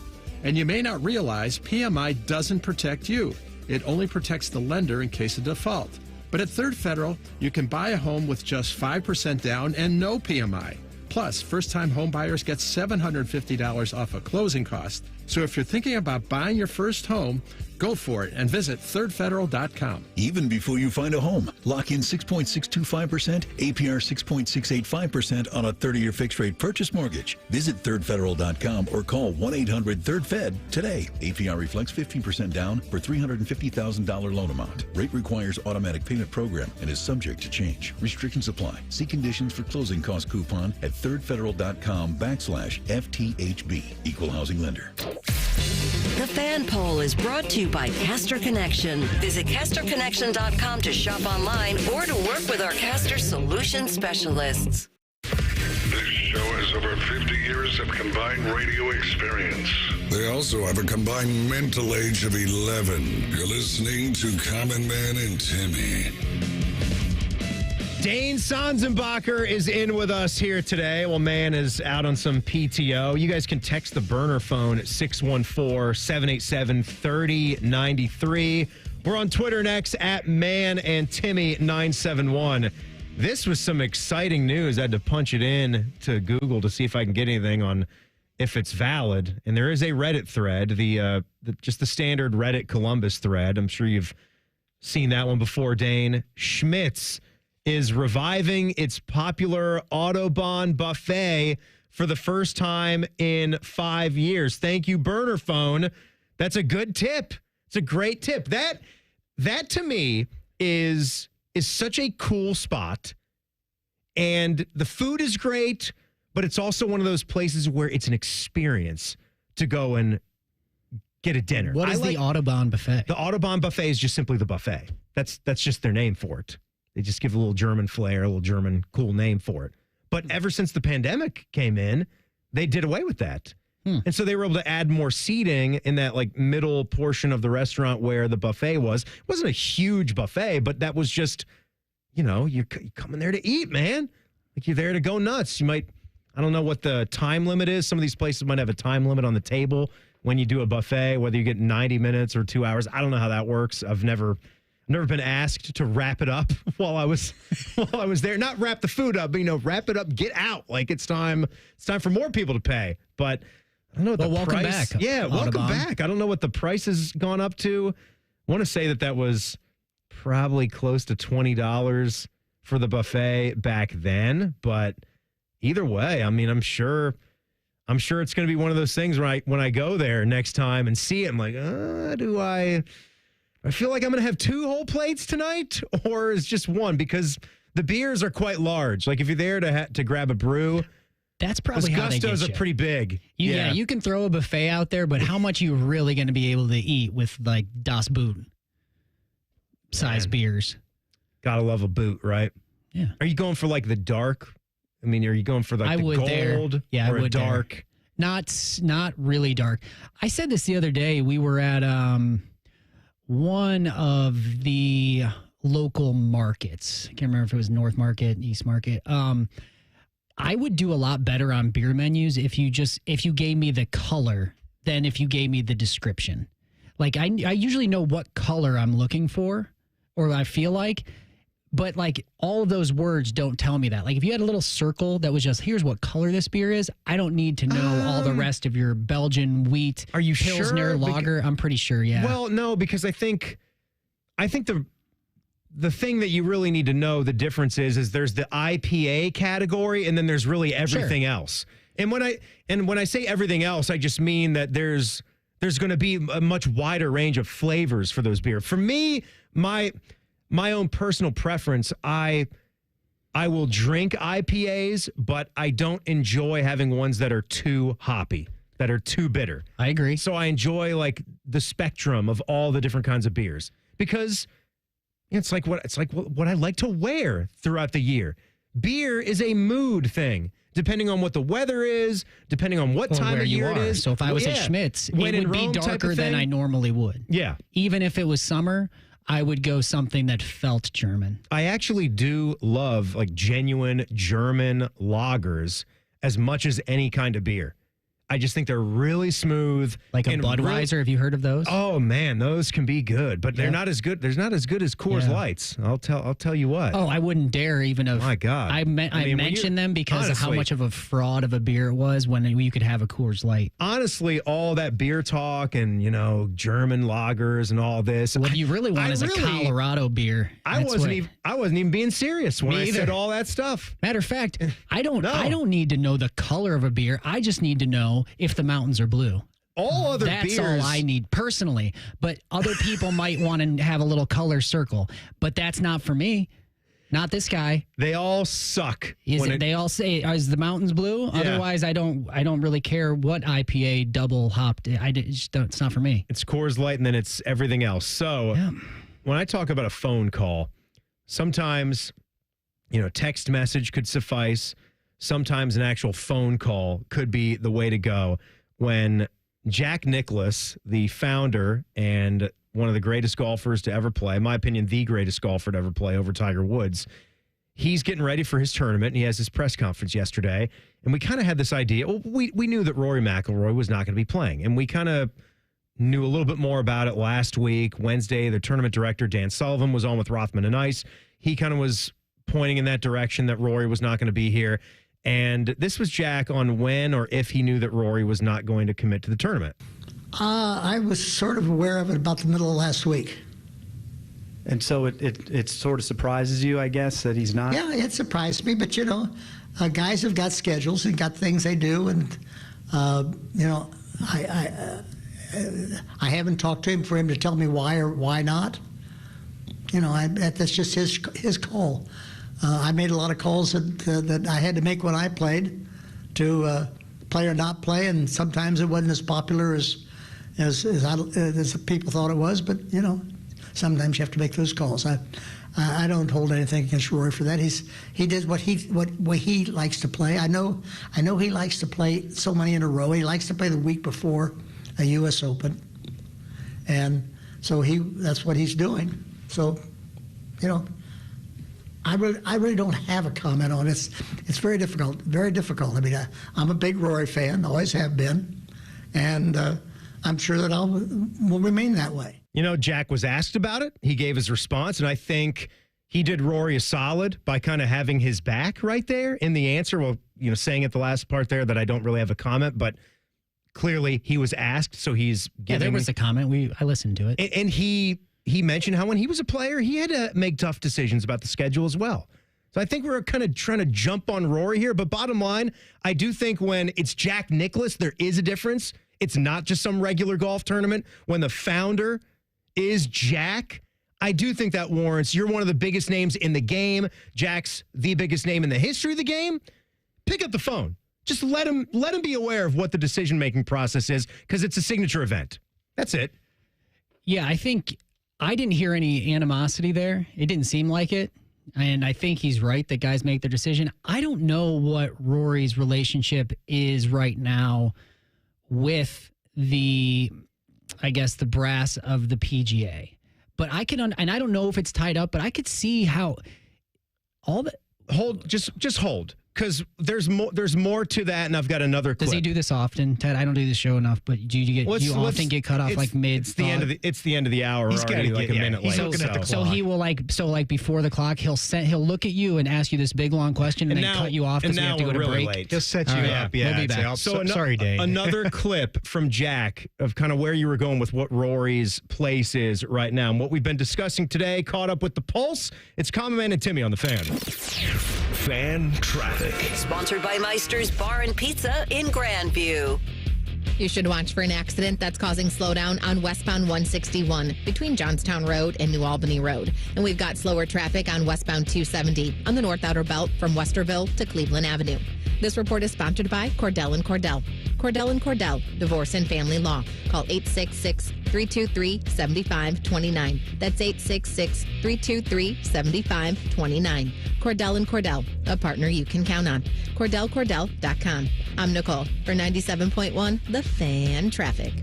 And you may not realize PMI doesn't protect you. It only protects the lender in case of default. But at Third Federal, you can buy a home with just 5% down and no PMI. Plus, first-time home buyers get $750 off a closing cost. So if you're thinking about buying your first home, go for it and visit thirdfederal.com. Even before you find a home, lock in 6.625%, APR 6.685% on a 30-year fixed-rate purchase mortgage. Visit thirdfederal.com or call 1-800-3rd-FED today. APR reflects 15% down for $350,000 loan amount. Rate requires automatic payment program and is subject to change. Restrictions apply. See conditions for closing cost coupon at thirdfederal.com/FTHB. Equal housing lender. The Fan Poll is brought to you by Caster Connection. Visit CasterConnection.com to shop online or to work with our Caster Solution Specialists. This show has over 50 years of combined radio experience. They also have a combined mental age of 11. You're listening to Common Man and Timmy. Dane Sanzenbacher is in with us here today. Well, man is out on some PTO. You guys can text the burner phone at 614-787-3093. We're on Twitter next at ManandTimmy971. This was some exciting news. I had to punch it in to Google to see if I can get anything on if it's valid. And there is a Reddit thread, just the standard Reddit Columbus thread. I'm sure you've seen that one before, Dane. Schmitz is reviving its popular Autobahn buffet for the first time in 5 years. Thank you, Burner Phone. That's a good tip. It's a great tip. That to me is such a cool spot. And the food is great, but it's also one of those places where it's an experience to go and get a dinner. What is the Autobahn buffet? The Autobahn buffet is just simply the buffet. That's just their name for it. They just give a little German flair, a little German cool name for it. But ever since the pandemic came in, they did away with that. And so they were able to add more seating in that like middle portion of the restaurant where the buffet was. It wasn't a huge buffet, but that was just, you're coming there to eat, man. Like you're there to go nuts. I don't know what the time limit is. Some of these places might have a time limit on the table when you do a buffet, whether you get 90 minutes or 2 hours. I don't know how that works. I've never been asked to wrap it up while I was there. Not wrap the food up, but wrap it up, get out. Like it's time for more people to pay. But I don't know what the welcome price. back. Yeah, welcome Autobahn. back. I don't know what the price has gone up to. I want to say that was probably close to $20 for the buffet back then. But either way, I mean, I'm sure it's going to be one of those things where when I go there next time and see it, I'm like, do I feel like I'm going to have 2 whole plates tonight, or is just one? Because the beers are quite large. Like if you're there to grab a brew, that's probably how they get Gustos you. are pretty big. Yeah, you can throw a buffet out there, but how much are you really going to be able to eat with like Das Boot size beers? Gotta love a boot, right? Yeah. Are you going for like the dark? I mean, are you going for like the gold Yeah, or I would a dark? There. Not really dark. I said this the other day. We were at one of the local markets. I can't remember if it was North Market, East Market. I would do a lot better on beer menus if you gave me the color than if you gave me the description. Like I usually know what color I'm looking for or I feel like, but like all of those words don't tell me that. Like if you had a little circle that was just, here's what color this beer is, I don't need to know all the rest of your Belgian wheat, are you Pilsner sure? lager. I'm pretty sure, yeah. Well, no, because I think the thing that you really need to know the difference is there's the IPA category and then there's really everything else. And when I say everything else, I just mean that there's going to be a much wider range of flavors for those beers. For me, my own personal preference, I will drink IPAs, but I don't enjoy having ones that are too hoppy, that are too bitter. I agree. So I enjoy like the spectrum of all the different kinds of beers because it's like what I like to wear throughout the year. Beer is a mood thing, depending on what the weather is, depending on what time of year it is. So if I was at Schmidt's, it would be darker than I normally would. Yeah. Even if it was summer, I would go something that felt German. I actually do love like genuine German lagers as much as any kind of beer. I just think they're really smooth. Like a Budweiser, have you heard of those? Oh man, those can be good, but they're not as good. There's not as good as Coors Lights. I'll tell you what. Oh, I wouldn't dare even have. My God, I mentioned them because of how much of a fraud of a beer it was when you could have a Coors Light. Honestly, all that beer talk and German lagers and all this. What you really want is a Colorado beer. I wasn't even being serious when I said all that stuff. Matter of fact, I don't need to know the color of a beer. I just need to know if the mountains are blue. All other beers. That's all I need personally. But other people might want to have a little color circle. But that's not for me. Not this guy. They all suck. They all say, is the mountains blue? Yeah. Otherwise, I don't really care what IPA double hopped. It's not for me. It's Coors Light and then it's everything else. So when I talk about a phone call, sometimes, text message could suffice. Sometimes an actual phone call could be the way to go. When Jack Nicklaus, the founder and one of the greatest golfers to ever play, in my opinion, the greatest golfer to ever play over Tiger Woods, he's getting ready for his tournament, and he has his press conference yesterday. And we kind of had this idea. Well, we knew that Rory McIlroy was not going to be playing, and we kind of knew a little bit more about it last week. Wednesday, the tournament director, Dan Sullivan, was on with Rothman and Ice. He kind of was pointing in that direction that Rory was not going to be here. And this was Jack on when or if he knew that Rory was not going to commit to the tournament. I was sort of aware of it about the middle of last week. And so it sort of surprises you, I guess, that he's not? Yeah, it surprised me. But, guys have got schedules and got things they do. And, I haven't talked to him for him to tell me why or why not. That's just his call. I made a lot of calls that I had to make when I played to play or not play. And sometimes it wasn't as popular as the people thought it was. But, sometimes you have to make those calls. I don't hold anything against Rory for that. He did what he likes to play. I know he likes to play so many in a row. He likes to play the week before a U.S. Open, and so that's what he's doing. So, I really don't have a comment on it. It's very difficult. Very difficult. I mean, I'm a big Rory fan, always have been, and I'm sure that will remain that way. Jack was asked about it. He gave his response, and I think he did Rory a solid by kind of having his back right there in the answer. Well, saying at the last part there that I don't really have a comment, but clearly he was asked, so he's giving. Yeah, there was a comment. I listened to it. And he mentioned how when he was a player, he had to make tough decisions about the schedule as well. So I think we're kind of trying to jump on Rory here, but bottom line, I do think when it's Jack Nicklaus, there is a difference. It's not just some regular golf tournament. When the founder is Jack, I do think that warrants, you're one of the biggest names in the game. Jack's the biggest name in the history of the game. Pick up the phone. Just let him be aware of what the decision-making process is, because it's a signature event. That's it. Yeah, I think I didn't hear any animosity there. It didn't seem like it. And I think he's right that guys make their decision. I don't know what Rory's relationship is right now with the brass of the PGA. But I can, and I don't know if it's tied up, but I could see how all the just hold. Because there's more to that, and I've got another clip. Does he do this often, Ted? I don't do this show enough, but do you often get cut off like mid? It's the end of the hour. He's already like a minute late. So he will before the clock, he'll look at you and ask you this big long question, and then cut you off because we have to go to break. Late. Just set you up. Yeah, we'll be back. Sorry, Dave. Another clip from Jack of kind of where you were going with what Rory's place is right now, and what we've been discussing today. Caught up with the pulse. It's Common Man and Timmy on the Fan. Fan traffic. Sponsored by Meister's Bar and Pizza in Grandview. You should watch for an accident that's causing slowdown on westbound 161 between Johnstown Road and New Albany Road. And we've got slower traffic on westbound 270 on the North Outer Belt from Westerville to Cleveland Avenue. This report is sponsored by Cordell & Cordell. Cordell & Cordell, Divorce and Family Law. Call 866-323-7529. That's 866-323-7529. Cordell & Cordell, a partner you can count on. CordellCordell.com. I'm Nicole for 97.1 The Fan Traffic.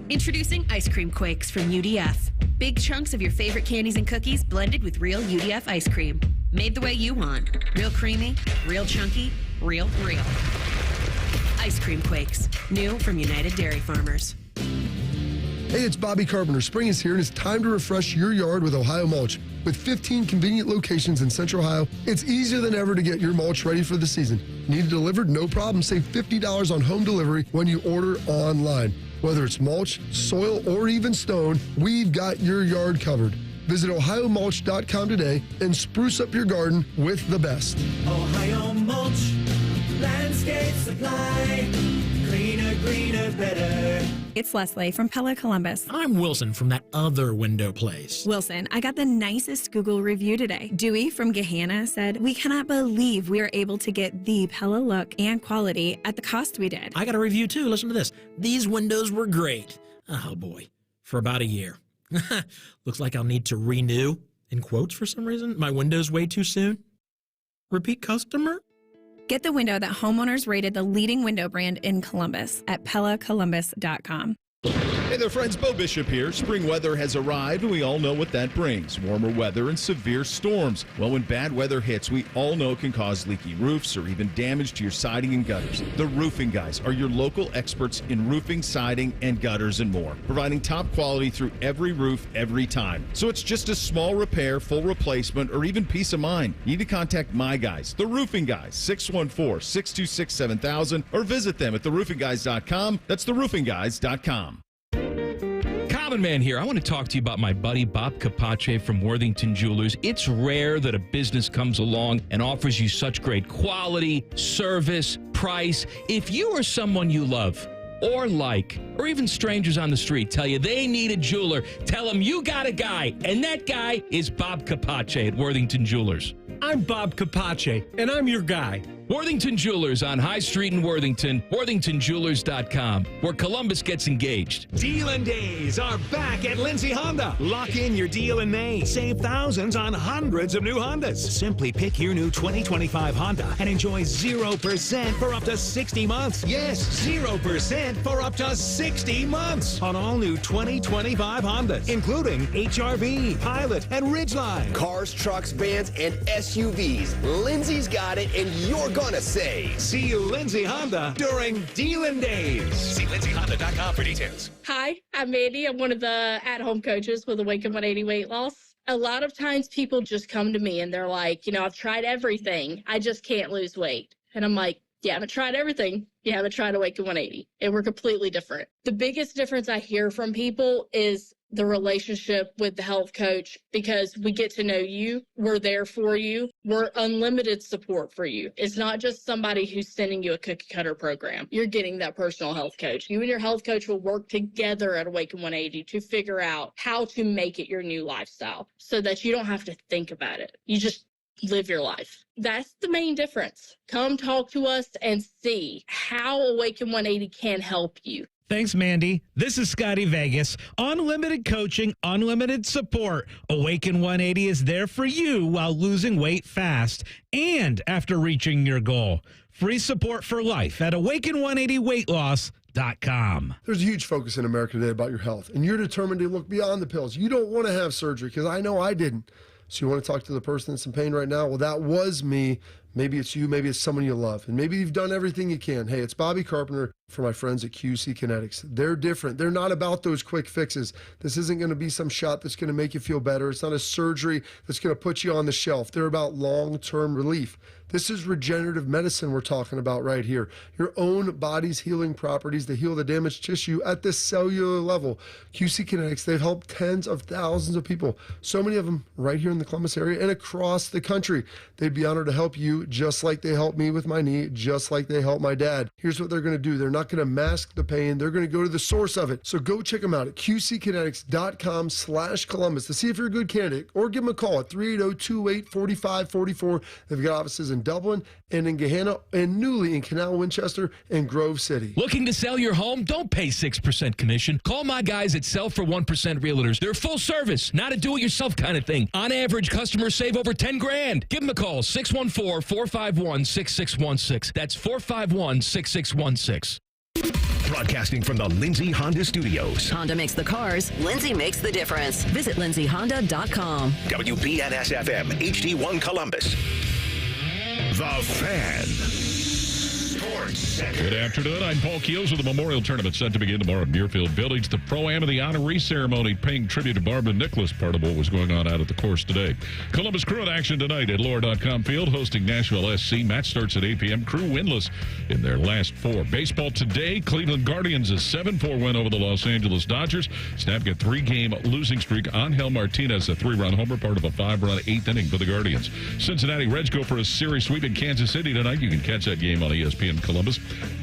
Introducing Ice Cream Quakes from UDF. Big chunks of your favorite candies and cookies blended with real UDF ice cream. Made the way you want. Real creamy, real chunky, real. Ice Cream Quakes. New from United Dairy Farmers. Hey, it's Bobby Carpenter. Spring is here and it's time to refresh your yard with Ohio Mulch. With 15 convenient locations in Central Ohio, it's easier than ever to get your mulch ready for the season. Need it delivered? No problem. Save $50 on home delivery when you order online. Whether it's mulch, soil, or even stone, we've got your yard covered. Visit OhioMulch.com today and spruce up your garden with the best. Ohio Mulch, landscape supply, cleaner, greener, better. It's Leslie from Pella Columbus. I'm Wilson from that other window place. Wilson, I got the nicest Google review today. Dewey from Gahanna said, "We cannot believe we are able to get the Pella look and quality at the cost we did." I got a review too. Listen to this. These windows were great. Oh boy, for about a year. Looks like I'll need to renew, in quotes for some reason, my windows way too soon. Repeat customer? Get the window that homeowners rated the leading window brand in Columbus at PellaColumbus.com. Hey there, friends. Bo Bishop here. Spring weather has arrived, and we all know what that brings. Warmer weather and severe storms. Well, when bad weather hits, we all know it can cause leaky roofs or even damage to your siding and gutters. The Roofing Guys are your local experts in roofing, siding, and gutters and more, providing top quality through every roof, every time. So it's just a small repair, full replacement, or even peace of mind. You need to contact my guys, the Roofing Guys, 614-626-7000, or visit them at theroofingguys.com. That's theroofingguys.com. Common Man here. I want to talk to you about my buddy Bob Capace from Worthington Jewelers. It's rare that a business comes along and offers you such great quality, service, price. If you or someone you love or like, or even strangers on the street tell you they need a jeweler, tell them you got a guy, and that guy is Bob Capace at Worthington Jewelers. I'm Bob Capace, and I'm your guy. Worthington Jewelers on High Street in Worthington, worthingtonjewelers.com, where Columbus gets engaged. Dealin' Days are back at Lindsay Honda. Lock in your deal in May. Save thousands on hundreds of new Hondas. Simply pick your new 2025 Honda and enjoy 0% for up to 60 months. Yes, 0% for up to 60 months on all new 2025 Hondas, including HRV, Pilot, and Ridgeline. Cars, trucks, vans, and SUVs. Lindsay's got it, and you're gonna save. See you, Lindsay Honda, during Dealin' Days. See lindsayhonda.com for details. Hi, I'm Mandy. I'm one of the at-home coaches with Awaken 180 Weight Loss. A lot of times people just come to me and they're like, I've tried everything. I just can't lose weight. And I'm like, you haven't tried everything. You haven't tried Awaken 180. And we're completely different. The biggest difference I hear from people is the relationship with the health coach, because we get to know you. We're there for you. We're unlimited support for you. It's not just somebody who's sending you a cookie cutter program. You're getting that personal health coach. You and your health coach will work together at Awaken 180 to figure out how to make it your new lifestyle so that you don't have to think about it. You just live your life. That's the main difference. Come talk to us and see how Awaken 180 can help you. Thanks, Mandy. This is Scotty Vegas. Unlimited coaching, unlimited support. Awaken 180 is there for you while losing weight fast and after reaching your goal. Free support for life at awaken180weightloss.com. There's a huge focus in America today about your health, and you're determined to look beyond the pills. You don't want to have surgery, because I know I didn't. So you want to talk to the person that's in pain right now? Well, that was me. Maybe it's you, maybe it's someone you love, and maybe you've done everything you can. Hey, it's Bobby Carpenter for my friends at QC Kinetics. They're different. They're not about those quick fixes. This isn't going to be some shot that's going to make you feel better. It's not a surgery that's going to put you on the shelf. They're about long-term relief. This is regenerative medicine we're talking about right here. Your own body's healing properties to heal the damaged tissue at the cellular level. QC Kinetics, they've helped tens of thousands of people, so many of them right here in the Columbus area and across the country. They'd be honored to help you just like they helped me with my knee, just like they helped my dad. Here's what they're going to do. They're not going to mask the pain. They're going to go to the source of it. So go check them out at qckinetics.com/Columbus to see if you're a good candidate, or give them a call at 380-28-4544. They've got offices in Dublin and in Gahanna and newly in Canal Winchester and Grove City. Looking to sell your home? Don't pay 6% commission. Call my guys at Sell for 1% Realtors. They're full service, not a do-it-yourself kind of thing. On average, customers save over $10,000. Give them a call, 614-451-6616. That's 451-6616. Broadcasting from the Lindsay Honda Studios. Honda makes the cars. Lindsay makes the difference. Visit lindsayhonda.com. WBNS-FM, HD1 Columbus. The Fan. Sports Center. Good afternoon. I'm Paul Keels with the Memorial Tournament set to begin tomorrow at Muirfield Village. The Pro-Am of the honoree ceremony paying tribute to Barbara Nicklaus, part of what was going on out at the course today. Columbus Crew in action tonight at Lower.com Field, hosting Nashville SC. Match starts at 8 p.m. Crew winless in their last four. Baseball today, Cleveland Guardians a 7-4 win over the Los Angeles Dodgers, snapping a 3-game losing streak. Angel Martinez, a 3-run homer, part of a 5-run 8th inning for the Guardians. Cincinnati Reds go for a series sweep in Kansas City tonight. You can catch that game on ESPN Columbus.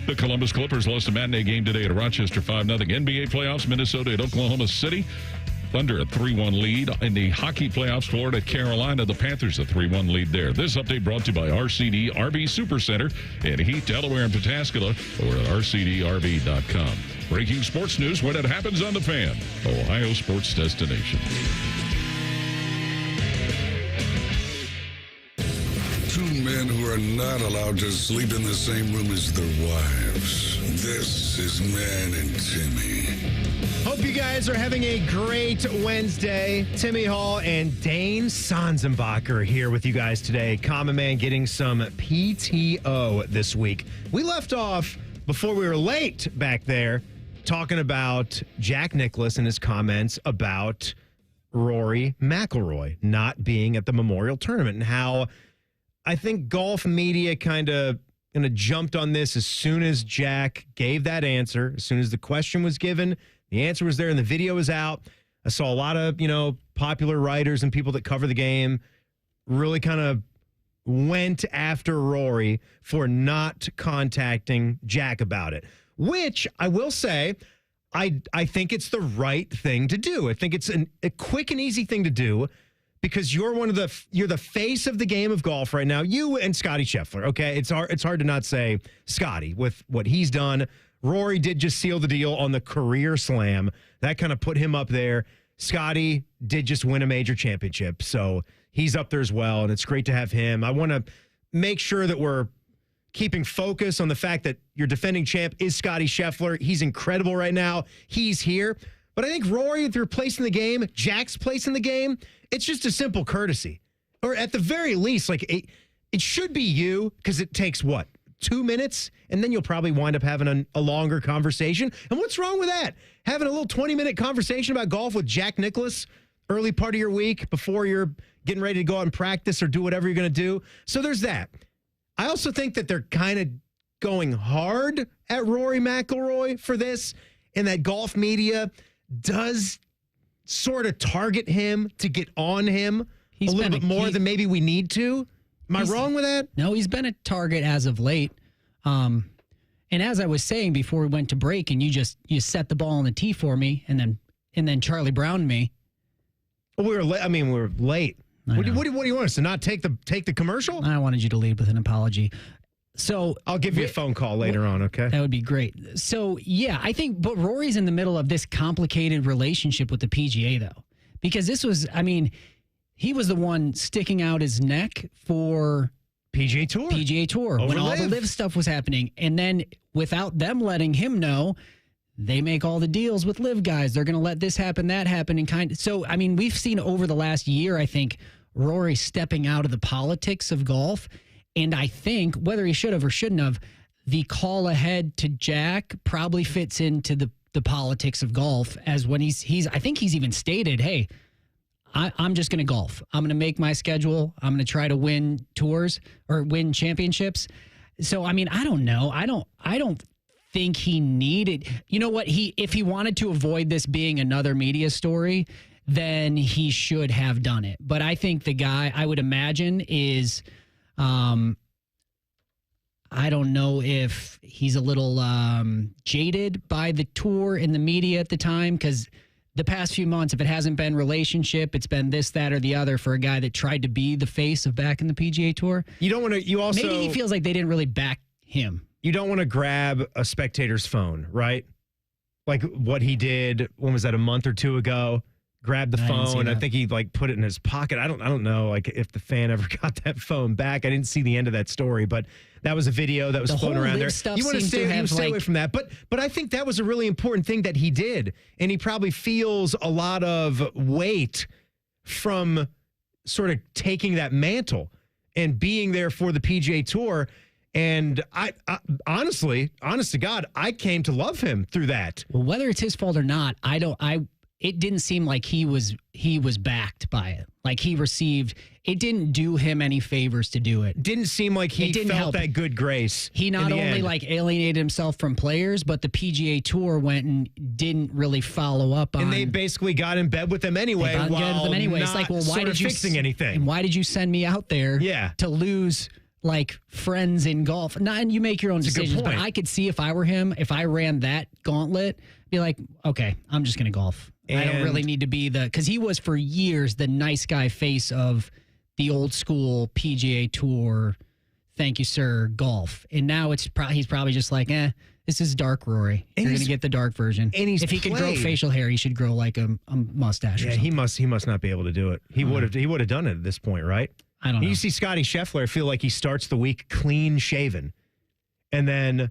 The Columbus Clippers lost a matinee game today at Rochester 5-0. NBA playoffs, Minnesota at Oklahoma City. Thunder a 3-1 lead. In the hockey playoffs, Florida at Carolina. The Panthers a 3-1 lead there. This update brought to you by RCD RV Supercenter in Heath, Delaware, and Pataskala, or at rcdrv.com. Breaking sports news when it happens on The Fan, Ohio sports destination. Two men who are not allowed to sleep in the same room as their wives. This is Man and Timmy. Hope you guys are having a great Wednesday. Timmy Hall and Dane Sanzenbacher here with you guys today. Common Man getting some PTO this week. We left off before we were late back there talking about Jack Nicklaus and his comments about Rory McIlroy not being at the Memorial Tournament, and how I think golf media kind of jumped on this as soon as Jack gave that answer, as soon as the question was given. The answer was there, and the video is out. I saw a lot of, popular writers and people that cover the game really kind of went after Rory for not contacting Jack about it, which I will say, I think it's the right thing to do. I think it's a quick and easy thing to do because you're the face of the game of golf right now. You and Scottie Scheffler, okay? It's hard to not say Scottie with what he's done. Rory did just seal the deal on the career slam. That kind of put him up there. Scottie did just win a major championship, so he's up there as well, and it's great to have him. I want to make sure that we're keeping focus on the fact that your defending champ is Scottie Scheffler. He's incredible right now. He's here. But I think Rory, if you're placing the game, Jack's place in the game, it's just a simple courtesy. Or at the very least, like it should be you because it takes, 2 minutes? And then you'll probably wind up having a longer conversation. And what's wrong with that? Having a little 20-minute conversation about golf with Jack Nicklaus early part of your week before you're getting ready to go out and practice or do whatever you're going to do. So there's that. I also think that they're kind of going hard at Rory McIlroy for this, and that golf media does sort of target him to get on him a little bit more than maybe we need to. Am I wrong with that? No, he's been a target as of late. And as I was saying before we went to break, and you set the ball on the tee for me, and then Charlie Browned me. Well, we were late. I mean, we were late. What do you want us to not take the commercial? I wanted you to lead with an apology. So I'll give you a phone call later on, okay? That would be great. So, yeah, I think, but Rory's in the middle of this complicated relationship with the PGA, though, because this was, he was the one sticking out his neck for PGA Tour when all the live stuff was happening. And then without them letting him know, they make all the deals with live guys. They're going to let this happen, that happen. And so, we've seen over the last year, I think, Rory stepping out of the politics of golf. And I think, whether he should have or shouldn't have, the call ahead to Jack probably fits into the politics of golf, as when I think he's even stated, hey, I'm just going to golf. I'm going to make my schedule. I'm going to try to win tours or win championships. So, I don't know. I don't think he needed, you know what? If he wanted to avoid this being another media story, then he should have done it. But I think the guy, I would imagine, is, I don't know if he's a little jaded by the tour and the media at the time, because the past few months, if it hasn't been relationship, it's been this, that, or the other for a guy that tried to be the face of back in the PGA Tour. You don't want to, you also... Maybe he feels like they didn't really back him. You don't want to grab a spectator's phone, right? Like what he did, when was that, a month or two ago? Grabbed the phone. I think he put it in his pocket. I don't know if the fan ever got that phone back. I didn't see the end of that story, but that was a video that was floating around there. You want to stay away from that. But I think that was a really important thing that he did. And he probably feels a lot of weight from sort of taking that mantle and being there for the PGA Tour. And I honestly, honest to God, I came to love him through that. Well, whether it's his fault or not, it didn't seem like he was backed by it. Like it didn't do him any favors to do it. Didn't seem like he felt that good grace. He not only alienated himself from players, but the PGA Tour went and didn't really follow up on. And they basically got in bed with him anyway. It's like, well, why did you fixing anything? And why did you send me out there? To lose friends in golf? And you make your own decisions. But I could see if I were him, if I ran that gauntlet, be like, okay, I'm just going to golf. I don't really need to be because he was for years the nice guy face of the old school PGA Tour, thank you, sir, golf. And now he's probably just like, this is dark Rory. You're going to get the dark version. And if he could grow facial hair, he should grow like a mustache. Yeah, he must not be able to do it. He would have done it at this point, right? I don't know. You see Scottie Scheffler, I feel like he starts the week clean shaven. And then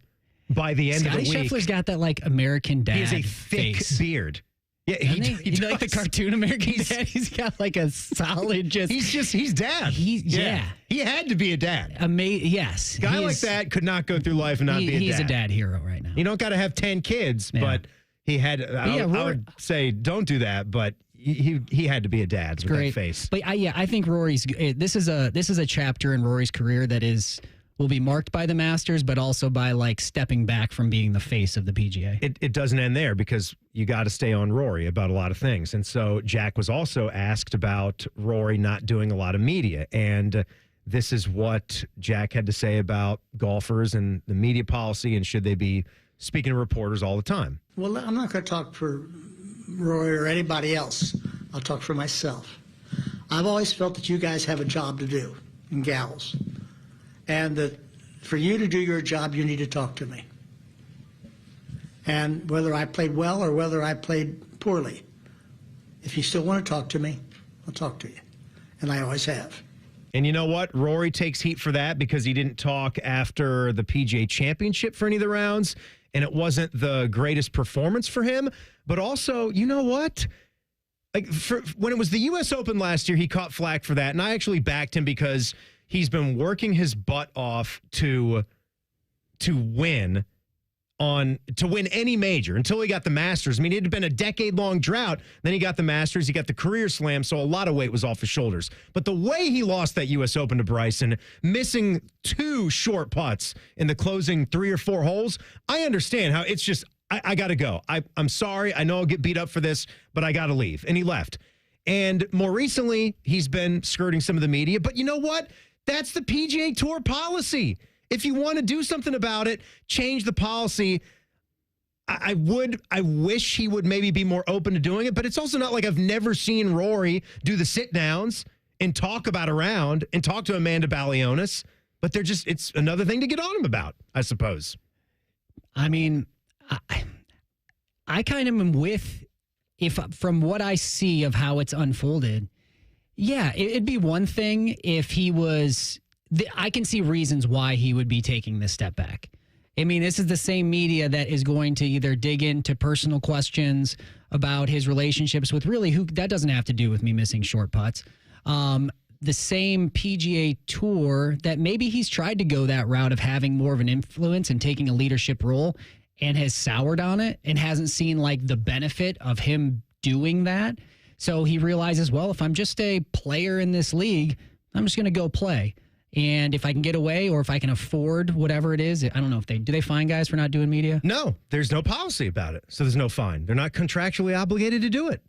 by the end of the week, Scottie Scheffler's got that American dad. He has a thick beard. Yeah, he like the cartoon American Dad. He's got a solid he's dad. He had to be a dad. Yes. Guy like that could not go through life and not be a dad. He's a dad hero right now. You don't got to have 10 kids, but he had, I would say don't do that, but he had to be a dad with that face. But I think Rory's, this is a chapter in Rory's career that is will be marked by the Masters, but also by like stepping back from being the face of the PGA. It doesn't end there because you got to stay on Rory about a lot of things. And so Jack was also asked about Rory not doing a lot of media. And this is what Jack had to say about golfers and the media policy and should they be speaking to reporters all the time. Well, I'm not going to talk for Rory or anybody else. I'll talk for myself. I've always felt that you guys have a job to do, and gals. And that for you to do your job, you need to talk to me. And whether I played well or whether I played poorly, if you still want to talk to me, I'll talk to you. And I always have. And you know what? Rory takes heat for that because he didn't talk after the PGA Championship for any of the rounds, and it wasn't the greatest performance for him. But also, you know what? Like when it was the U.S. Open last year, he caught flack for that, and I actually backed him because he's been working his butt off to win any major until he got the Masters. I mean, it had been a decade-long drought. Then he got the Masters. He got the career slam, so a lot of weight was off his shoulders. But the way he lost that U.S. Open to Bryson, missing 2 short putts in the closing 3 or 4 holes, I understand how it's just, I got to go. I'm sorry. I know I'll get beat up for this, but I got to leave. And he left. And more recently, he's been skirting some of the media. But you know what? That's the PGA Tour policy. If you want to do something about it, change the policy. I wish he would maybe be more open to doing it, but it's also not like I've never seen Rory do the sit-downs and talk about a round and talk to Amanda Balionis, but it's another thing to get on him about, I suppose. I mean, I kind of am from what I see of how it's unfolded, yeah, it'd be one thing if he was, I can see reasons why he would be taking this step back. I mean, this is the same media that is going to either dig into personal questions about his relationships with that doesn't have to do with me missing short putts. The same PGA Tour that maybe he's tried to go that route of having more of an influence and taking a leadership role and has soured on it and hasn't seen like the benefit of him doing that. So he realizes, well, if I'm just a player in this league, I'm just going to go play. And if I can get away or if I can afford whatever it is, I don't know if do they fine guys for not doing media? No, there's no policy about it. So there's no fine. They're not contractually obligated to do it.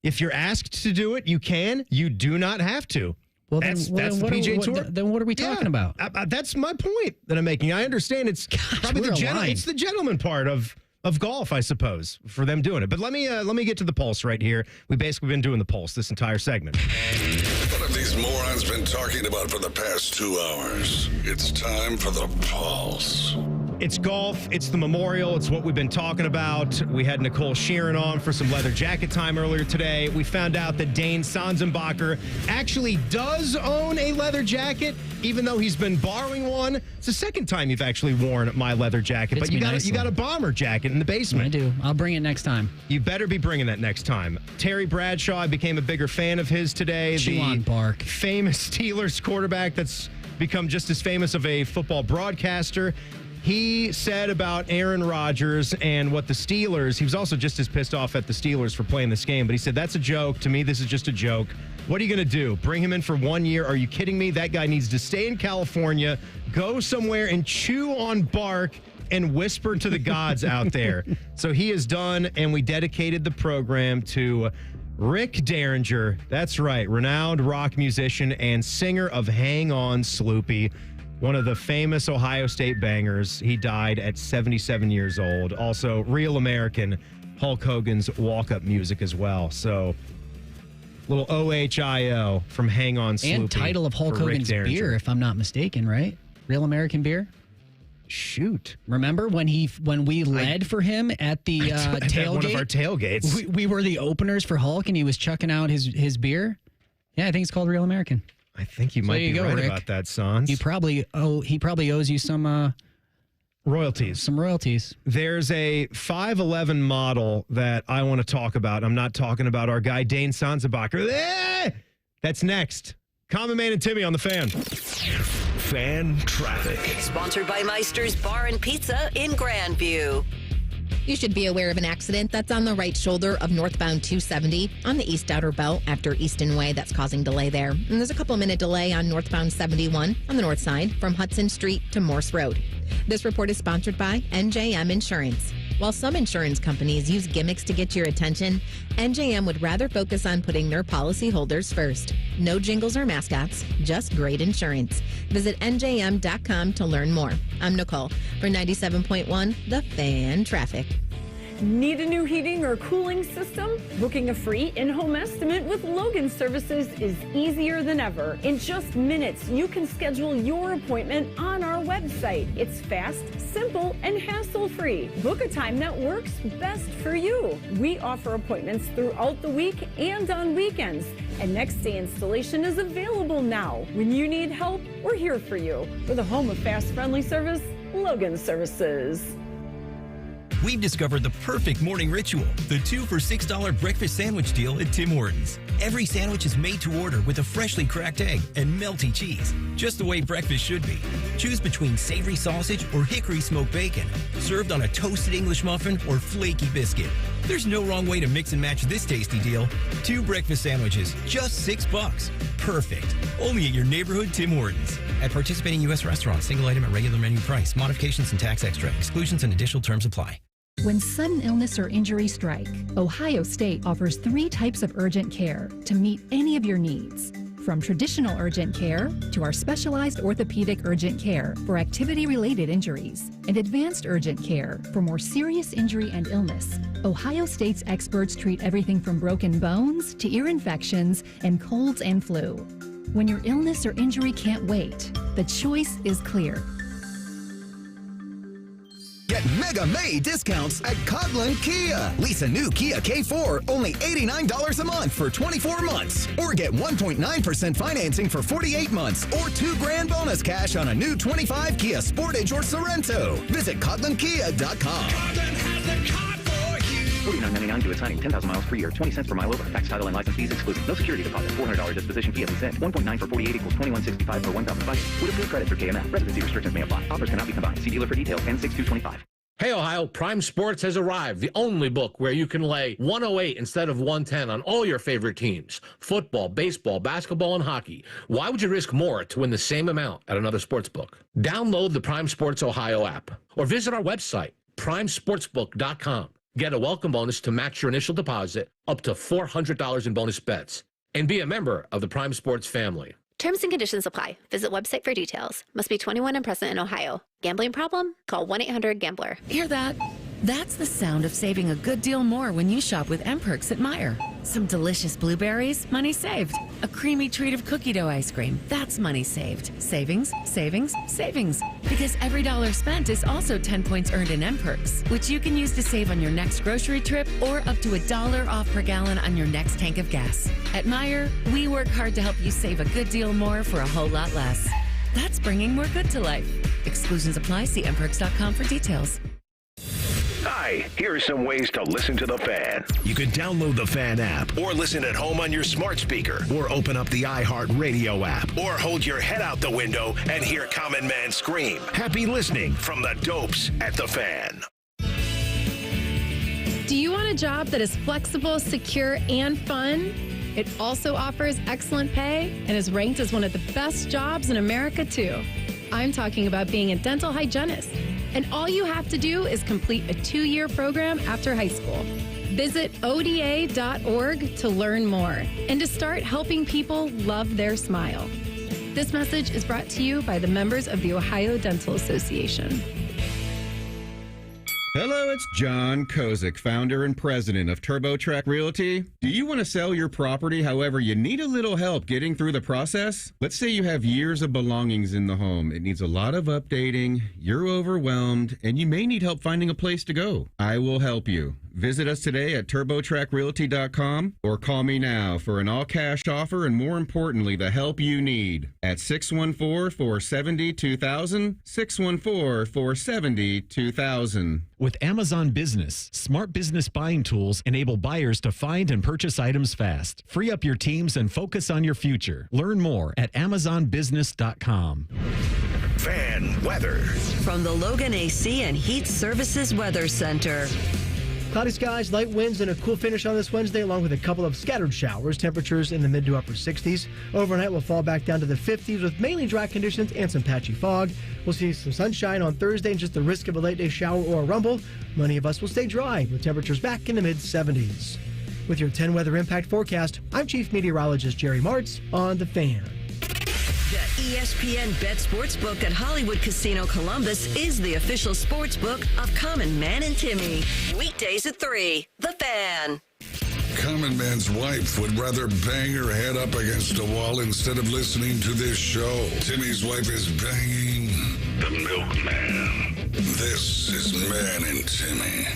If you're asked to do it, you can. You do not have to. Well, that's the PGA Tour. Then what are we talking about? That's my point that I'm making. I understand it's probably it's the gentleman part of golf, I suppose, for them doing it. But let me get to the pulse right here. We've basically been doing the pulse this entire segment. What have these morons been talking about for the past 2 hours? It's time for the pulse. It's golf. It's the Memorial. It's what we've been talking about. We had Nicole Shearin on for some leather jacket time earlier today. We found out that Dane Sanzenbacher actually does own a leather jacket, even though he's been borrowing one. It's the second time you've actually worn my leather jacket, but you got a bomber jacket in the basement. I do. I'll bring it next time. You better be bringing that next time. Terry Bradshaw, I became a bigger fan of his today. Park. Famous Steelers quarterback that's become just as famous of a football broadcaster. He said about Aaron Rodgers and what the Steelers, he was also just as pissed off at the Steelers for playing this game, but he said, that's a joke. To me, this is just a joke. What are you going to do? Bring him in for 1 year? Are you kidding me? That guy needs to stay in California, go somewhere and chew on bark and whisper to the gods out there. So he is done, and we dedicated the program to Rick Derringer. That's right, renowned rock musician and singer of Hang On Sloopy. One of the famous Ohio State bangers. He died at 77 years old. Also, Real American, Hulk Hogan's walk-up music as well. So, little OHIO from Hang On Sloopy. And title of Hulk Hogan's beer, if I'm not mistaken, right? Real American beer? Shoot. Remember when we led for him at the tailgate? One of our tailgates. We were the openers for Hulk, and he was chucking out his beer. Yeah, I think it's called Real American. I think you might be right Rick. about that, Sans. He probably owes you some royalties. Some royalties. There's a 511 model that I want to talk about. I'm not talking about our guy Dane Sanzenbacher. That's next. Common Man and Timmy on the Fan. Fan traffic. Sponsored by Meister's Bar and Pizza in Grandview. You should be aware of an accident that's on the right shoulder of northbound 270 on the East Outer Belt after Easton Way. That's causing delay there. And there's a couple-minute delay on northbound 71 on the north side from Hudson Street to Morse Road. This report is sponsored by NJM Insurance. While some insurance companies use gimmicks to get your attention, NJM would rather focus on putting their policyholders first. No jingles or mascots, just great insurance. Visit NJM.com to learn more. I'm Nicole for 97.1 The Fan Traffic. Need a new heating or cooling system? Booking a free in-home estimate with Logan Services is easier than ever. In just minutes, you can schedule your appointment on our website. It's fast, simple, and hassle-free. Book a time that works best for you. We offer appointments throughout the week and on weekends. And next-day installation is available now. When you need help, we're here for you. For the home of fast, friendly service, Logan Services. We've discovered the perfect morning ritual, the 2 for $6 breakfast sandwich deal at Tim Hortons. Every sandwich is made to order with a freshly cracked egg and melty cheese, just the way breakfast should be. Choose between savory sausage or hickory smoked bacon, served on a toasted English muffin or flaky biscuit. There's no wrong way to mix and match this tasty deal. 2 breakfast sandwiches, just $6. Perfect. Only at your neighborhood Tim Hortons. At participating U.S. restaurants, single item at regular menu price. Modifications and tax extra. Exclusions and additional terms apply. When sudden illness or injury strike, Ohio State offers 3 types of urgent care to meet any of your needs. From traditional urgent care to our specialized orthopedic urgent care for activity-related injuries and advanced urgent care for more serious injury and illness, Ohio State's experts treat everything from broken bones to ear infections and colds and flu. When your illness or injury can't wait, the choice is clear. Get Mega May discounts at Coghlan Kia. Lease a new Kia K4, only $89 a month for 24 months. Or get 1.9% financing for 48 months. Or $2,000 bonus cash on a new 25 Kia Sportage or Sorrento. Visit CoglanKia.com. Coghlan has the car for you. $49.99 due at signing. 10,000 miles per year. 20 cents per mile over. Tax, title, and license fees excluded. No security deposit. $400 disposition fee every cent. 1.9 for 48 equals $21.65 per 1,000 budget. With approved credit through KMF. Residency restrictions may apply. Offers cannot be combined. See dealer for details. N6225. Hey, Ohio, Prime Sports has arrived, the only book where you can lay 108 instead of 110 on all your favorite teams. Football, baseball, basketball, and hockey. Why would you risk more to win the same amount at another sports book? Download the Prime Sports Ohio app or visit our website, primesportsbook.com. Get a welcome bonus to match your initial deposit up to $400 in bonus bets. And be a member of the Prime Sports family. Terms and conditions apply. Visit website for details. Must be 21 and present in Ohio. Gambling problem? Call 1-800-GAMBLER. Hear that? That's the sound of saving a good deal more when you shop with M-Perks at Meijer. Some delicious blueberries, money saved. A creamy treat of cookie dough ice cream, that's money saved. Savings, savings, savings. Because every dollar spent is also 10 points earned in M-Perks, which you can use to save on your next grocery trip or up to $1 off per gallon on your next tank of gas. At Meijer, we work hard to help you save a good deal more for a whole lot less. That's bringing more good to life. Exclusions apply. See mperks.com for details. Hi, here are some ways to listen to The Fan. You can download the Fan app or listen at home on your smart speaker or open up the iHeartRadio app or hold your head out the window and hear Common Man scream. Happy listening from the Dopes at The Fan. Do you want a job that is flexible, secure, and fun? It also offers excellent pay and is ranked as one of the best jobs in America, too. I'm talking about being a dental hygienist. And all you have to do is complete a 2-year program after high school. Visit ODA.org to learn more and to start helping people love their smile. This message is brought to you by the members of the Ohio Dental Association. Hello, it's John Kozik, founder and president of TurboTrack Realty. Do you want to sell your property, however, you need a little help getting through the process? Let's say you have years of belongings in the home. It needs a lot of updating, you're overwhelmed, and you may need help finding a place to go. I will help you. Visit us today at TurboTrackRealty.com or call me now for an all-cash offer and, more importantly, the help you need at 614-470-2000, 614-470-2000. With Amazon Business, smart business buying tools enable buyers to find and purchase items fast. Free up your teams and focus on your future. Learn more at AmazonBusiness.com. Fan weather. From the Logan AC and Heat Services Weather Center. Cloudy skies, light winds, and a cool finish on this Wednesday, along with a couple of scattered showers. Temperatures in the mid to upper 60s. Overnight, we'll fall back down to the 50s with mainly dry conditions and some patchy fog. We'll see some sunshine on Thursday and just the risk of a late day shower or a rumble. Many of us will stay dry with temperatures back in the mid 70s. With your 10 weather impact forecast, I'm Chief Meteorologist Jerry Martz on The Fan. The ESPN Bet Sportsbook at Hollywood Casino Columbus is the official sportsbook of Common Man and Timmy. Weekdays at 3. The Fan. Common Man's wife would rather bang her head up against a wall instead of listening to this show. Timmy's wife is banging the milkman. This is Man and Timmy.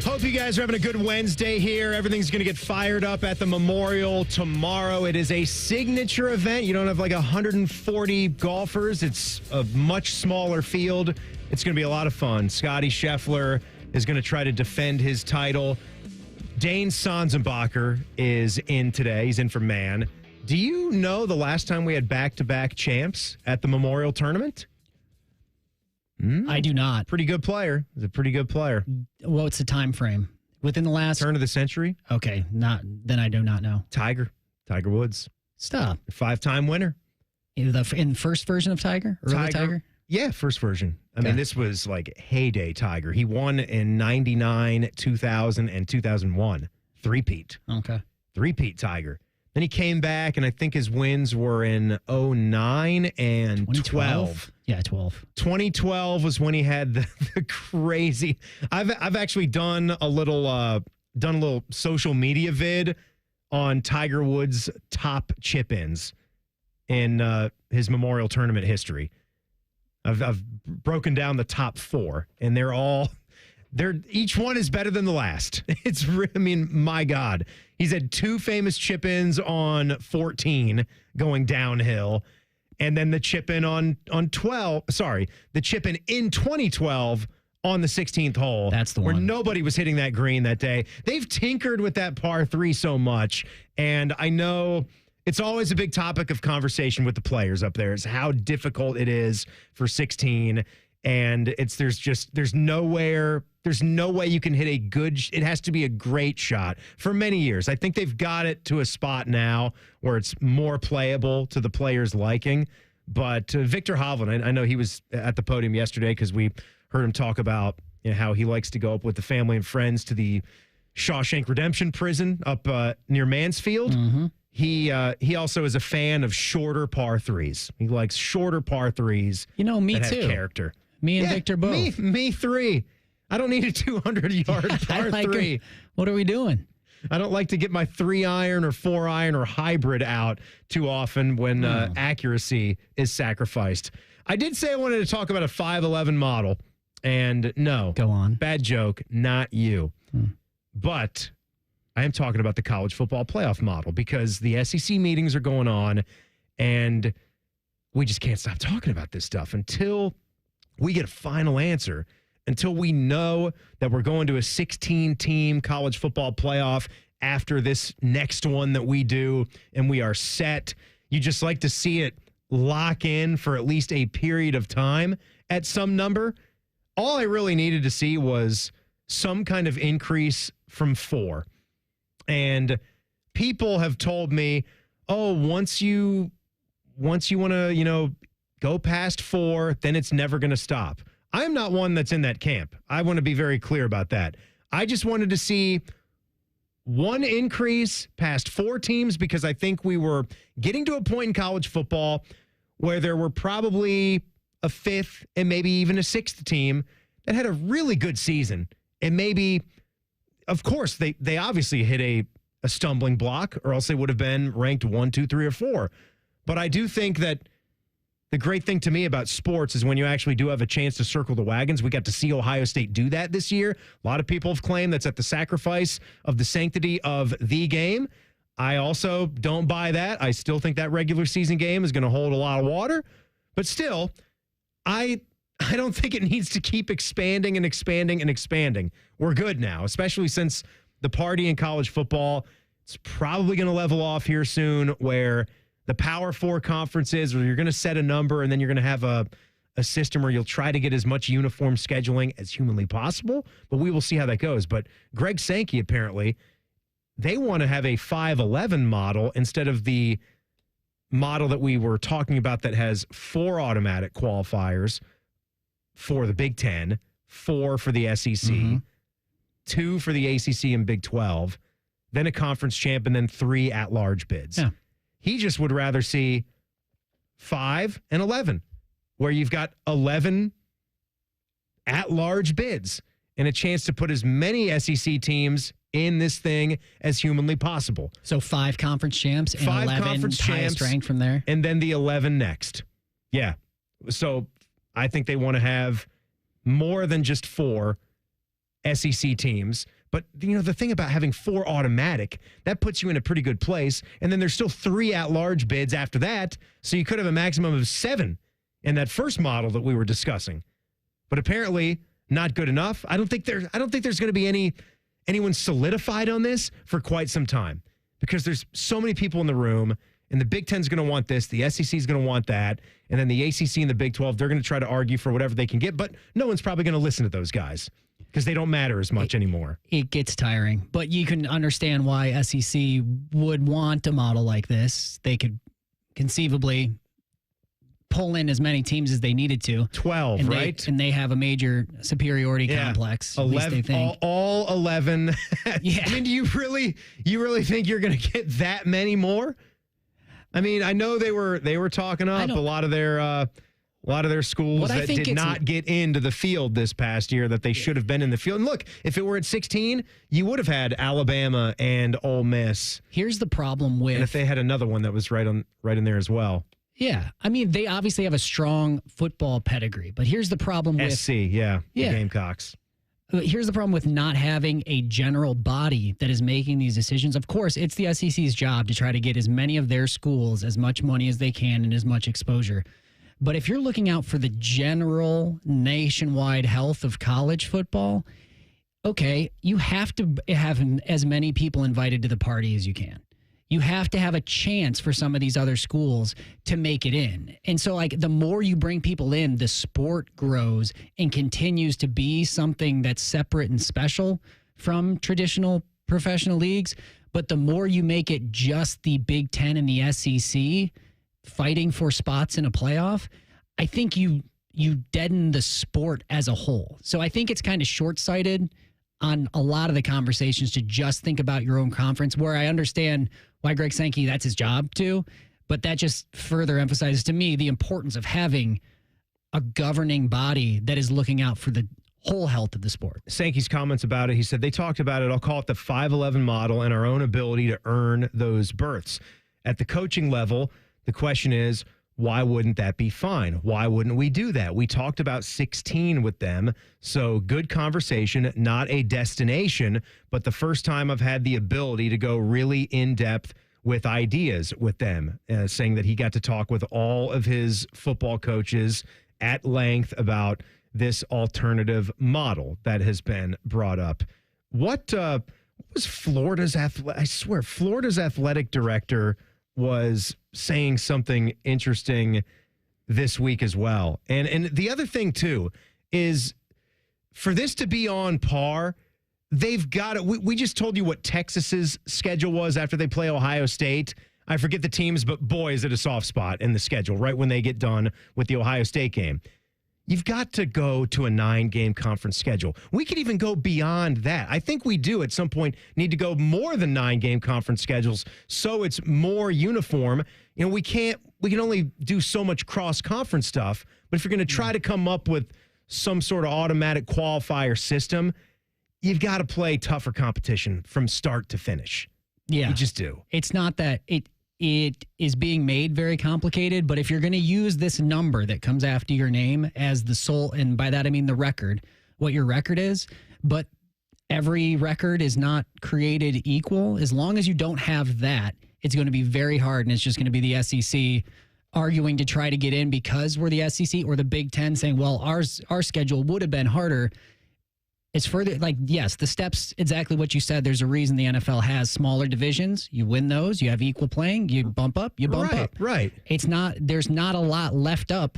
Hope you guys are having a good Wednesday here. Everything's going to get fired up at the Memorial tomorrow. It is a signature event. You don't have like 140 golfers. It's a much smaller field. It's going to be a lot of fun. Scotty Scheffler is going to try to defend his title. Dane Sanzenbacher is in today. He's in for Man. Do you know the last time we had back-to-back champs at the Memorial Tournament? I do not. Pretty good player. He's a pretty good player. What's the time frame? Within the last turn of the century? Okay, then I do not know. Tiger Woods. Stop. 5-time winner. In the first version of Tiger? Early Tiger? Yeah, first version. I mean, this was like heyday Tiger. He won in 99, 2000, and 2001. Three-peat. Okay. Three-peat Tiger. Then he came back, and I think his wins were in 09 and 12. Yeah, 12. 2012 was when he had the crazy. I've actually done a little social media vid on Tiger Woods' top chip-ins in his Memorial Tournament history. I've broken down the top 4, and each one is better than the last. My God. He's had 2 famous chip-ins on 14 going downhill, and then the chip-in the chip-in in 2012 on the 16th hole. That's the one. Where nobody was hitting that green that day. They've tinkered with that par 3 so much, and I know it's always a big topic of conversation with the players up there is how difficult it is for 16, and there's no way you can hit it has to be a great shot for many years. I think they've got it to a spot now where it's more playable to the players' liking. But Victor Hovland, I know he was at the podium yesterday because we heard him talk about how he likes to go up with the family and friends to the Shawshank Redemption prison up near Mansfield. Mm-hmm. He also is a fan of shorter par 3s. He likes shorter par 3s. Me that too. Have character. Me and Victor both. Me 3. I don't need a 200-yard par 3. What are we doing? I don't like to get my 3-iron or 4-iron or hybrid out too often when accuracy is sacrificed. I did say I wanted to talk about a 511 model, and no. Go on. Bad joke, not you. But I am talking about the college football playoff model because the SEC meetings are going on, and we just can't stop talking about this stuff until we get a final answer, until we know that we're going to a 16-team college football playoff after this next one that we do, and we are set. You just like to see it lock in for at least a period of time at some number. All I really needed to see was some kind of increase from 4. And people have told me, once you want to, go past 4, then it's never going to stop. I'm not one that's in that camp. I want to be very clear about that. I just wanted to see one increase past 4 teams because I think we were getting to a point in college football where there were probably a 5th and maybe even a 6th team that had a really good season. And maybe, of course, they obviously hit a stumbling block or else they would have been ranked 1, 2, 3, or 4. But I do think that the great thing to me about sports is when you actually do have a chance to circle the wagons. We got to see Ohio State do that this year. A lot of people have claimed that's at the sacrifice of the sanctity of the game. I also don't buy that. I still think that regular season game is going to hold a lot of water. But still, I don't think it needs to keep expanding and expanding and expanding. We're good now, especially since the party in college football, it's probably going to level off here soon where the Power 4 conferences, where you're going to set a number and then you're going to have a a system where you'll try to get as much uniform scheduling as humanly possible, but we will see how that goes. But Greg Sankey, apparently, they want to have a 5-11 model instead of the model that we were talking about that has 4 automatic qualifiers for the Big Ten, 4 for the SEC, 2 for the ACC and Big 12, then a conference champ, and then 3 at-large bids. Yeah. He just would rather see 5 and 11, where you've got 11 at-large bids and a chance to put as many SEC teams in this thing as humanly possible. So 5 conference champs and 5 11 conference highest champs ranked from there. And then the 11 next. Yeah. So I think they want to have more than just 4 SEC teams. But, the thing about having 4 automatic, that puts you in a pretty good place. And then there's still 3 at-large bids after that. So you could have a maximum of 7 in that first model that we were discussing. But apparently not good enough. I don't think there's going to be anyone solidified on this for quite some time, because there's so many people in the room, and the Big Ten's going to want this, the SEC's going to want that, and then the ACC and the Big 12, they're going to try to argue for whatever they can get, but no one's probably going to listen to those guys because they don't matter as much anymore. It gets tiring, but you can understand why SEC would want a model like this. They could conceivably pull in as many teams as they needed to. 12, right? And they have a major superiority complex. 11, at least they think. All 11. Yeah. I mean, do you really think you're going to get that many more? I mean, I know they were talking up a lot of their schools that did not get into the field this past year that they should have been in the field. And look, if it were at 16, you would have had Alabama and Ole Miss. Here's the problem with, and if they had another one that was right in there as well. Yeah. I mean, they obviously have a strong football pedigree, but here's the problem with SC, the Gamecocks. Here's the problem with not having a general body that is making these decisions. Of course, it's the SEC's job to try to get as many of their schools as much money as they can and as much exposure. But if you're looking out for the general nationwide health of college football, okay, you have to have as many people invited to the party as you can. You have to have a chance for some of these other schools to make it in. And so, the more you bring people in, the sport grows and continues to be something that's separate and special from traditional professional leagues. But the more you make it just the Big Ten and the SEC fighting for spots in a playoff, I think you deaden the sport as a whole. So I think it's kind of short-sighted on a lot of the conversations to just think about your own conference, where I understand why Greg Sankey, that's his job too, but that just further emphasizes to me the importance of having a governing body that is looking out for the whole health of the sport. Sankey's comments about it, he said, they talked about it, I'll call it the 5-11 model and our own ability to earn those berths. At the coaching level, the question is, why wouldn't that be fine? Why wouldn't we do that? We talked about 16 with them, so good conversation, not a destination, but the first time I've had the ability to go really in-depth with ideas with them, saying that he got to talk with all of his football coaches at length about this alternative model that has been brought up. What was Florida's athletic director was saying something interesting this week as well. And the other thing, too, is for this to be on par, they've got it. We just told you what Texas's schedule was after they play Ohio State. I forget the teams, but boy, is it a soft spot in the schedule right when they get done with the Ohio State game. You've got to go to a 9-game conference schedule. We could even go beyond that. I think we do at some point need to go more than 9-game conference schedules so it's more uniform. We can only do so much cross-conference stuff, but if you're going to try to come up with some sort of automatic qualifier system, you've got to play tougher competition from start to finish. Yeah. You just do. It's not that it is being made very complicated, but if you're going to use this number that comes after your name as the sole, and by that I mean the record, what your record is, but every record is not created equal. As long as you don't have that, it's going to be very hard, and it's just going to be the SEC arguing to try to get in because we're the SEC, or the Big Ten saying, well, our schedule would have been harder. It's further, yes, the steps, exactly what you said. There's a reason the NFL has smaller divisions. You win those, you have equal playing, you bump up, you bump up. Right. There's not a lot left up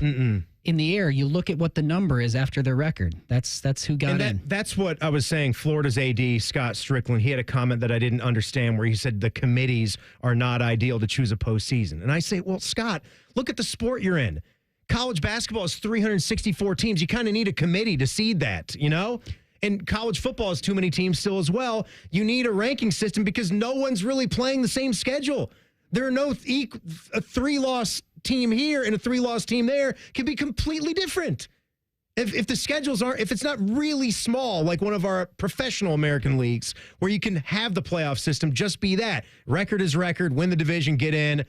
in the air, you look at what the number is after their record. That's who got in. That's what I was saying. Florida's AD, Scott Strickland, he had a comment that I didn't understand where he said the committees are not ideal to choose a postseason. And I say, well, Scott, look at the sport you're in. College basketball is 364 teams. You kind of need a committee to seed that, you know? And college football has too many teams still as well. You need a ranking system because no one's really playing the same schedule. There are no a 3-loss team here and a 3-loss team there can be completely different. If the schedules aren't, if it's not really small, like one of our professional American leagues where you can have the playoff system, just be that. Record is record, win the division, get in.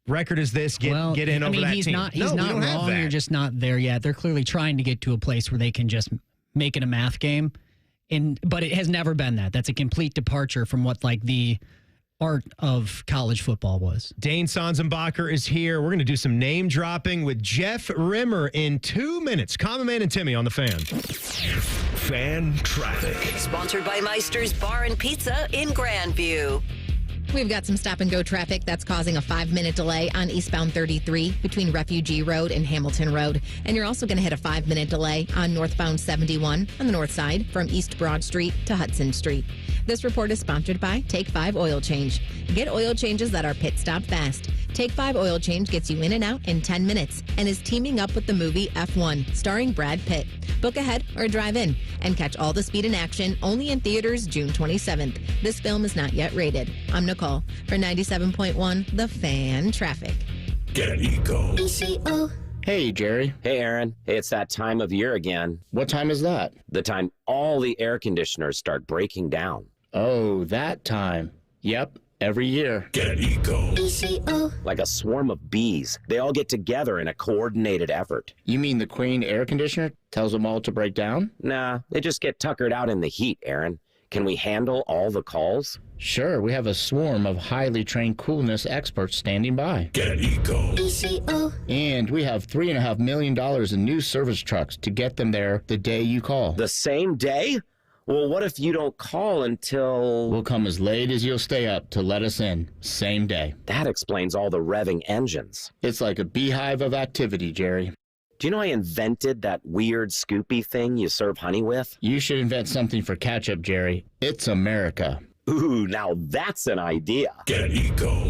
Record is this, get in over that he's team. He's not wrong. You're just not there yet. They're clearly trying to get to a place where they can just make it a math game. But it has never been that. That's a complete departure from what like the art of college football was. Dane Sanzenbacher is here. We're going to do some name dropping with Jeff Rimmer in 2 minutes. Common Man and Timmy on the Fan. Fan Traffic. Sponsored by Meister's Bar and Pizza in Grandview. We've got some stop-and-go traffic that's causing a 5-minute delay on eastbound 33 between Refugee Road and Hamilton Road. And you're also going to hit a 5-minute delay on northbound 71 on the north side from East Broad Street to Hudson Street. This report is sponsored by Take 5 Oil Change. Get oil changes that are pit stop fast. Take 5 Oil Change gets you in and out in 10 minutes and is teaming up with the movie F1, starring Brad Pitt. Book ahead or drive in and catch all the speed in action only in theaters June 27th. This film is not yet rated. I'm Nicole for 97.1 The Fan Traffic. Get Eco. Hey, Jerry. Hey, Aaron. Hey, it's that time of year again. What time is that? The time all the air conditioners start breaking down. Oh, that time. Yep, every year. Get Eco. Like a swarm of bees. They all get together in a coordinated effort. You mean the Queen air conditioner tells them all to break down? Nah, they just get tuckered out in the heat, Aaron. Can we handle all the calls? Sure, we have a swarm of highly trained coolness experts standing by. Get Eco. And we have $3.5 million in new service trucks to get them there the day you call. The same day? Well, what if you don't call until... We'll come as late as you'll stay up to let us in. Same day. That explains all the revving engines. It's like a beehive of activity, Jerry. Do you know I invented that weird Scoopy thing you serve honey with? You should invent something for ketchup, Jerry. It's America. Ooh, now that's an idea. Get Eco.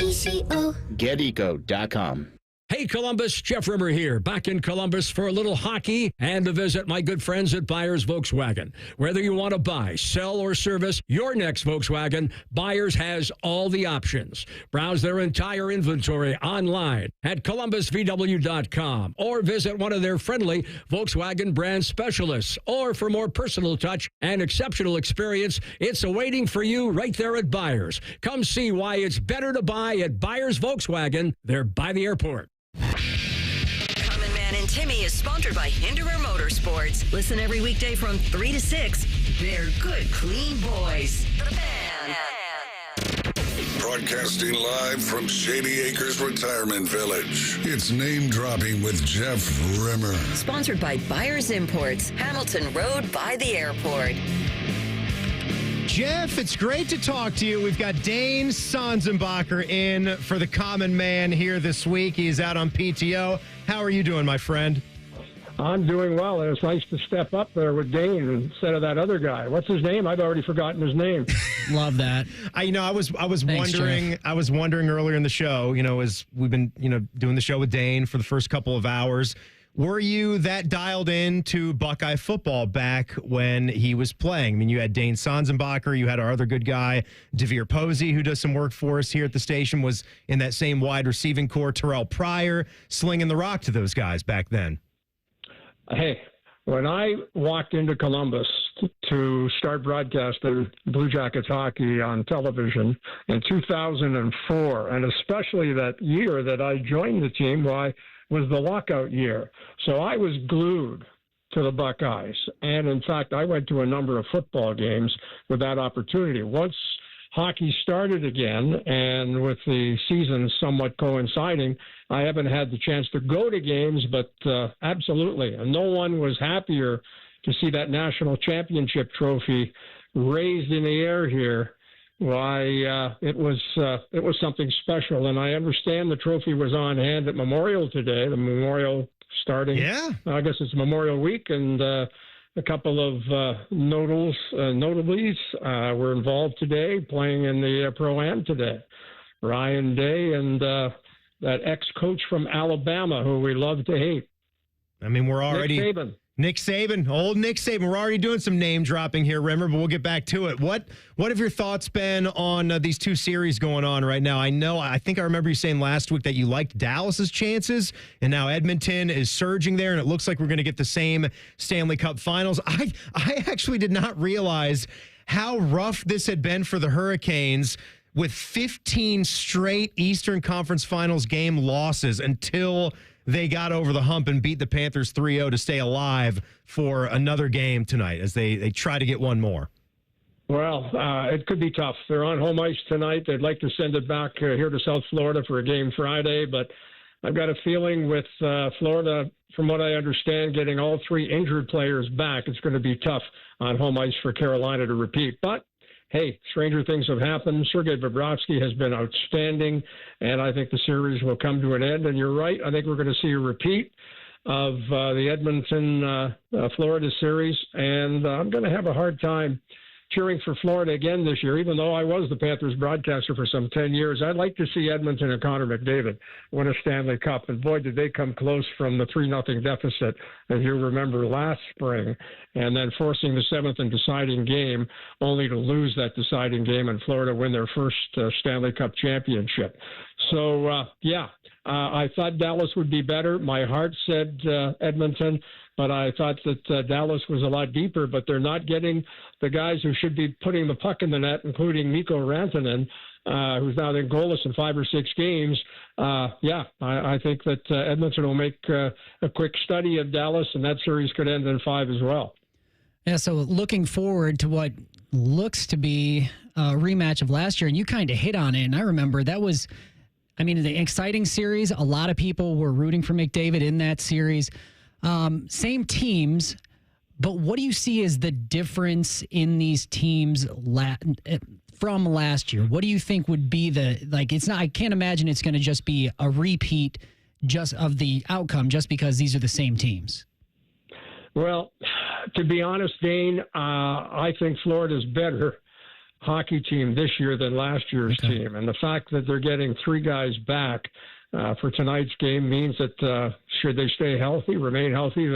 GetEco.com. Hey, Columbus, Jeff Rimmer here, back in Columbus for a little hockey and to visit my good friends at Byers Volkswagen. Whether you want to buy, sell, or service your next Volkswagen, Byers has all the options. Browse their entire inventory online at columbusvw.com or visit one of their friendly Volkswagen brand specialists. Or for more personal touch and exceptional experience, it's awaiting for you right there at Byers. Come see why it's better to buy at Byers Volkswagen. They're by the airport. Common Man and Timmy is sponsored by Hinderer Motorsports. Listen every weekday from 3 to 6. They're good, clean boys. The Fan. Broadcasting live from Shady Acres Retirement Village. It's Name Dropping with Jeff Rimmer. Sponsored by Byers Imports, Hamilton Road by the airport. Jeff, it's great to talk to you. We've got Dane Sanzenbacher in for the Common Man here this week. He's out on PTO. How are you doing, my friend? I'm doing well. It was nice to step up there with Dane instead of that other guy. What's his name? I've already forgotten his name. Love that. I was Thanks, wondering. Jeff. I was wondering earlier in the show. As we've been doing the show with Dane for the first couple of hours. Were you that dialed in to Buckeye football back when he was playing? I mean, you had Dane Sanzenbacher, you had our other good guy, Devere Posey, who does some work for us here at the station, was in that same wide receiving core, Terrell Pryor, slinging the rock to those guys back then. Hey, when I walked into Columbus to start broadcasting Blue Jackets hockey on television in 2004, and especially that year that I joined the team, was the lockout year. So I was glued to the Buckeyes. And in fact, I went to a number of football games with that opportunity. Once hockey started again, and with the season somewhat coinciding, I haven't had the chance to go to games, but absolutely. And no one was happier to see that national championship trophy raised in the air here. It was something special, and I understand the trophy was on hand at Memorial today, the Memorial starting. Yeah. I guess it's Memorial Week, and a couple of notablies were involved today, playing in the Pro-Am today. Ryan Day and that ex-coach from Alabama who we love to hate. I mean, we're already... Nick Saban, old Nick Saban. We're already doing some name dropping here, Rimmer, but we'll get back to it. What have your thoughts been on these two series going on right now? I think I remember you saying last week that you liked Dallas's chances, and now Edmonton is surging there, and it looks like we're going to get the same Stanley Cup Finals. I actually did not realize how rough this had been for the Hurricanes with 15 straight Eastern Conference Finals game losses until they got over the hump and beat the Panthers 3-0 to stay alive for another game tonight as they try to get one more. Well, it could be tough. They're on home ice tonight. They'd like to send it back here to South Florida for a game Friday, but I've got a feeling with Florida, from what I understand, getting all three injured players back, it's going to be tough on home ice for Carolina to repeat. But hey, stranger things have happened. Sergei Bobrovsky has been outstanding, and I think the series will come to an end. And you're right. I think we're going to see a repeat of the Edmonton, Florida series, and I'm going to have a hard time cheering for Florida again this year, even though I was the Panthers broadcaster for some 10 years. I'd like to see Edmonton and Connor McDavid win a Stanley Cup. And boy, did they come close from the 3-0 deficit, as you remember, last spring, and then forcing the seventh and deciding game, only to lose that deciding game and Florida win their first Stanley Cup championship. So, I thought Dallas would be better. My heart said Edmonton, but I thought that Dallas was a lot deeper, but they're not getting the guys who should be putting the puck in the net, including Mikko Rantanen, who's now been goalless in 5 or 6 games. I think that Edmonton will make a quick study of Dallas, and that series could end in 5 as well. Yeah, so looking forward to what looks to be a rematch of last year, and you kind of hit on it, and I remember that was, an exciting series. A lot of people were rooting for McDavid in that series. Same teams, but what do you see as the difference in these teams from last year? What do you think would be I can't imagine it's going to just be a repeat just of the outcome just because these are the same teams. Well, to be honest, Dane, I think Florida's better hockey team this year than last year's team. And the fact that they're getting 3 guys back for tonight's game means that should they stay healthy, remain healthy,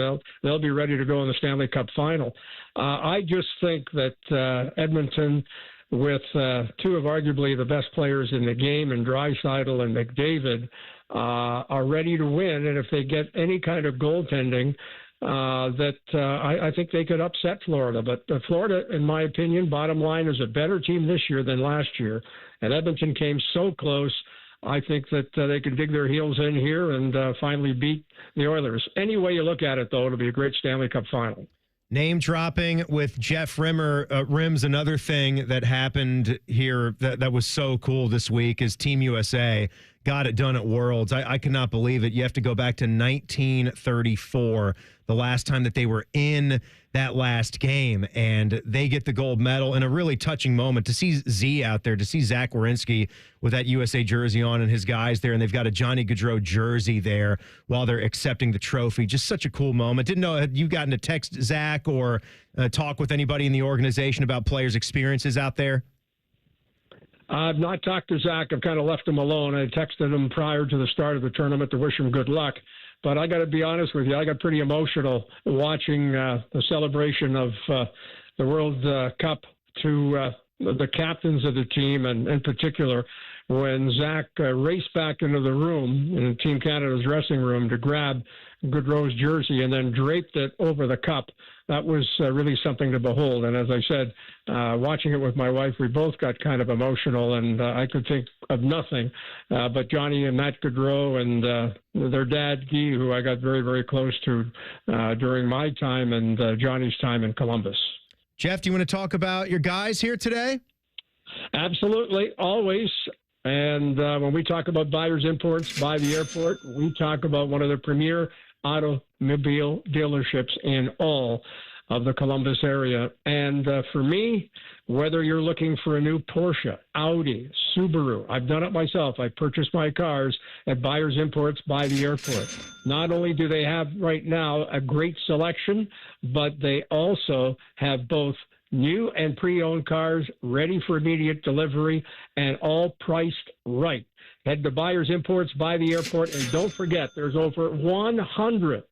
they'll be ready to go in the Stanley Cup final. I just think that Edmonton, with 2 of arguably the best players in the game, in Draisaitl and McDavid, are ready to win. And if they get any kind of goaltending, I think they could upset Florida. But Florida, in my opinion, bottom line, is a better team this year than last year. And Edmonton came so close. I think that they can dig their heels in here and finally beat the Oilers. Any way you look at it, though, it'll be a great Stanley Cup final. Name dropping with Jeff Rimmer. Rims, another thing that happened here that was so cool this week is Team USA got it done at Worlds. I cannot believe it. You have to go back to 1934, the last time that they were in that last game, and they get the gold medal in a really touching moment. To see Z out there, to see Zach Werenski with that USA jersey on and his guys there, and they've got a Johnny Gaudreau jersey there while they're accepting the trophy. Just such a cool moment. Didn't know, had you gotten to text Zach or talk with anybody in the organization about players' experiences out there? I've not talked to Zach. I've kind of left him alone. I texted him prior to the start of the tournament to wish him good luck. But I got to be honest with you, I got pretty emotional watching the celebration of the World Cup to the captains of the team, and in particular, when Zach raced back into the room, in Team Canada's dressing room, to grab Gaudreau's jersey and then draped it over the cup. That was really something to behold. And as I said, watching it with my wife, we both got kind of emotional, and I could think of nothing but Johnny and Matt Gaudreau and their dad, Guy, who I got very, very close to during my time and Johnny's time in Columbus. Jeff, do you want to talk about your guys here today? Absolutely, always. And when we talk about buyers imports by the airport, we talk about one of the premier automobile dealerships in all of the Columbus area. And for me, whether you're looking for a new Porsche, Audi, Subaru, I've done it myself. I purchased my cars at Buyers Imports by the airport. Not only do they have right now a great selection, but they also have both new and pre-owned cars ready for immediate delivery and all priced right. Head to Buyers Imports by the airport, and don't forget, there's over 100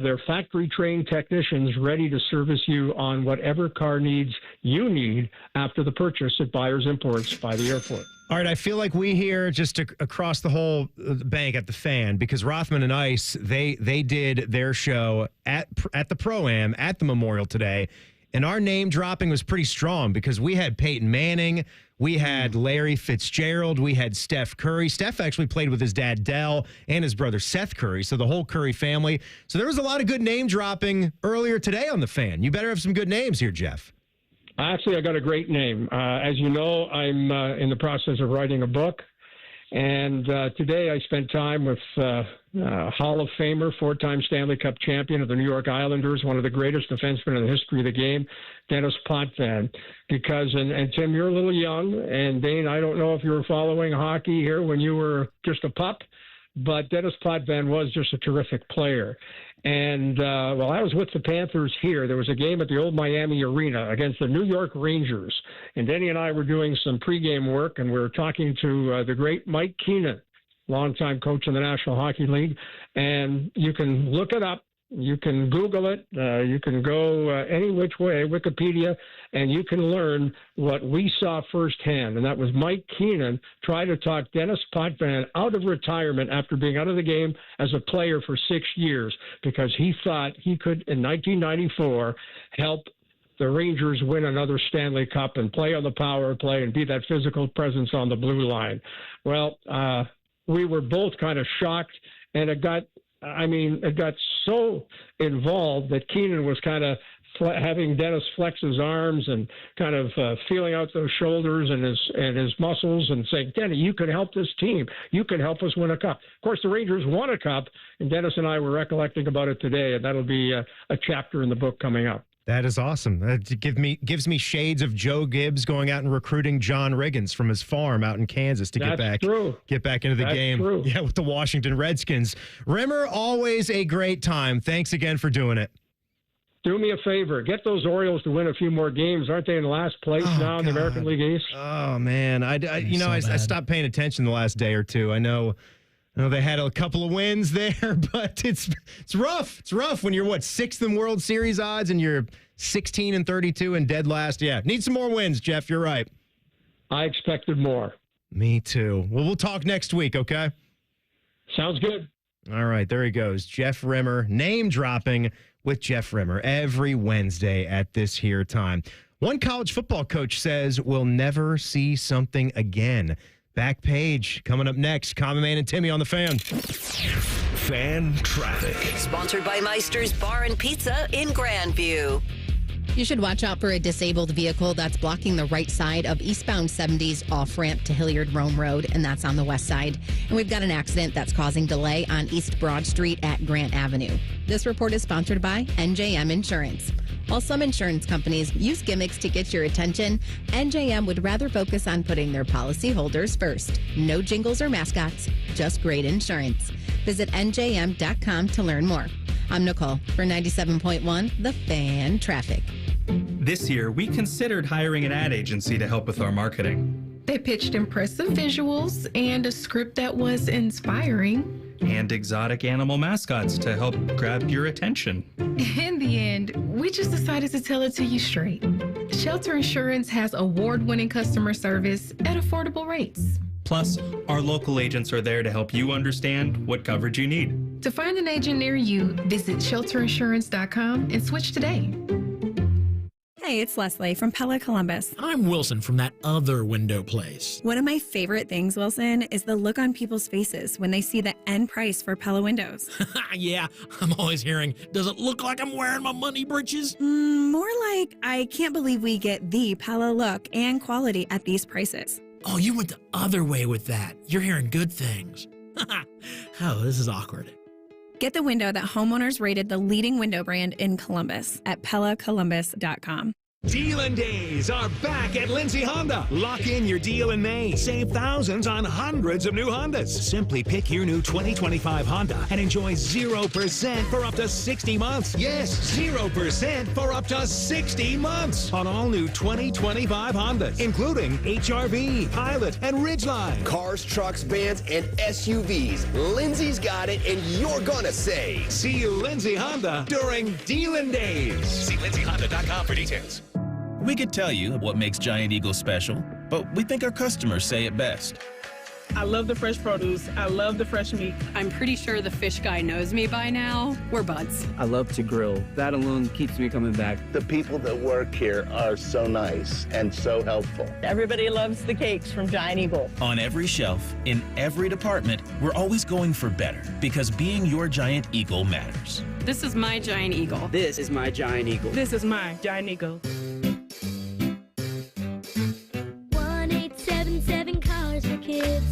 their factory-trained technicians ready to service you on whatever car needs you need after the purchase at Buyers Imports by the airport. All right, I feel like we here just across the whole bank at the Fan, because Rothman and Ice, they did their show at the Pro-Am at the Memorial today, and our name dropping was pretty strong because we had Peyton Manning, we had Larry Fitzgerald, we had Steph Curry. Steph actually played with his dad, Dell, and his brother, Seth Curry, so the whole Curry family. So there was a lot of good name dropping earlier today on the Fan. You better have some good names here, Jeff. Actually, I got a great name. As you know, I'm in the process of writing a book. And today I spent time with Hall of Famer, four-time Stanley Cup champion of the New York Islanders, one of the greatest defensemen in the history of the game, Dennis Potvin. Because, and Tim, you're a little young, and Dane, I don't know if you were following hockey here when you were just a pup, but Dennis Potvin was just a terrific player. And while I was with the Panthers here, there was a game at the old Miami Arena against the New York Rangers. And Denny and I were doing some pregame work, and we were talking to the great Mike Keenan, longtime coach in the National Hockey League. And you can look it up. You can Google it. You can go any which way, Wikipedia, and you can learn what we saw firsthand. And that was Mike Keenan try to talk Dennis Potvin out of retirement after being out of the game as a player for 6 years because he thought he could, in 1994, help the Rangers win another Stanley Cup and play on the power play and be that physical presence on the blue line. Well, we were both kind of shocked, and it got so involved that Keenan was kind of having Dennis flex his arms and kind of feeling out those shoulders and his muscles and saying, Denny, you could help this team. You can help us win a cup. Of course, the Rangers won a cup, and Dennis and I were recollecting about it today, and that'll be a chapter in the book coming up. That is awesome. That gives me shades of Joe Gibbs going out and recruiting John Riggins from his farm out in Kansas to get back into the game. True. Yeah, with the Washington Redskins. Rimmer, always a great time. Thanks again for doing it. Do me a favor. Get those Orioles to win a few more games. Aren't they in last place now in the American League East? Oh man, I stopped paying attention the last day or two. I know they had a couple of wins there, but it's rough. It's rough when you're, sixth in World Series odds and you're 16-32 and dead last. Yeah, need some more wins, Jeff. You're right. I expected more. Me too. Well, we'll talk next week, okay? Sounds good. All right, there he goes. Jeff Rimmer, name dropping with Jeff Rimmer every Wednesday at this here time. One college football coach says we'll never see something again. Back page coming up next. Common Man and Timmy on the Fan. Fan traffic. Sponsored by Meister's Bar and Pizza in Grandview. You should watch out for a disabled vehicle that's blocking the right side of eastbound 70's off-ramp to Hilliard-Rome Road, and that's on the west side. And we've got an accident that's causing delay on East Broad Street at Grant Avenue. This report is sponsored by NJM Insurance. While some insurance companies use gimmicks to get your attention, NJM would rather focus on putting their policyholders first. No jingles or mascots, just great insurance. Visit NJM.com to learn more. I'm Nicole for 97.1 The Fan Traffic. This year, we considered hiring an ad agency to help with our marketing. They pitched impressive visuals and a script that was inspiring. And exotic animal mascots to help grab your attention. In the end, we just decided to tell it to you straight. Shelter Insurance has award-winning customer service at affordable rates. Plus, our local agents are there to help you understand what coverage you need. To find an agent near you, visit shelterinsurance.com and switch today. Hey, it's Leslie from Pella Columbus. I'm Wilson from that other window place. One of my favorite things, Wilson, is the look on people's faces when they see the end price for Pella windows. Yeah, I'm always hearing, does it look like I'm wearing my money britches? More like, I can't believe we get the Pella look and quality at these prices. Oh, you went the other way with that. You're hearing good things. Oh, this is awkward. Get the window that homeowners rated the leading window brand in Columbus at PellaColumbus.com. Deal Days are back at Lindsay Honda. Lock in your deal in May. Save thousands on hundreds of new Hondas. Simply pick your new 2025 Honda and enjoy 0% for up to 60 months. Yes, 0% for up to 60 months on all new 2025 Hondas, including HRV, Pilot, and Ridgeline. Cars, trucks, vans, and SUVs. Lindsay's got it, and you're gonna save. See you, Lindsay Honda, during Deal Days. See lindsayhonda.com for details. We could tell you what makes Giant Eagle special, but we think our customers say it best. I love the fresh produce. I love the fresh meat. I'm pretty sure the fish guy knows me by now. We're buds. I love to grill. That alone keeps me coming back. The people that work here are so nice and so helpful. Everybody loves the cakes from Giant Eagle. On every shelf, in every department, we're always going for better because being your Giant Eagle matters. This is my Giant Eagle. This is my Giant Eagle. This is my Giant Eagle. 1-877 Cars for Kids.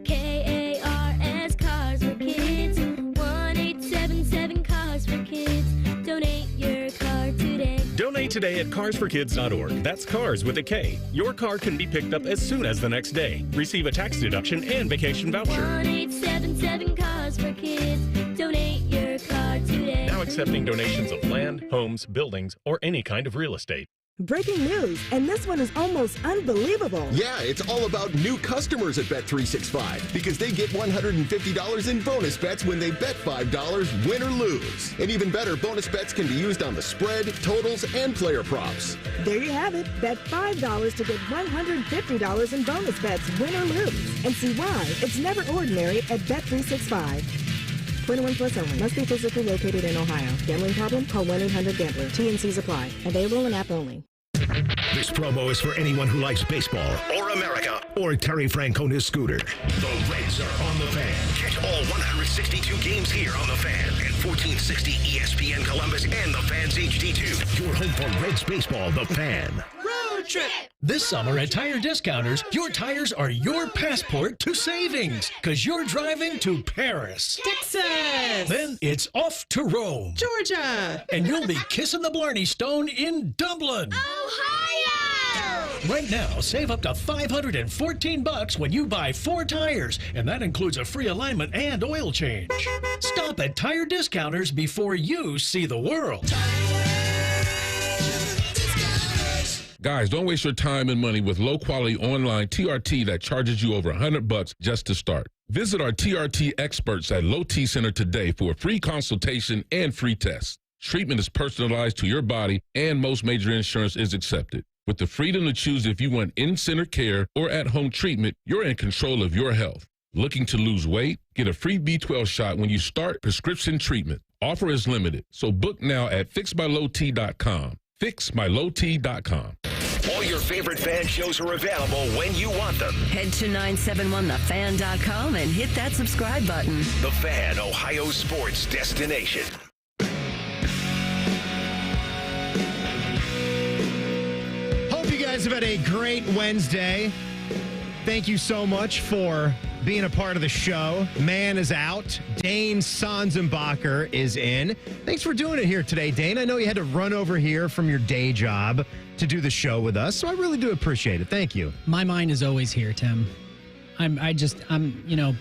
KARS Cars for Kids. 1-877 Cars for Kids. Donate your car today. Donate today at carsforkids.org. That's cars with a K. Your car can be picked up as soon as the next day. Receive a tax deduction and vacation voucher. 1-877 Cars for Kids. Donate your car today. Now accepting donations of land, homes, buildings, or any kind of real estate. Breaking news, and this one is almost unbelievable. Yeah, it's all about new customers at Bet365 because they get $150 in bonus bets when they bet $5, win or lose. And even better, bonus bets can be used on the spread, totals, and player props. There you have it. Bet $5 to get $150 in bonus bets, win or lose. And see why it's never ordinary at Bet365. 21 plus only. Must be physically located in Ohio. Gambling problem? Call 1-800-GAMBLER. T&Cs apply. Available in app only. This promo is for anyone who likes baseball or America or Terry Francona's scooter. The Reds are on the Fan. Catch all 162 games here on the Fan and 1460 ESPN Columbus and the Fan's HD2. Your home for Reds baseball, the Fan. Road trip. This summer at Tire Discounters, your tires are your passport to savings because you're driving to Paris, Texas. Then it's off to Rome, Georgia. And you'll be kissing the Blarney Stone in Dublin, Ohio. Right now, save up to $514 when you buy 4 tires, and that includes a free alignment and oil change. Stop at Tire Discounters before you see the world. Guys, don't waste your time and money with low-quality online TRT that charges you over $100 just to start. Visit our TRT experts at Low T Center today for a free consultation and free test. Treatment is personalized to your body, and most major insurance is accepted. With the freedom to choose if you want in-center care or at-home treatment, you're in control of your health. Looking to lose weight? Get a free B12 shot when you start prescription treatment. Offer is limited, so book now at fixmylowt.com. fixmylowt.com. All your favorite fan shows are available when you want them. Head to 971thefan.com and hit that subscribe button. The Fan, Ohio sports destination. Hope you guys have had a great Wednesday. Thank you so much for being a part of the show. Man is out. Dane Sanzenbacher is in. Thanks for doing it here today, Dane. I know you had to run over here from your day job to do the show with us, so I really do appreciate it. Thank you. My mind is always here, Tim. I'm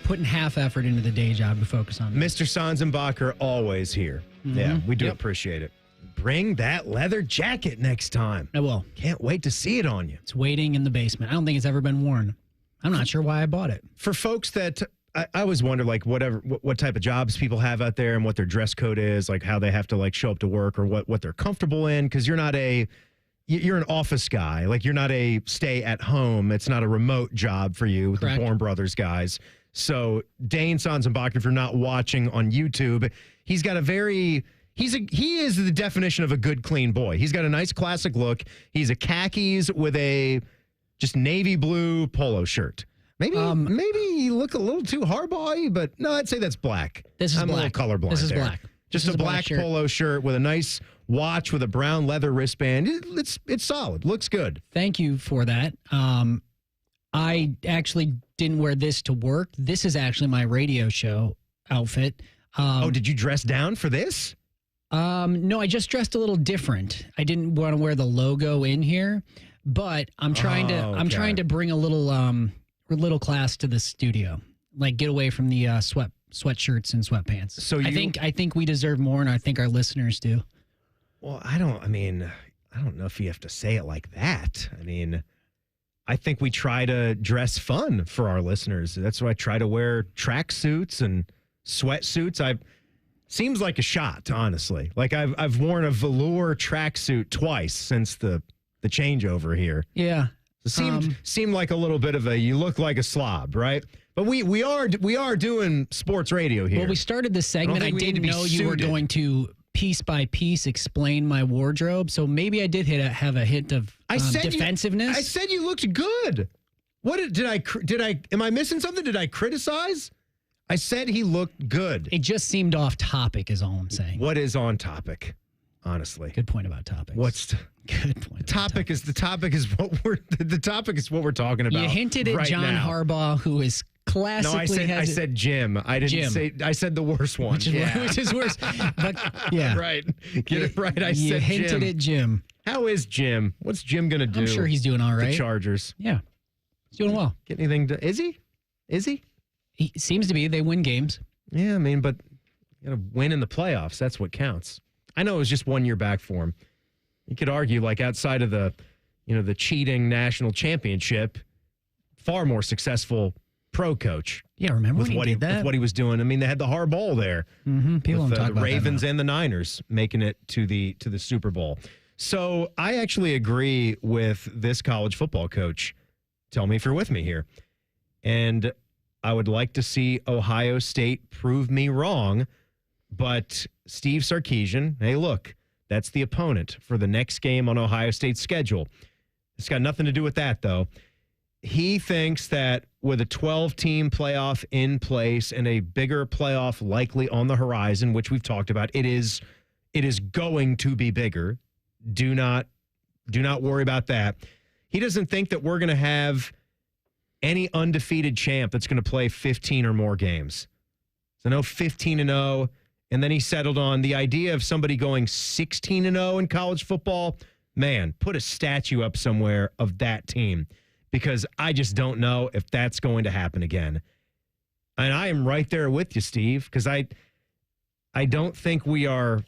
putting half effort into the day job to focus on this. Mr. Sanzenbacher always here. Mm-hmm. Yeah, we do appreciate it. Bring that leather jacket next time. I will. Can't wait to see it on you. It's waiting in the basement. I don't think it's ever been worn. I'm not sure why I bought it. For folks that I always wonder, like, what type of jobs people have out there and what their dress code is, like how they have to like show up to work or what they're comfortable in, because you're an office guy. Like, you're not a stay at home. It's not a remote job for you with the Born Brothers guys. So Dane Sanzenbacher, if you're not watching on YouTube, he's got he is the definition of a good, clean boy. He's got a nice classic look. He's a khakis with a just navy blue polo shirt. Maybe you look a little too Harbaugh-y, but no, I'd say that's black. I'm a little colorblind. This is there. black. Just a black polo shirt with a nice watch with a brown leather wristband. It's solid. Looks good. Thank you for that. I actually didn't wear this to work. This is actually my radio show outfit. Did you dress down for this? No, I just dressed a little different. I didn't want to wear the logo in here, but I'm trying to bring a little class to the studio. Like get away from the sweatshirts and sweatpants. So I think we deserve more, and I think our listeners do. Well, I don't know if you have to say it like that. I mean, I think we try to dress fun for our listeners. That's why I try to wear tracksuits and sweatsuits. Seems like a shot, honestly. Like I've worn a velour tracksuit twice since the changeover here. Yeah. So seemed like a little bit of you look like a slob, right? But we are doing sports radio here. Well, we started this segment. I didn't know you were going to piece by piece explain my wardrobe, so maybe I did have a hint of defensiveness. I said you looked good. What did I? Am I missing something? Did I criticize? I said he looked good. It just seemed off topic, is all I'm saying. What is on topic? Honestly, good point about topics. Good point? The topic is what we're talking about. You hinted at right John now. Harbaugh, who is classically. I said Jim. I didn't say. I said the worst one. Which is worse. But yeah, right. Get it right. I said you hinted Jim. at Jim. How is Jim? What's Jim gonna do? I'm sure he's doing all right. The Chargers. Yeah, he's doing well. Get anything? Is he? He seems to be. They win games. Yeah, I mean, but you gotta win in the playoffs. That's what counts. I know it was just 1 year back for him. You could argue, like outside of the cheating national championship, far more successful pro coach. Yeah, remember with when what he did that? with what he was doing. I mean, they had the hard ball there. Mm-hmm. People with don't talk the about Ravens that now. and the Niners making it to the Super Bowl. So I actually agree with this college football coach. Tell me if you're with me here. And I would like to see Ohio State prove me wrong. But Steve Sarkisian, hey, look, that's the opponent for the next game on Ohio State's schedule. It's got nothing to do with that, though. He thinks that with a 12-team playoff in place and a bigger playoff likely on the horizon, which we've talked about, it is going to be bigger. Do not worry about that. He doesn't think that we're going to have any undefeated champ that's going to play 15 or more games. So no 15-0. And then he settled on the idea of somebody going 16-0 in college football. Man, put a statue up somewhere of that team, because I just don't know if that's going to happen again. And I am right there with you, Steve, because I don't think we are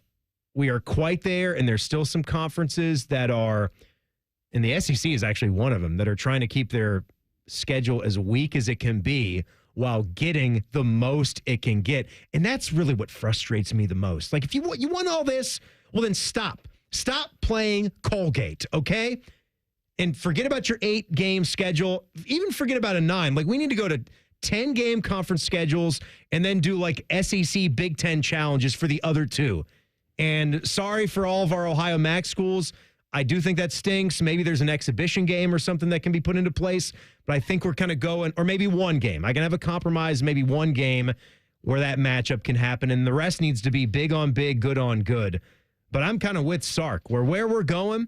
quite there, and there's still some conferences that are, and the SEC is actually one of them, that are trying to keep their schedule as weak as it can be while getting the most it can get. And that's really what frustrates me the most. Like, if you want all this, well, then stop. Stop playing Colgate, okay? And forget about your 8-game schedule. Even forget about a 9. Like, we need to go to 10-game conference schedules and then do, like, SEC Big Ten challenges for the other 2. And sorry for all of our Ohio MAC schools. I do think that stinks. Maybe there's an exhibition game or something that can be put into place, but I think we're kind of going, or maybe one game. I can have a compromise, maybe one game where that matchup can happen, and the rest needs to be big on big, good on good. But I'm kind of with Sark, where we're going,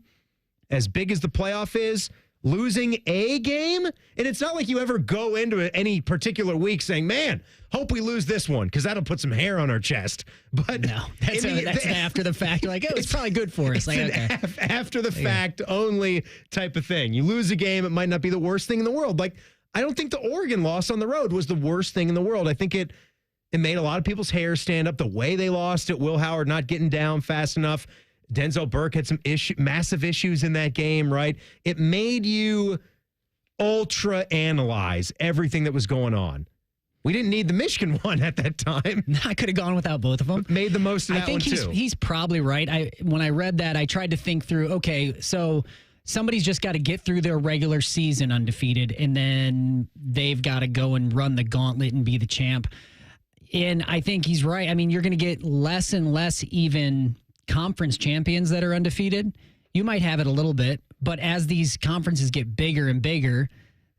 as big as the playoff is, losing a game, and it's not like you ever go into any particular week saying, man, hope we lose this one, because that'll put some hair on our chest. But no, that's after the fact. You're like, oh, it's probably good for us. Like, okay. After the fact only type of thing. You lose a game, it might not be the worst thing in the world. Like, I don't think the Oregon loss on the road was the worst thing in the world. I think it made a lot of people's hair stand up. The way they lost it, Will Howard not getting down fast enough. Denzel Burke had some massive issues in that game, right? It made you ultra analyze everything that was going on. We didn't need the Michigan one at that time. I could have gone without both of them. But made the most of that one, too. I think he's probably right. When I read that, I tried to think through, okay, so somebody's just got to get through their regular season undefeated, and then they've got to go and run the gauntlet and be the champ. And I think he's right. I mean, you're going to get less and less even conference champions that are undefeated. You might have it a little bit, but as these conferences get bigger and bigger,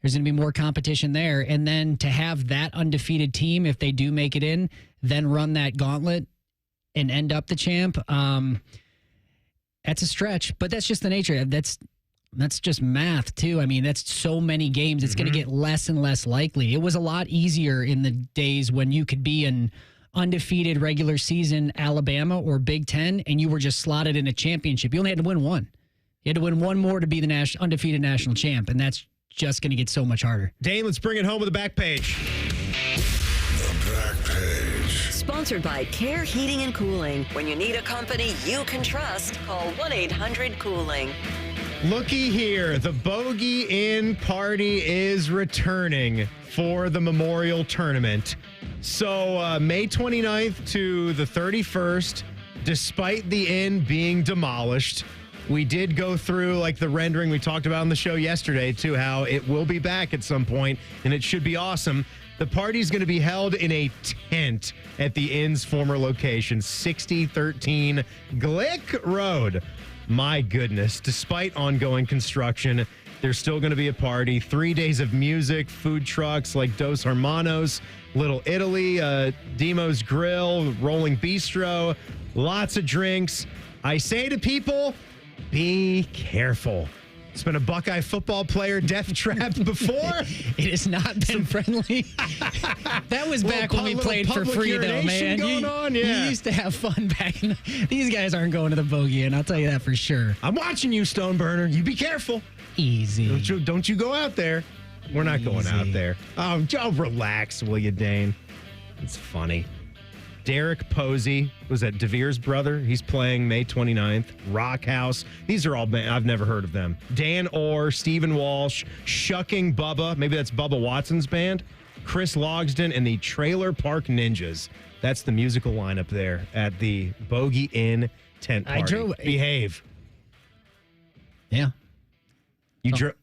there's going to be more competition there. And then to have that undefeated team, if they do make it in, then run that gauntlet and end up the champ, that's a stretch. But that's just the nature. That's just math, too. I mean, that's so many games. It's going to get less and less likely. It was a lot easier in the days when you could be in undefeated regular season Alabama or Big Ten, and you were just slotted in a championship. You only had to win one. You had to win one more to be the undefeated national champ, and that's just going to get so much harder. Dane, let's bring it home with the back page. The back page. Sponsored by Care Heating and Cooling. When you need a company you can trust, call 1-800-COOLING. Looky here, the Bogey Inn party is returning for the Memorial Tournament. So May 29th to the 31st, despite the inn being demolished, we did go through like the rendering we talked about on the show yesterday too, how it will be back at some point and it should be awesome. The party's going to be held in a tent at the inn's former location, 6013 Glick Road. My goodness, despite ongoing construction, there's still going to be a party. 3 days of music, food trucks like Dos Hermanos, Little Italy, Demo's Grill, Rolling Bistro, lots of drinks. I say to people, be careful. It's been a Buckeye football player death trapped before. It has not been friendly. That was back when we played for free, though, man. You used to have fun back. These guys aren't going to the Bogey Inn, I'll tell you that for sure. I'm watching you, Stoneburner. You be careful. Easy. Don't you go out there. We're not going out there. Oh, relax, will you, Dane? It's funny. Derek Posey was at DeVere's brother. He's playing May 29th. Rock House. These are all, I've never heard of them. Dan Orr, Stephen Walsh, Shucking Bubba. Maybe that's Bubba Watson's band. Chris Logsdon and the Trailer Park Ninjas. That's the musical lineup there at the Bogey Inn tent party. Behave. Yeah.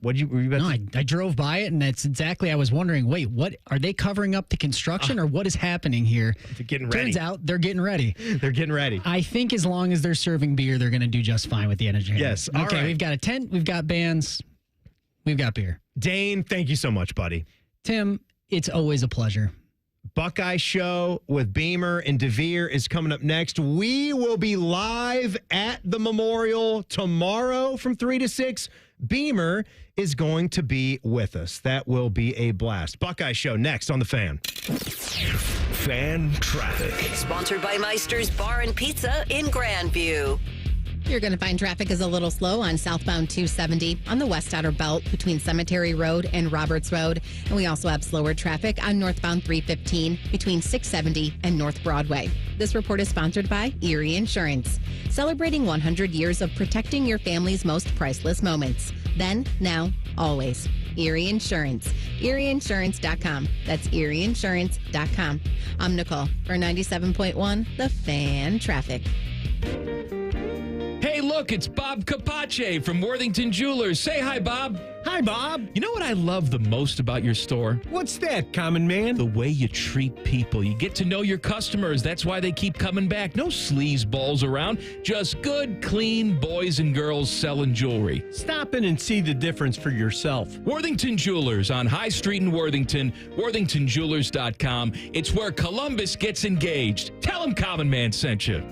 Were you about I drove by it, and that's exactly. I was wondering. Wait, what are they covering up the construction, or what is happening here? They're getting ready. Turns out they're getting ready. They're getting ready. I think as long as they're serving beer, they're going to do just fine with the energy. Yes. Okay. All right. We've got a tent. We've got bands. We've got beer. Dane, thank you so much, buddy. Tim, it's always a pleasure. Buckeye Show with Beamer and DeVere is coming up next. We will be live at the Memorial tomorrow from 3 to 6. Beamer is going to be with us. That will be a blast. Buckeye Show next on The Fan. Fan traffic. Sponsored by Meister's Bar and Pizza in Grandview. You're going to find traffic is a little slow on southbound 270 on the West Outer Belt between Cemetery Road and Roberts Road. And we also have slower traffic on northbound 315 between 670 and North Broadway. This report is sponsored by Erie Insurance, celebrating 100 years of protecting your family's most priceless moments. Then, now, always. Erie Insurance. ErieInsurance.com. That's ErieInsurance.com. I'm Nicole for 97.1 The Fan Traffic. Hey, look, it's Bob Capace from Worthington Jewelers. Say hi, Bob. Hi, Bob. You know what I love the most about your store? What's that, Common Man? The way you treat people. You get to know your customers. That's why they keep coming back. No sleazeballs around. Just good, clean boys and girls selling jewelry. Stop in and see the difference for yourself. Worthington Jewelers on High Street in Worthington. WorthingtonJewelers.com. It's where Columbus gets engaged. Tell them Common Man sent you.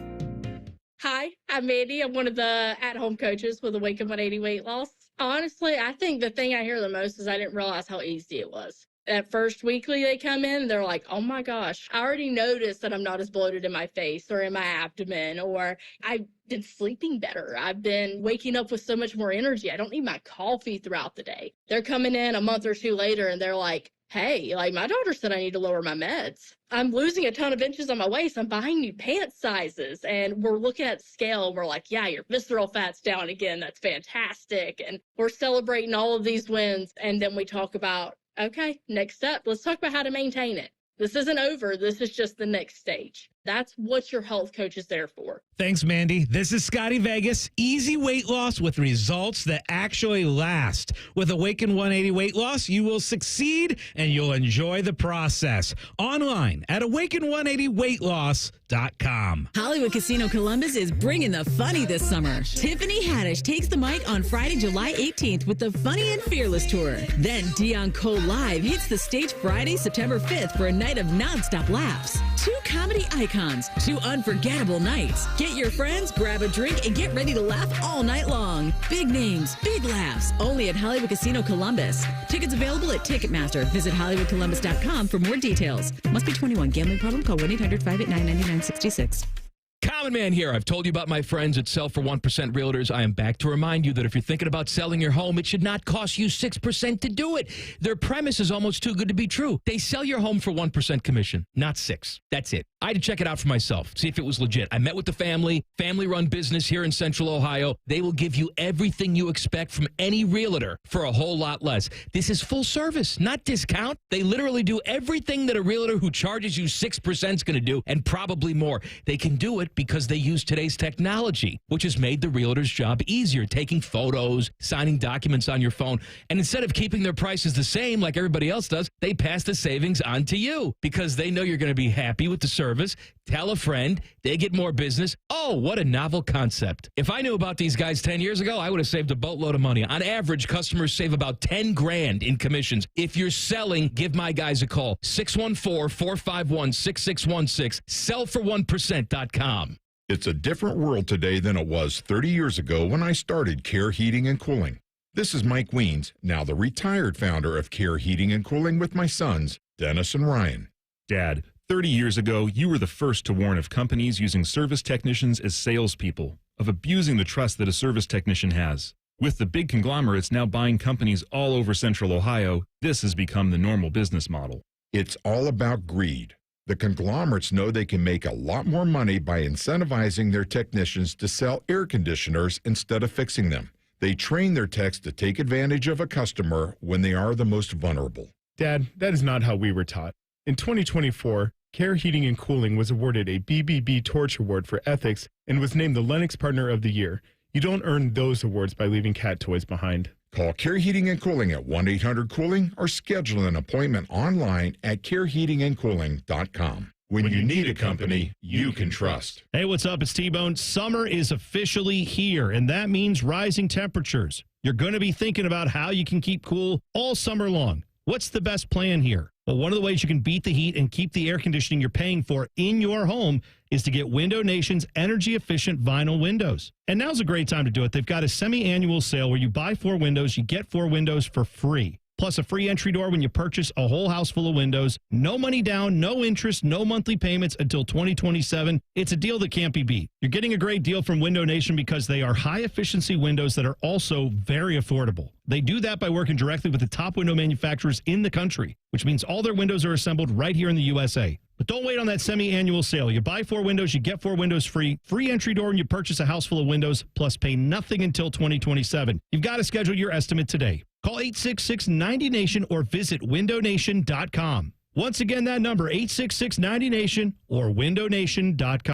Hi, I'm Mandy. I'm one of the at-home coaches with Awaken 180 Weight Loss. Honestly, I think the thing I hear the most is I didn't realize how easy it was. That first weekly they come in, they're like, oh my gosh, I already noticed that I'm not as bloated in my face or in my abdomen, or I've been sleeping better. I've been waking up with so much more energy. I don't need my coffee throughout the day. They're coming in a month or two later and they're like, hey, like my daughter said I need to lower my meds. I'm losing a ton of inches on my waist. I'm buying new pant sizes. And we're looking at scale. We're like, yeah, your visceral fat's down again. That's fantastic. And we're celebrating all of these wins. And then we talk about, okay, next step. Let's talk about how to maintain it. This isn't over. This is just the next stage. That's what your health coach is there for. Thanks, Mandy. This is Scotty Vegas. Easy weight loss with results that actually last. With Awaken 180 Weight Loss, you will succeed and you'll enjoy the process. Online at awaken180weightloss.com. Hollywood Casino Columbus is bringing the funny this summer. Tiffany Haddish takes the mic on Friday, July 18th with the Funny and Fearless Tour. Then Dion Cole Live hits the stage Friday, September 5th for a night of nonstop laughs. two comedy icons, two unforgettable nights. Get your friends, grab a drink, and get ready to laugh all night long. Big names, big laughs, only at Hollywood Casino Columbus. Tickets available at Ticketmaster. Visit HollywoodColumbus.com for more details. Must be 21. Gambling problem? Call 1-800-589-9966. Common Man here. I've told you about my friends at Sell for 1% Realtors. I am back to remind you that if you're thinking about selling your home, it should not cost you 6% to do it. Their premise is almost too good to be true. They sell your home for 1% commission, not 6. That's it. I had to check it out for myself, see if it was legit. I met with the family-run business here in Central Ohio. They will give you everything you expect from any realtor for a whole lot less. This is full service, not discount. They literally do everything that a realtor who charges you 6% is going to do, and probably more. They can do it because they use today's technology, which has made the realtor's job easier, taking photos, signing documents on your phone. And instead of keeping their prices the same like everybody else does, they pass the savings on to you because they know you're going to be happy with the service. Tell a friend, they get more business. Oh, what a novel concept. If I knew about these guys 10 years ago, I would have saved a boatload of money. On average, customers save about 10 grand in commissions. If you're selling, give my guys a call. 614-451-6616. Sellfor1%.com. It's a different world today than it was 30 years ago when I started Care Heating and Cooling. This is Mike Weens, now the retired founder of Care Heating and Cooling with my sons, Dennis and Ryan. Dad, 30 years ago, you were the first to warn of companies using service technicians as salespeople, of abusing the trust that a service technician has. With the big conglomerates now buying companies all over Central Ohio, this has become the normal business model. It's all about greed. The conglomerates know they can make a lot more money by incentivizing their technicians to sell air conditioners instead of fixing them. They train their techs to take advantage of a customer when they are the most vulnerable. Dad, that is not how we were taught. In 2024, Care Heating and Cooling was awarded a BBB Torch Award for ethics and was named the Lennox Partner of the Year. You don't earn those awards by leaving cat toys behind. Call Care Heating and Cooling at 1-800-COOLING or schedule an appointment online at careheatingandcooling.com. When you need a company you can trust. Hey, what's up? It's T-Bone. Summer is officially here, and that means rising temperatures. You're going to be thinking about how you can keep cool all summer long. What's the best plan here? Well, one of the ways you can beat the heat and keep the air conditioning you're paying for in your home is to get Window Nation's energy-efficient vinyl windows. And now's a great time to do it. They've got a semi-annual sale where you buy 4 windows, you get 4 windows for free. Plus a free entry door when you purchase a whole house full of windows. No money down, no interest, no monthly payments until 2027. It's a deal that can't be beat. You're getting a great deal from Window Nation because they are high-efficiency windows that are also very affordable. They do that by working directly with the top window manufacturers in the country, which means all their windows are assembled right here in the USA. But don't wait on that semi-annual sale. You buy 4 windows, you get 4 windows free. Free entry door when you purchase a house full of windows, plus pay nothing until 2027. You've got to schedule your estimate today. Call 866-90NATION or visit windownation.com. Once again, that number, 866-90NATION or windownation.com.